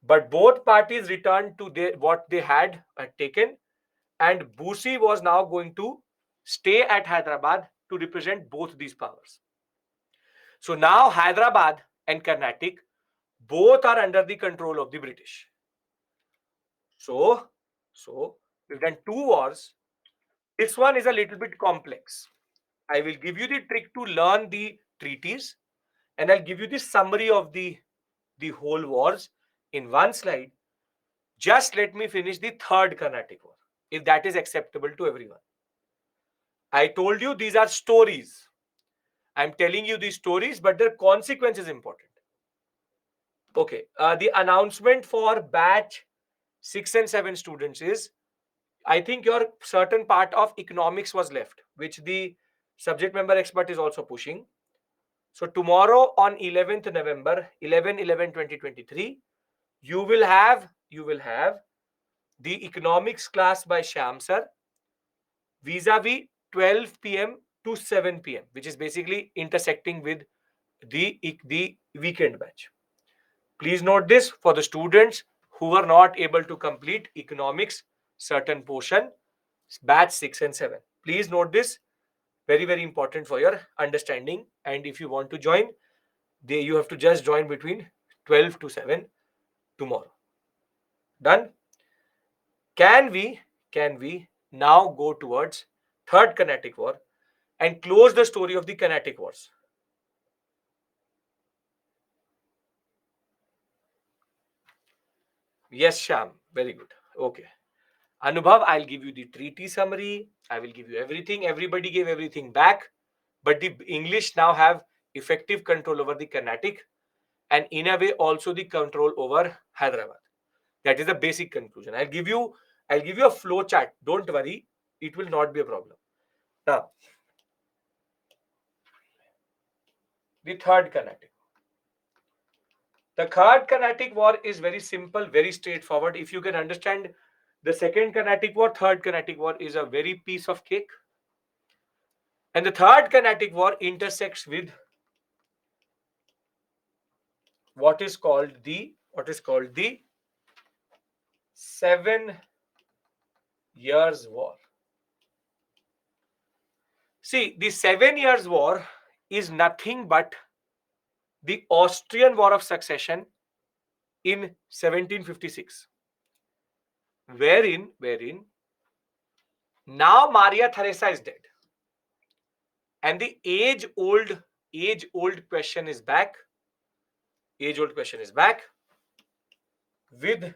But both parties returned to what they had taken. And Busi was now going to stay at Hyderabad to represent both these powers. So now Hyderabad and Carnatic both are under the control of the British. So we've done two wars. This one is a little bit complex. I will give you the trick to learn the treaties, and I'll give you the summary of the whole wars in one slide. Just let me finish the third Carnatic War, if that is acceptable to everyone. I told you these are stories. I'm telling you these stories, but their consequence is important. Okay, the announcement for batch 6 and 7 students is, I think your certain part of economics was left, which the subject member expert is also pushing. So tomorrow on 11th November, 11/11/2023, you will have the economics class by Shyam sir vis-a-vis 12 p.m. to 7 p.m., which is basically intersecting with the weekend batch. Please note this for the students who were not able to complete economics certain portion, batch 6 and 7. Please note this, very, very important for your understanding. And if you want to join, you have to just join between 12 to 7 tomorrow. Done? Can we now go towards third Carnatic War and close the story of the Carnatic Wars? Yes, Sham. Very good. Okay. Anubhav, I'll give you the treaty summary. I will give you everything. Everybody gave everything back. But the English now have effective control over the Carnatic and in a way also the control over Hyderabad. That is the basic conclusion. I'll give you a flow chart. Don't worry, it will not be a problem. Now, the third Carnatic. The third Carnatic War is very simple, very straightforward. If you can understand the second Carnatic War, third Carnatic War is a very piece of cake. And the third Carnatic War intersects with what is called the 7 Years' War. See, the 7 Years' War is nothing but the Austrian War of Succession in 1756, wherein now Maria Theresa is dead, and the age-old question is back. Age-old question is back with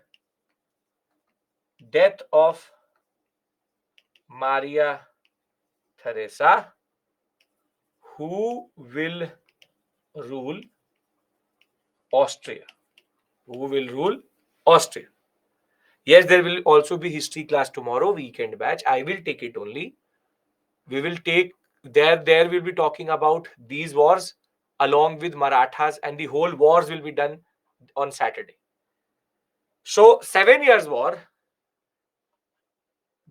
death of Maria Theresa. Who will rule Austria? Who will rule Austria? Yes, there will also be history class tomorrow, weekend batch. I will take it only. We will take there will be talking about these wars along with Marathas, and the whole wars will be done on Saturday. So 7 Years' War,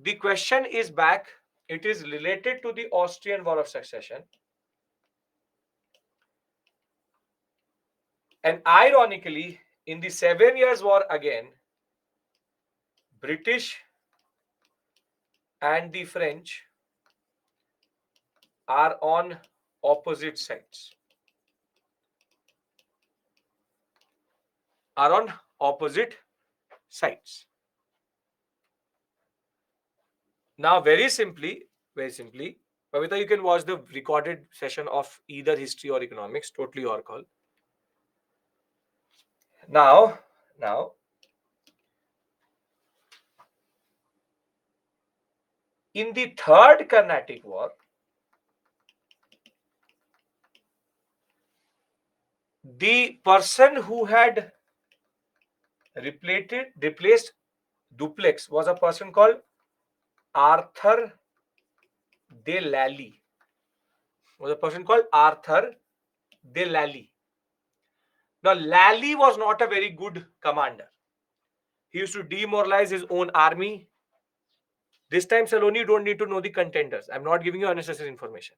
the question is back. It is related to the Austrian War of Succession. And ironically, in the 7 Years' War again, British and the French are on opposite sides. Are on opposite sides. Now, very simply, Pavita, you can watch the recorded session of either history or economics, totally your call. Now, in the third Carnatic War, the person who had replaced Duplex was a person called Arthur de Lally. Now, Lally was not a very good commander. He used to demoralize his own army. This time, Saloni, you don't need to know the contenders. I'm not giving you unnecessary information.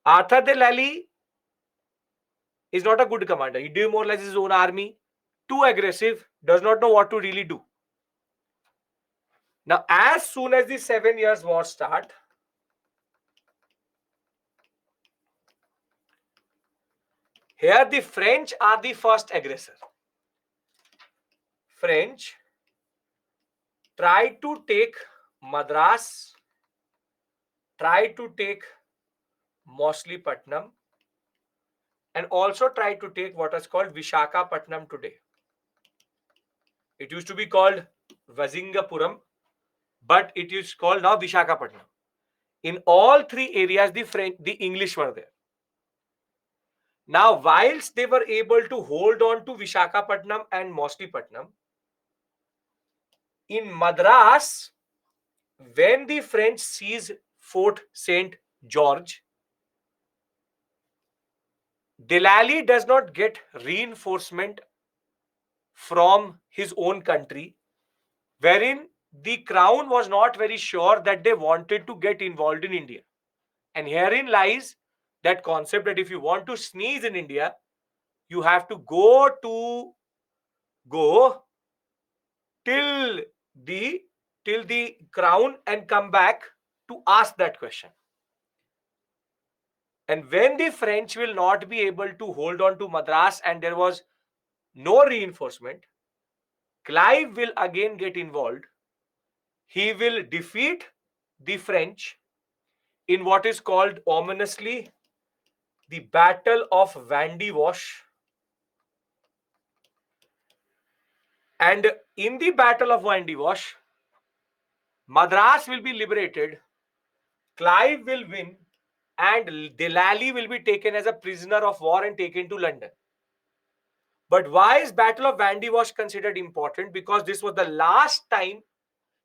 Arthur de Lally is not a good commander. He demoralizes his own army. Too aggressive. Does not know what to really do. Now, as soon as the 7 Years' War start, here the French are the first aggressor. French try to take Madras, try to take Mauchlypatnam, and also try to take what is called Vishakhapatnam today. It used to be called Vazingapuram, but it is called now Vishakhapatnam. In all three areas, the English were there. Now, whilst they were able to hold on to Vishakhapatnam and Mauchlypatnam, in Madras, when the French seized Fort St. George, Delali does not get reinforcement from his own country, wherein the crown was not very sure that they wanted to get involved in India. And herein lies that concept that if you want to sneeze in India, you have to go till the crown and come back to ask that question. And when the French will not be able to hold on to Madras and there was no reinforcement, Clive will again get involved. He will defeat the French in what is called ominously the Battle of Vandewash. And in the Battle of Vandewash, Madras will be liberated, Clive will win, and Delali will be taken as a prisoner of war and taken to London. But why is Battle of Vandewash considered important? Because this was the last time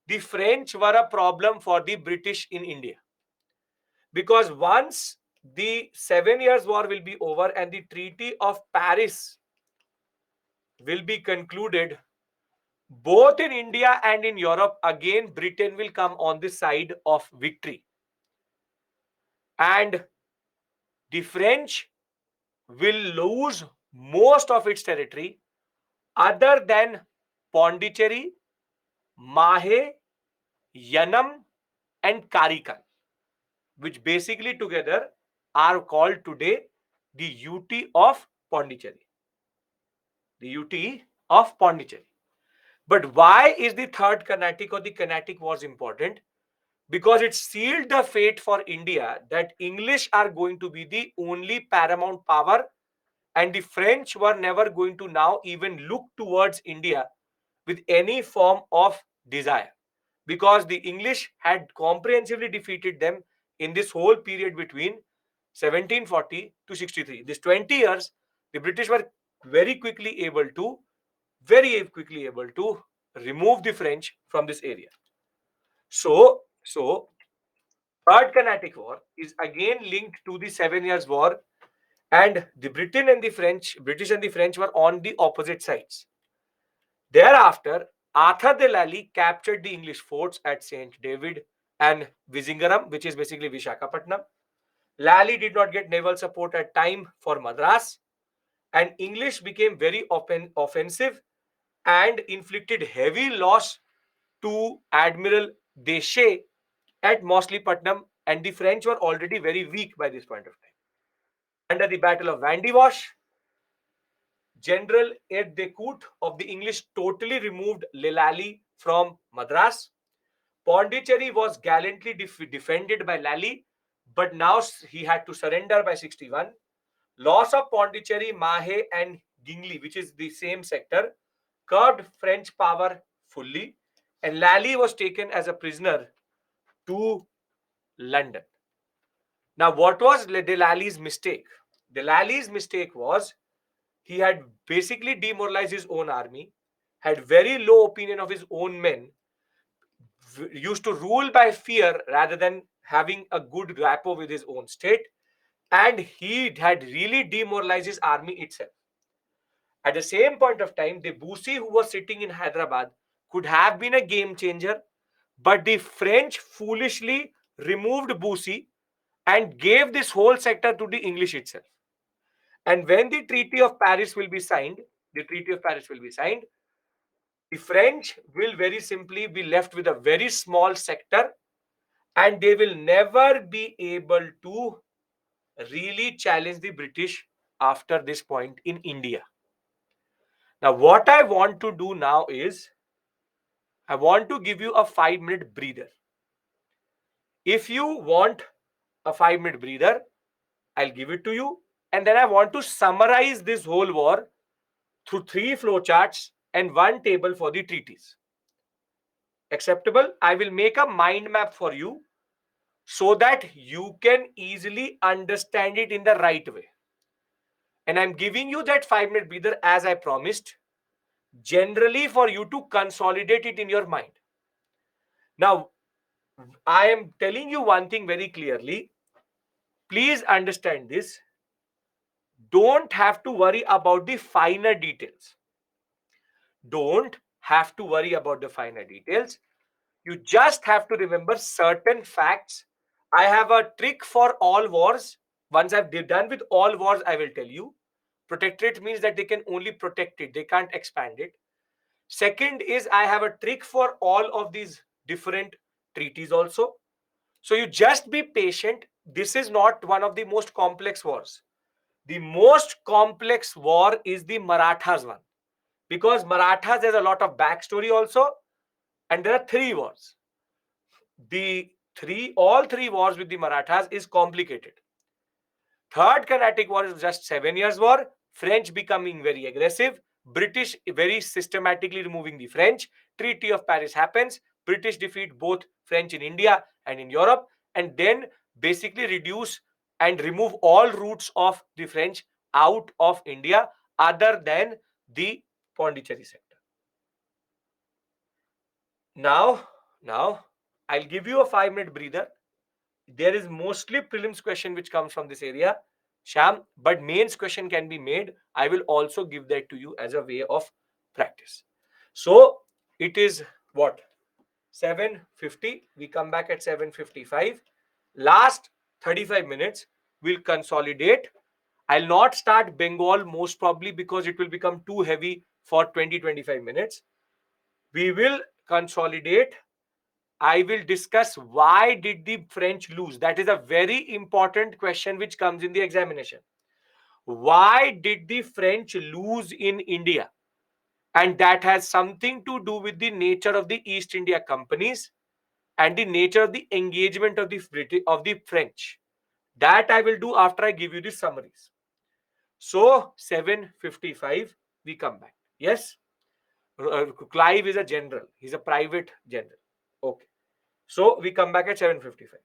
the French were a problem for the British in India. Because once the 7 Years' War will be over and the Treaty of Paris will be concluded, both in India and in Europe, again, Britain will come on the side of victory. And the French will lose most of its territory other than Pondicherry, Mahe, Yanam, and Karikan, which basically together are called today the UT of Pondicherry. The UT of Pondicherry. But why is the Third Carnatic or the Carnatic Wars important? Because it sealed the fate for India that English are going to be the only paramount power, and the French were never going to now even look towards India with any form of desire, because the English had comprehensively defeated them in this whole period between 1740 to 63. This 20 years, the British were very quickly able to, remove the French from this area. So Third Carnatic War is again linked to the 7 Years' War, and the British and the French were on the opposite sides. Thereafter, Arthur de Lally captured the English forts at St. David and Vizingaram, which is basically Vishakhapatnam. Lally did not get naval support at time for Madras, and English became very offensive and inflicted heavy loss to Admiral Deshe at Mausleypatnam, and the French were already very weak by this point of time. Under the Battle of Vandewash, General Ed de Coot of the English totally removed Lally from Madras. Pondicherry was gallantly defended by Lally, but now he had to surrender by 61. Loss of Pondicherry, Mahe, and Gingley, which is the same sector, curbed French power fully, and Lally was taken as a prisoner to London. Now, what was Delally's mistake? Delally's mistake was he had basically demoralized his own army, had very low opinion of his own men, used to rule by fear rather than having a good rapport with his own state, and he had really demoralized his army itself. At the same point of time, the Busi who was sitting in Hyderabad could have been a game changer, but the French foolishly removed Busi and gave this whole sector to the English itself. And when the Treaty of Paris will be signed, the French will very simply be left with a very small sector, and they will never be able to really challenge the British after this point in India. Now, what I want to do now is I want to give you a 5-minute breather. If you want a 5-minute breather, I'll give it to you. And then I want to summarize this whole war through 3 flowcharts and 1 table for the treaties. Acceptable? I will make a mind map for you so that you can easily understand it in the right way. And I'm giving you that 5-minute breather as I promised, generally for you to consolidate it in your mind. Now, I am telling you one thing very clearly. Please understand this. Don't have to worry about the finer details. Don't have to worry about the finer details. You just have to remember certain facts. I have a trick for all wars. Once I've done with all wars, I will tell you. Protectorate means that they can only protect it. They can't expand it. Second is I have a trick for all of these different treaties also. So you just be patient. This is not one of the most complex wars. The most complex war is the Marathas one. Because Marathas, there's a lot of backstory also. And there are 3 wars. All three wars with the Marathas is complicated. Third Carnatic War is just 7 Years' War. French becoming very aggressive. British very systematically removing the French. Treaty of Paris happens. British defeat both French in India and in Europe, and then basically reduce and remove all routes of the French out of India other than the Pondicherry sector. Now, I'll give you a 5-minute breather. There is mostly prelims question which comes from this area, Sham, but mains question can be made. I will also give that to you as a way of practice. So it is what? 7:50. We come back at 7:55. Last 35 minutes, we'll consolidate. I'll not start Bengal most probably because it will become too heavy for 20-25 minutes. We will consolidate. I will discuss why did the French lose. That is a very important question which comes in the examination. Why did the French lose in India? And that has something to do with the nature of the East India companies and the nature of the engagement of the French. That I will do after I give you the summaries. So 7:55, we come back. Yes, Clive is a general. He's a private general. Okay. So we come back at 7:55.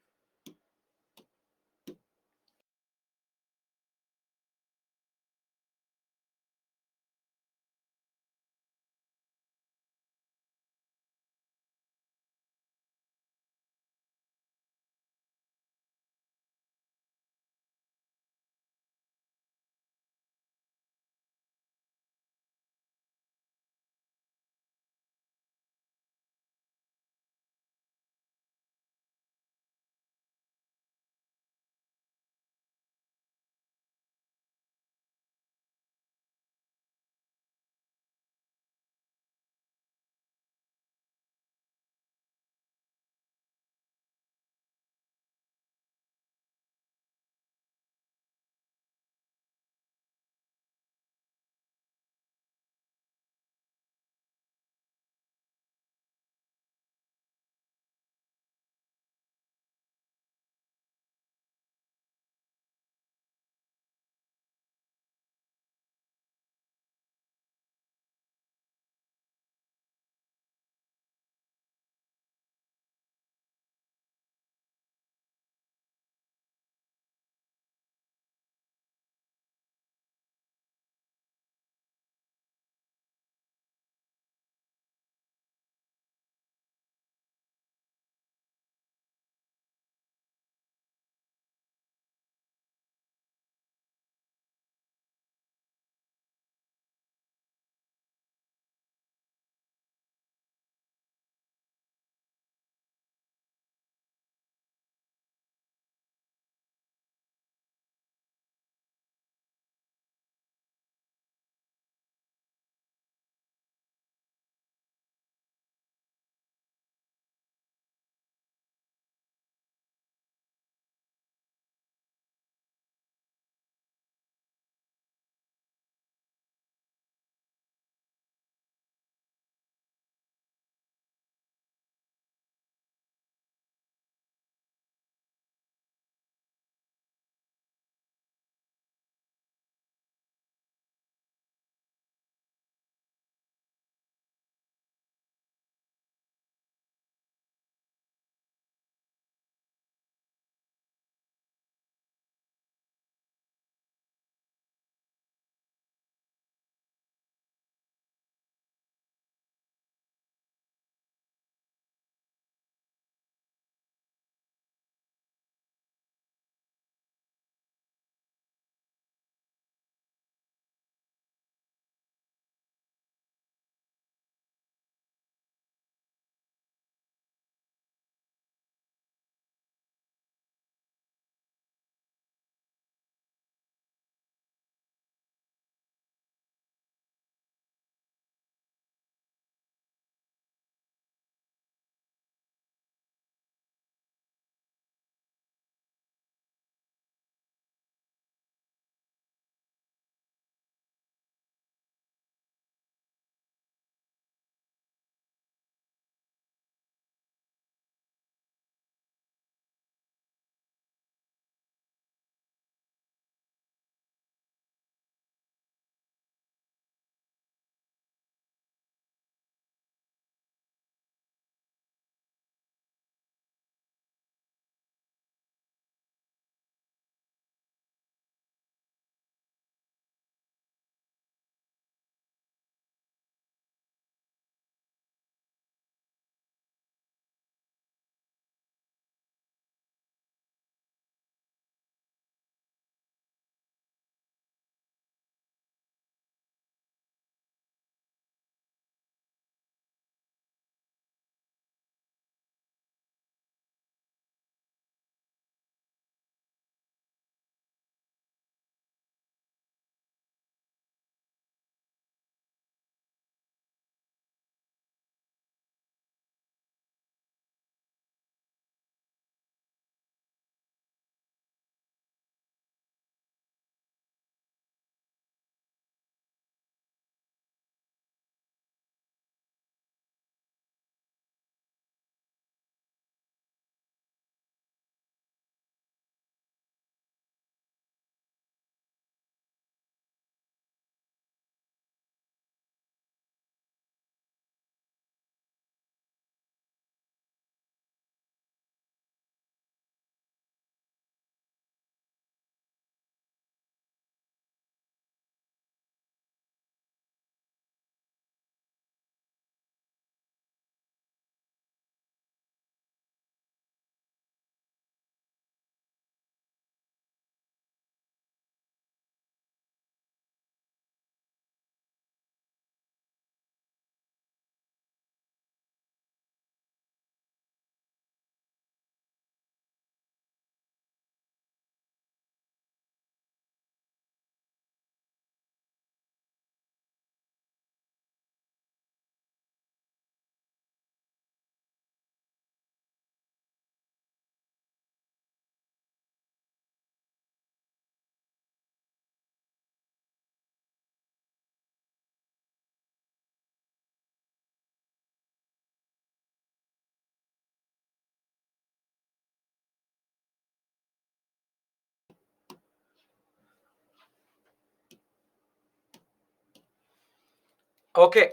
Okay,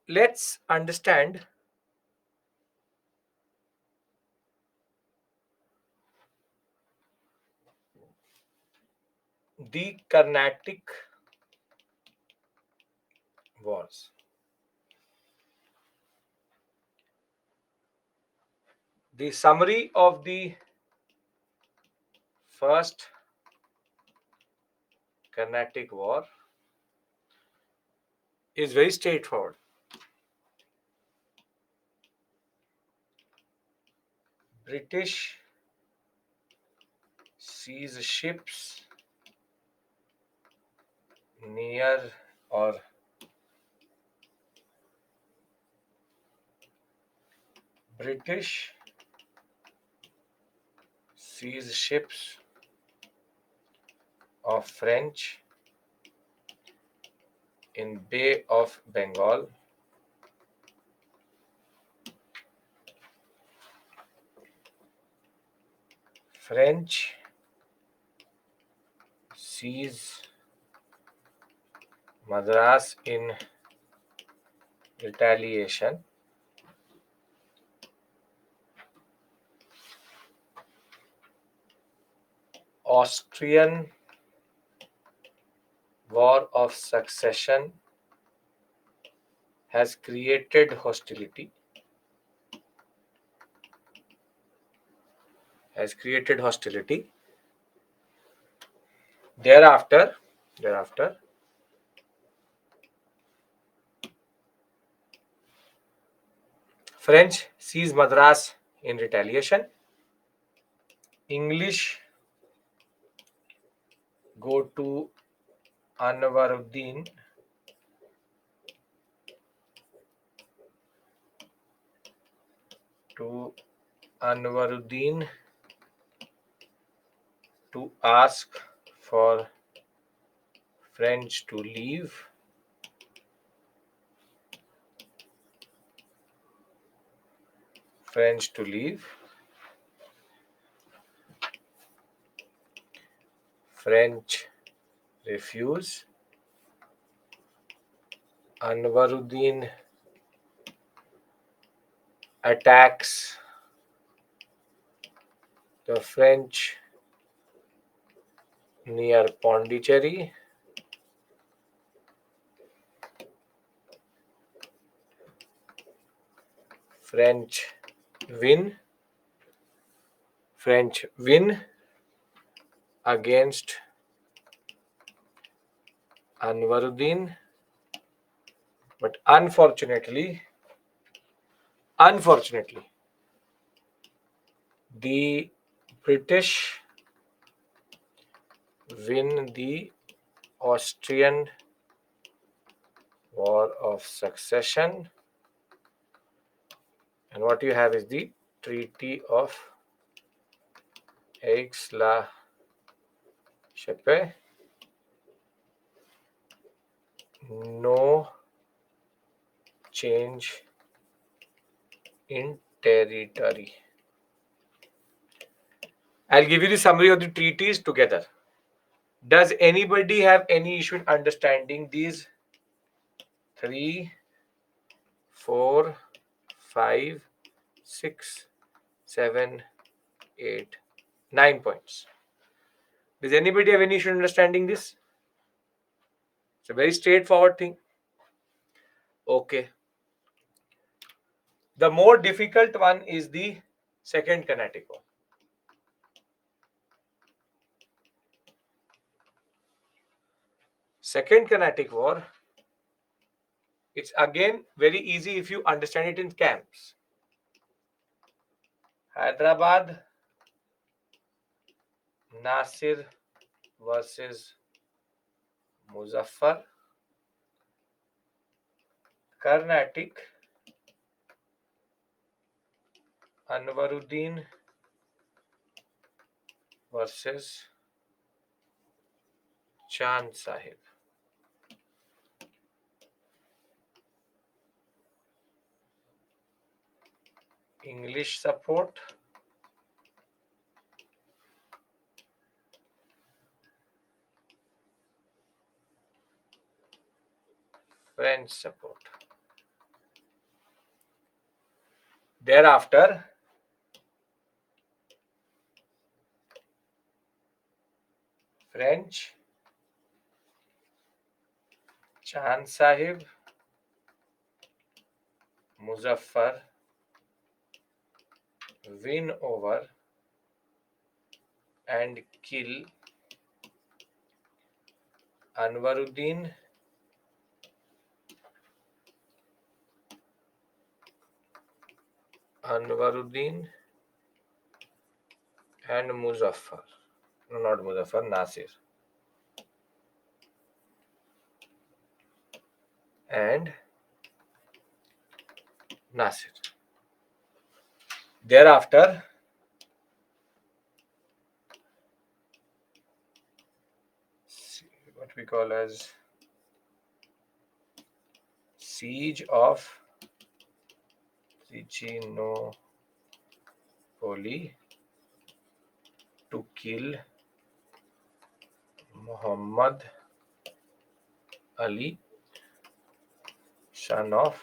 let's understand the Carnatic Wars. The summary of the First Carnatic War is very straightforward. British seize ships near or British seize ships of French in Bay of Bengal. French seize Madras in retaliation. Austrian War of Succession has created hostility. Thereafter, French seize Madras in retaliation. English go to Anwaruddin to ask for French to leave. French refuse. Anwaruddin attacks the French near Pondicherry. French win against Anwaruddin, but unfortunately, the British win the Austrian War of Succession, and what you have is the Treaty of Aix-la-Chapelle. No change in territory. I'll give you the summary of the treaties together. Does anybody have any issue in understanding these 3, 4, 5, 6, 7, 8, 9 points? Does anybody have any issue in understanding this? It's a very straightforward thing. Okay. The more difficult one is the Second Carnatic War. Second Carnatic War, it's again very easy if you understand it in camps. Hyderabad, Nasir versus Muzaffar. Carnatic, Anwaruddin versus Chand Sahib. English support, French support. Thereafter, French Chand Sahib, Muzaffar win over and kill Anwaruddin and Muzaffar. No, not Muzaffar, Nasir. And Nasir. Thereafter, what we call as siege of Trichinopoli to kill Muhammad Ali, son of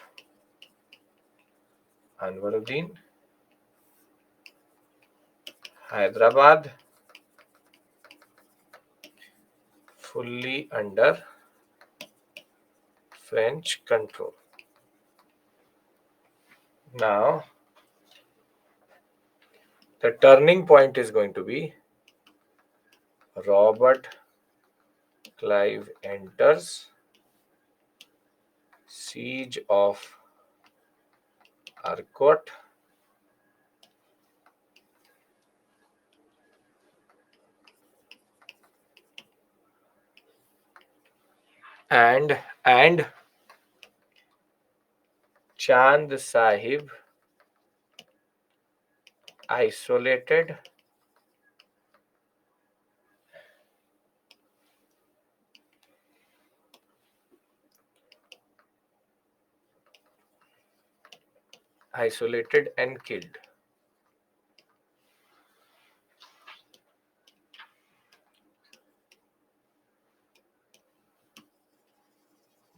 Anwaruddin, Hyderabad, fully under French control. Now, the turning point is going to be Robert Clive enters, siege of Arcot, and Chand Sahib isolated and killed.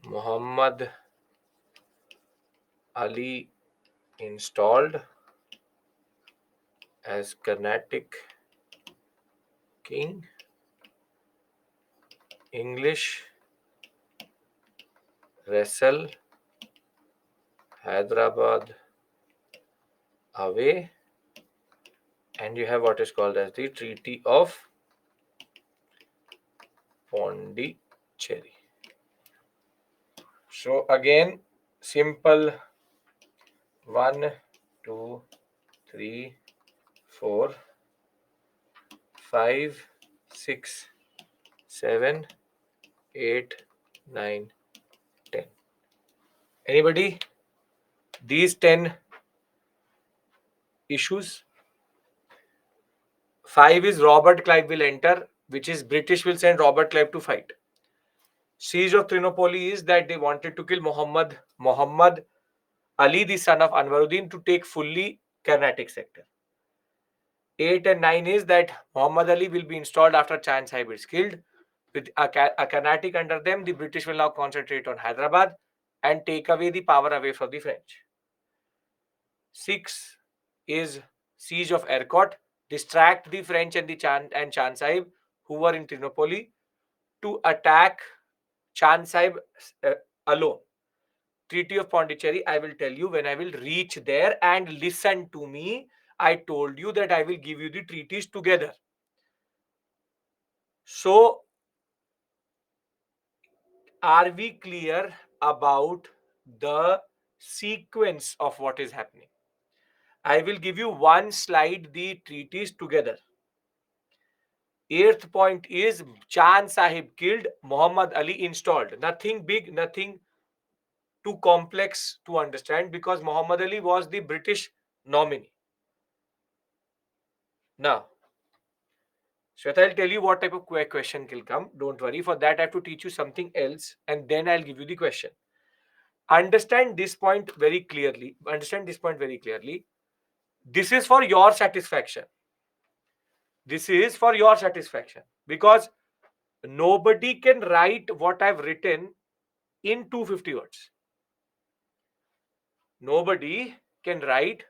Muhammad Ali installed as Carnatic king. English wrestle Hyderabad away, and you have what is called as the Treaty of Pondicherry. So again, simple 1, 2, 3, 4, 5, 6, 7, 8, 9, 10. Anybody? These 10 issues. 5 is Robert Clive will enter, which is British will send Robert Clive to fight. Siege of Trinopoly is that they wanted to kill Muhammad Ali, the son of Anwaruddin, to take fully Carnatic sector. 8 and 9 is that Muhammad Ali will be installed after Chand Sahib is killed. With a Carnatic under them, the British will now concentrate on Hyderabad and take away the power away from the French. 6 is siege of Ercot, distract the French and the Chand Sahib who were in Trinopoly to attack Chand Sahib alone. Treaty of Pondicherry, I will tell you when I will reach there, and listen to me. I told you that I will give you the treaties together. So, are we clear about the sequence of what is happening? I will give you one slide, the treaties together. 8th point is Chand Sahib killed, Muhammad Ali installed. Nothing big, nothing too complex to understand, because Muhammad Ali was the British nominee. Now, Shweta, I'll tell you what type of question will come. Don't worry. For that, I have to teach you something else, and then I'll give you the question. Understand this point very clearly. This is for your satisfaction. Because nobody can write what I've written in 250 words. Nobody can write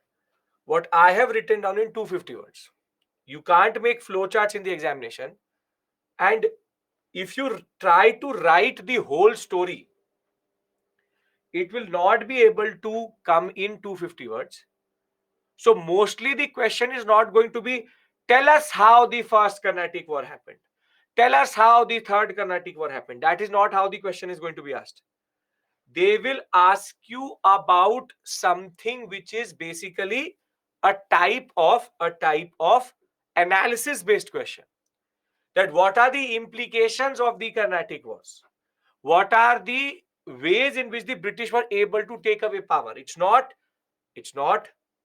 what I have written down in 250 words. You can't make flowcharts in the examination. And if you try to write the whole story, it will not be able to come in 250 words. So mostly the question is not going to be, tell us how the first Carnatic War happened. Tell us how the third Carnatic War happened. That is not how the question is going to be asked. They will ask you about something which is basically a type of analysis based question. That what are the implications of the Carnatic Wars? What are the ways in which the British were able to take away power? It's not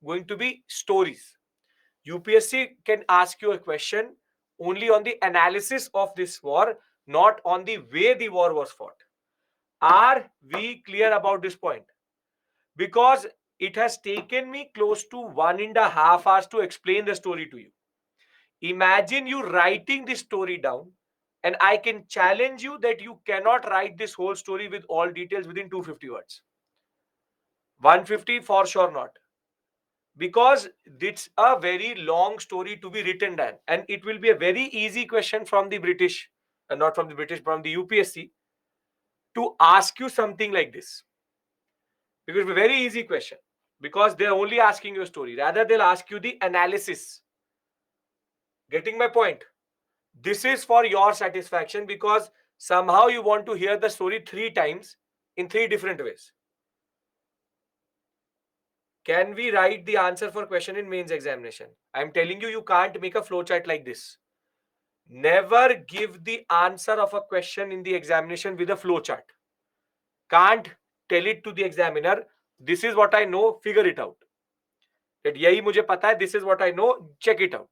going to be stories. UPSC can ask you a question only on the analysis of this war, not on the way the war was fought. Are we clear about this point? Because it has taken me close to 1.5 hours to explain the story to you. Imagine you writing this story down, and I can challenge you that you cannot write this whole story with all details within 250 words. 150 for sure not. Because it's a very long story to be written down, and it will be a very easy question from the British, not from the British, from the UPSC to ask you something like this. Because it's a very easy question. Because they're only asking you a story. Rather, they'll ask you the analysis. Getting my point? This is for your satisfaction because somehow you want to hear the story 3 times in 3 different ways. Can we write the answer for question in mains examination? I'm telling you, you can't make a flowchart like this. Never give the answer of a question in the examination with a flowchart. Can't tell it to the examiner. This is what I know. Figure it out. That yahi mujhe pata hai. This is what I know. Check it out.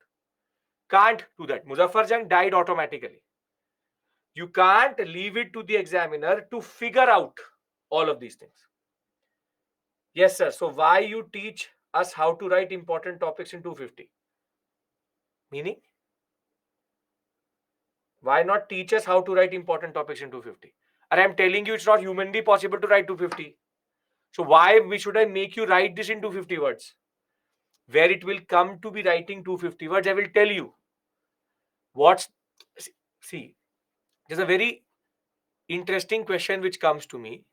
Can't do that. Muzaffar Jang died automatically. You can't leave it to the examiner to figure out all of these things. Yes, sir. So why you teach us how to write important topics in 250? Meaning? Why not teach us how to write important topics in 250? And I'm telling you, it's not humanly possible to write 250. So why should I make you write this in 250 words? Where it will come to be writing 250 words, I will tell you. What's see, there's a very interesting question which comes to me,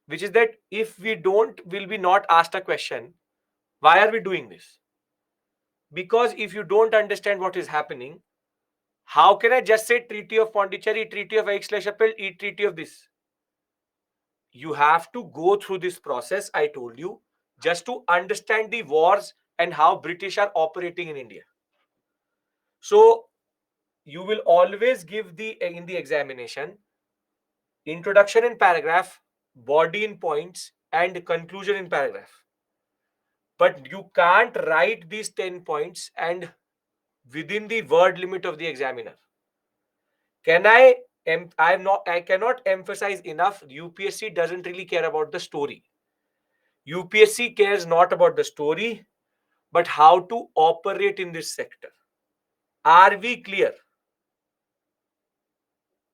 which is that if we will be not asked a question, why are we doing this? Because if you don't understand what is happening, how can I just say Treaty of Pondicherry, Treaty of Aix-la-Chapelle, Treaty of this? You have to go through this process, I told you, just to understand the wars and how British are operating in India. So you will always give in the examination introduction in paragraph, body in points, and conclusion in paragraph. But you can't write these 10 points and within the word limit of the examiner. I cannot emphasize enough. UPSC doesn't really care about the story. UPSC cares not about the story, but how to operate in this sector. Are we clear?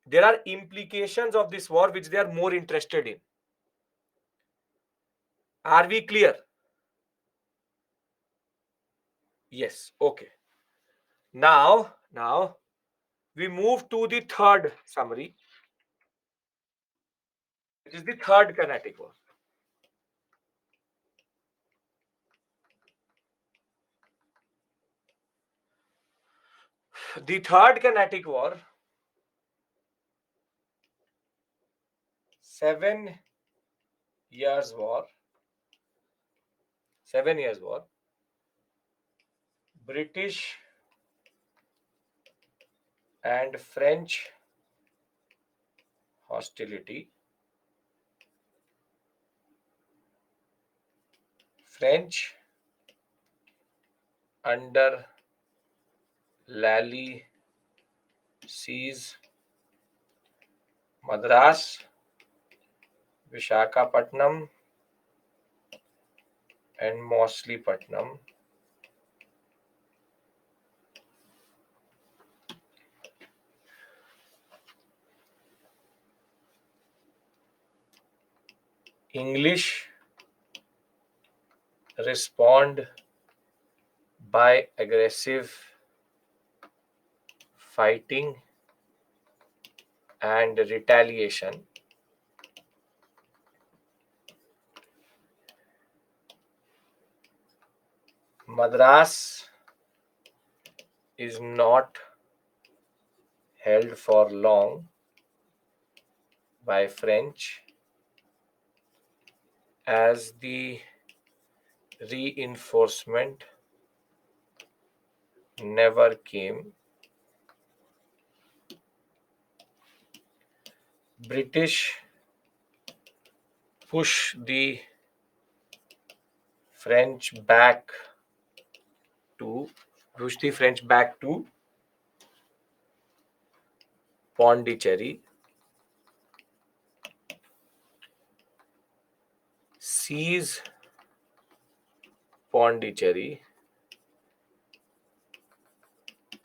There are implications of this war which they are more interested in. Are we clear? Yes. Okay. Now we move to the third summary, which is the third Carnatic War. The third Carnatic War, 7 years war. 7 years war. British and French hostility. French under Lally seize Madras, Vishakhapatnam, and Mauchlypatnam. English respond by aggressive fighting and retaliation. Madras is not held for long by French as the reinforcement never came. British push the French back to Pondicherry, seize Pondicherry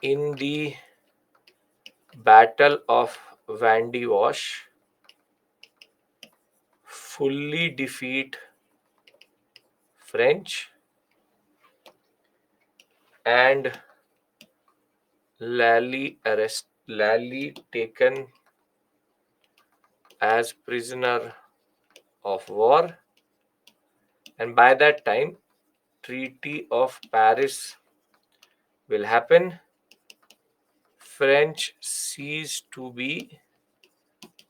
in the Battle of Vandewash, fully defeat French, and Lally taken as prisoner of war, and by that time Treaty of Paris will happen. French cease to be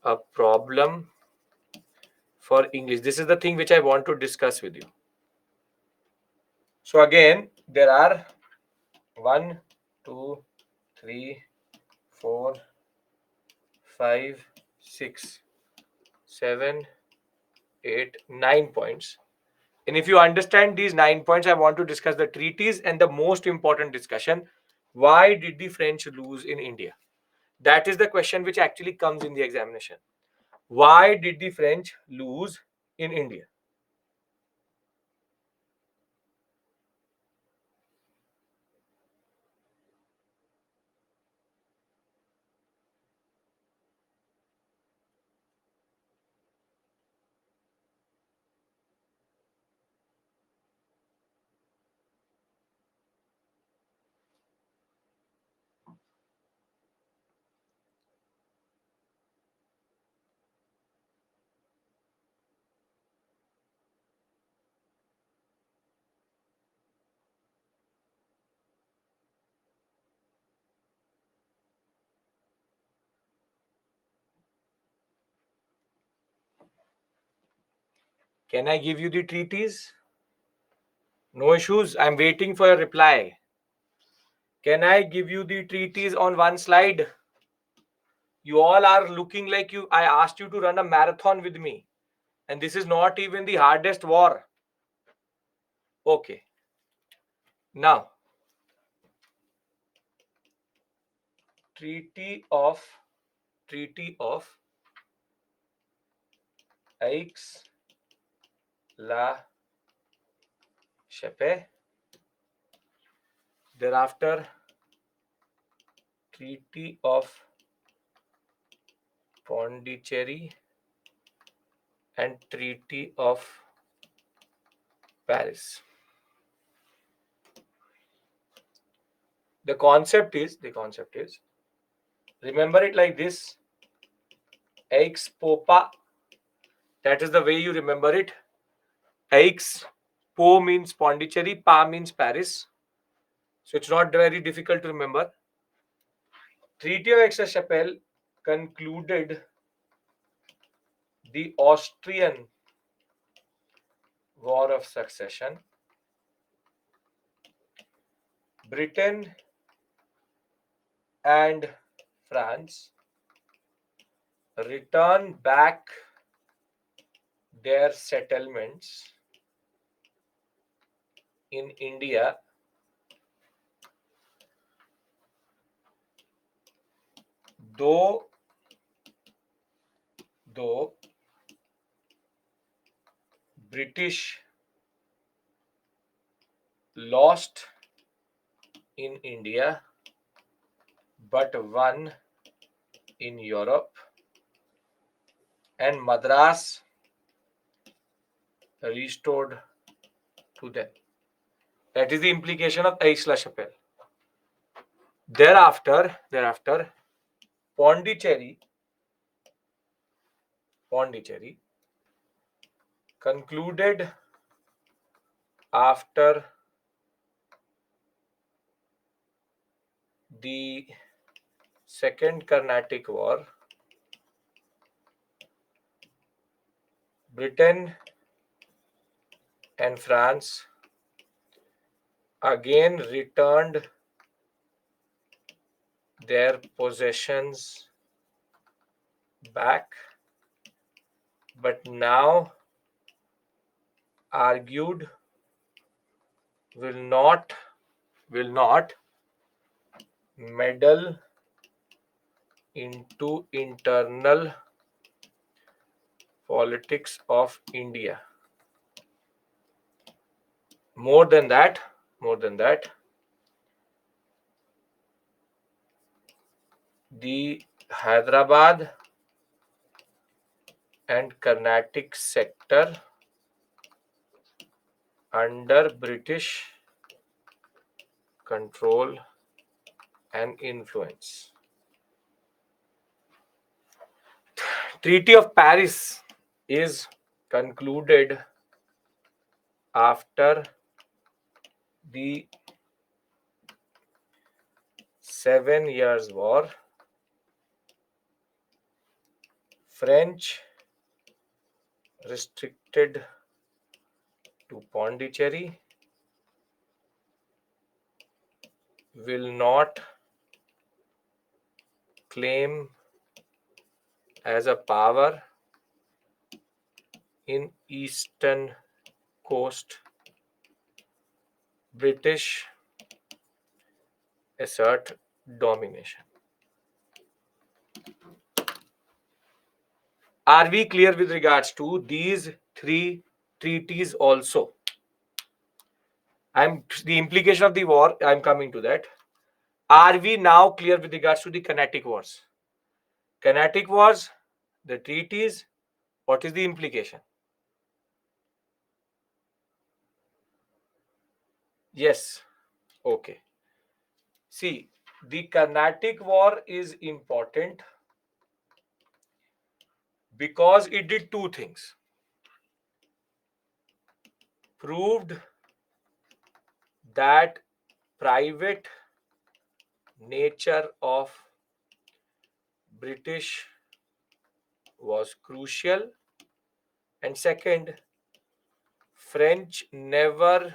a problem for English. This is the thing which I want to discuss with you. So again, there are 1, 2, 3, 4, 5, 6, 7, 8, 9 points. And if you understand these 9 points, I want to discuss the treaties and the most important discussion. Why did the French lose in India? That is the question which actually comes in the examination. Why did the French lose in India? Can I give you the treaties? No issues. I'm waiting for a reply. Can I give you the treaties on one slide? You all are looking like I asked you to run a marathon with me. And this is not even the hardest war. Okay. Now, Treaty of Aix-la-Chapelle. Thereafter, Treaty of Pondicherry and Treaty of Paris. The concept is remember it like this. Aix Popa. That is the way you remember it. Aix Po means Pondicherry, Pa means Paris. So it's not very difficult to remember. Treaty of Aix-la-Chapelle concluded the Austrian War of Succession. Britain and France return back their settlements in India though British lost in India but won in Europe, and Madras restored to them. That is the implication of Aix-la-Chapelle. Thereafter, Pondicherry concluded after the Second Carnatic War. Britain and France again returned their possessions back, but now argued will not meddle into internal politics of India. More than that, the Hyderabad and Carnatic sector under British control and influence. Treaty of Paris is concluded after the 7 Years' War. French restricted to Pondicherry, will not claim as a power in eastern coast. British assert domination. Are we clear with regards to these three treaties also? The implication of the war, I'm coming to that. Are we now clear with regards to the Carnatic Wars? Carnatic Wars, the treaties, what is the implication? Yes. Okay. See, the Carnatic War is important because it did two things. Proved that private nature of British was crucial, and second, French never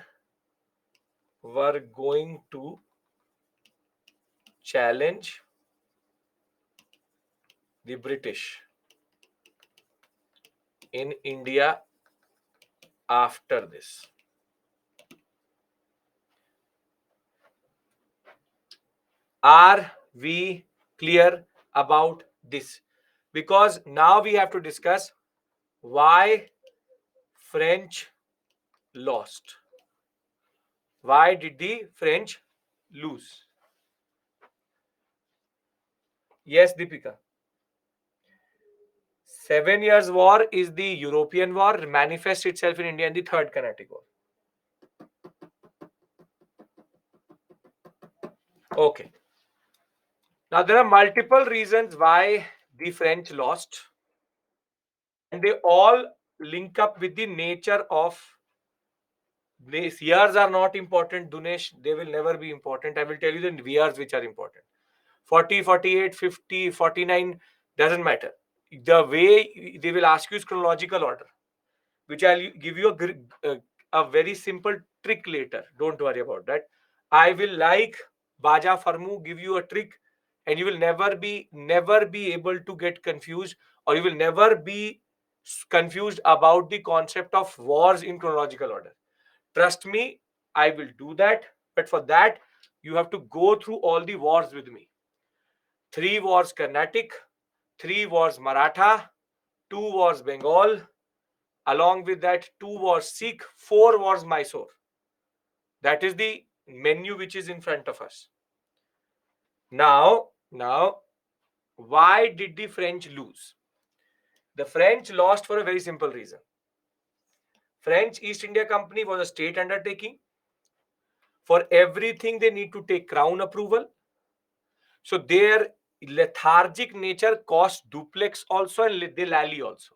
were going to challenge the British in India after this. Are we clear about this? Because now we have to discuss why French lost. Why did the French lose? Yes, Deepika. 7 Years' War is the European war, manifests itself in India in the Third Carnatic War. Okay. Now, there are multiple reasons why the French lost, and they all link up with the nature of these. Years are not important, Dunesh. They will never be important. I will tell you the years which are important. 40, 48, 50, 49, doesn't matter. The way they will ask you is chronological order, which I'll give you a very simple trick later. Don't worry about that. I will, like Baja Farmu, give you a trick, and you will never be able to get confused, or you will never be confused about the concept of wars in chronological order. Trust me, I will do that. But for that, you have to go through all the wars with me. 3 wars Carnatic, 3 wars Maratha, 2 wars Bengal, along with that 2 wars Sikh, 4 wars Mysore. That is the menu which is in front of us. Now, why did the French lose? The French lost for a very simple reason. French East India Company was a state undertaking. For everything, they need to take crown approval. So their lethargic nature cost duplex also and de Lally also.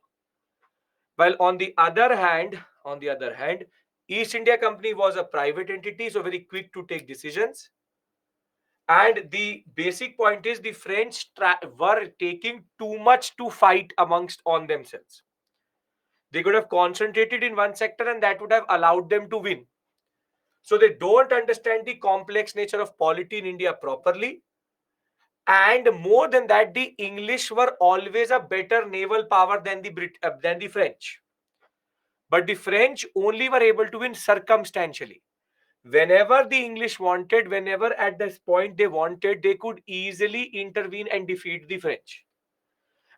While on the other hand, East India Company was a private entity, so very quick to take decisions. And the basic point is the French were taking too much to fight amongst on themselves. They could have concentrated in one sector and that would have allowed them to win. So they don't understand the complex nature of polity in India properly. And more than that, the English were always a better naval power than the French. But the French only were able to win circumstantially. Whenever the English wanted, whenever at this point they wanted, they could easily intervene and defeat the French.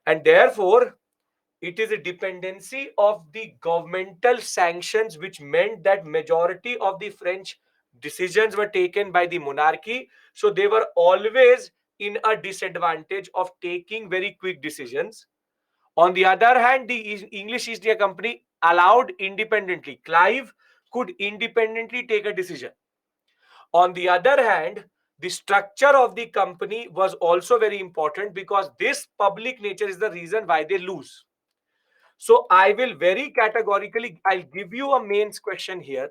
And therefore, it is a dependency of the governmental sanctions, which meant that majority of the French decisions were taken by the monarchy. So they were always in a disadvantage of taking very quick decisions. On the other hand, the English East India Company allowed independently. Clive could independently take a decision. On the other hand, the structure of the company was also very important because this public nature is the reason why they lose. So I will very categorically, I'll give you a mains question here.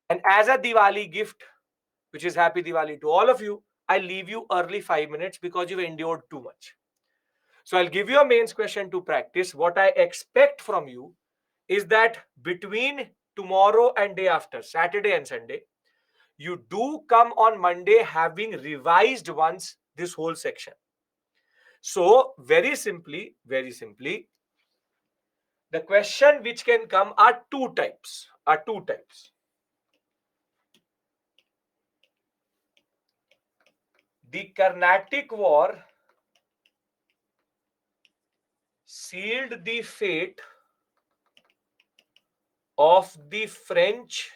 And as a Diwali gift, which is Happy Diwali to all of you, I'll leave you early 5 minutes because you've endured too much. So I'll give you a mains question to practice. What I expect from you is that between tomorrow and day after, Saturday and Sunday, you do come on Monday having revised once this whole section. So very simply, the question which can come are two types. The Carnatic War sealed the fate of the French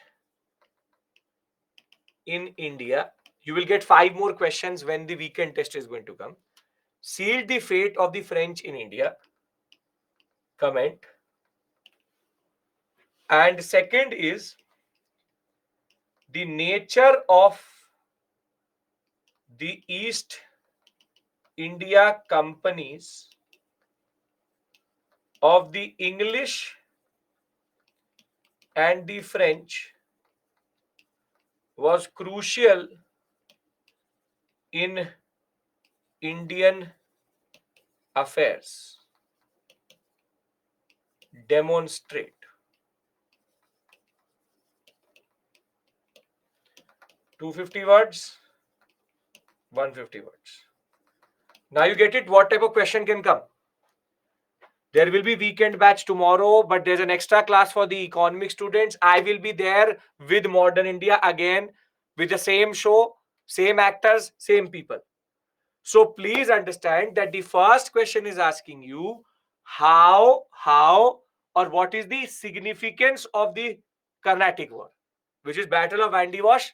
in India. You will get 5 more questions when the weekend test is going to come. Sealed the fate of the French in India. Comment. And second is the nature of the East India companies of the English and the French was crucial in Indian affairs. Demonstrate. 250 words, 150 words. Now you get it. What type of question can come? There will be weekend batch tomorrow, but there's an extra class for the economic students. I will be there with Modern India again, with the same show, same actors, same people. So please understand that the first question is asking you how, or what is the significance of the Carnatic War, which is Battle of Vandivash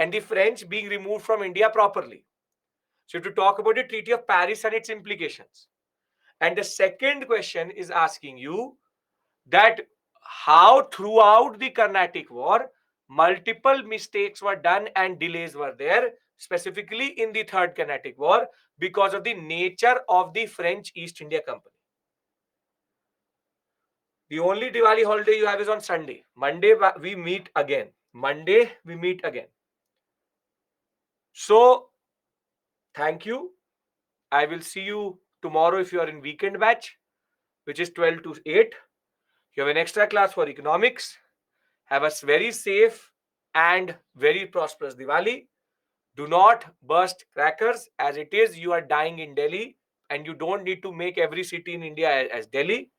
and the French being removed from India properly. So to talk about the Treaty of Paris and its implications. And the second question is asking you that how throughout the Carnatic War, multiple mistakes were done and delays were there, specifically in the Third Carnatic War, because of the nature of the French East India Company. The only Diwali holiday you have is on Sunday. Monday, we meet again. So, thank you. I will see you tomorrow if you are in weekend batch, which is 12 to 8. You have an extra class for economics. Have a very safe and very prosperous Diwali. Do not burst crackers. As it is, you are dying in Delhi and you don't need to make every city in India as Delhi.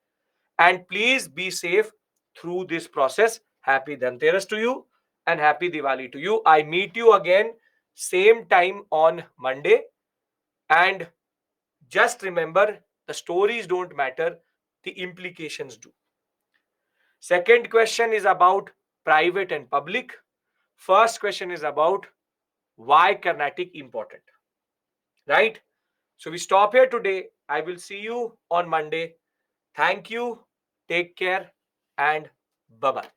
And please be safe through this process. Happy Dhanteras to you and happy Diwali to you. I meet you again same time on Monday. And just remember, the stories don't matter, the implications do. Second question is about private and public. First question is about why Carnatic important, right? So we stop here today. I will see you on Monday. Thank you. Take care and Bye bye.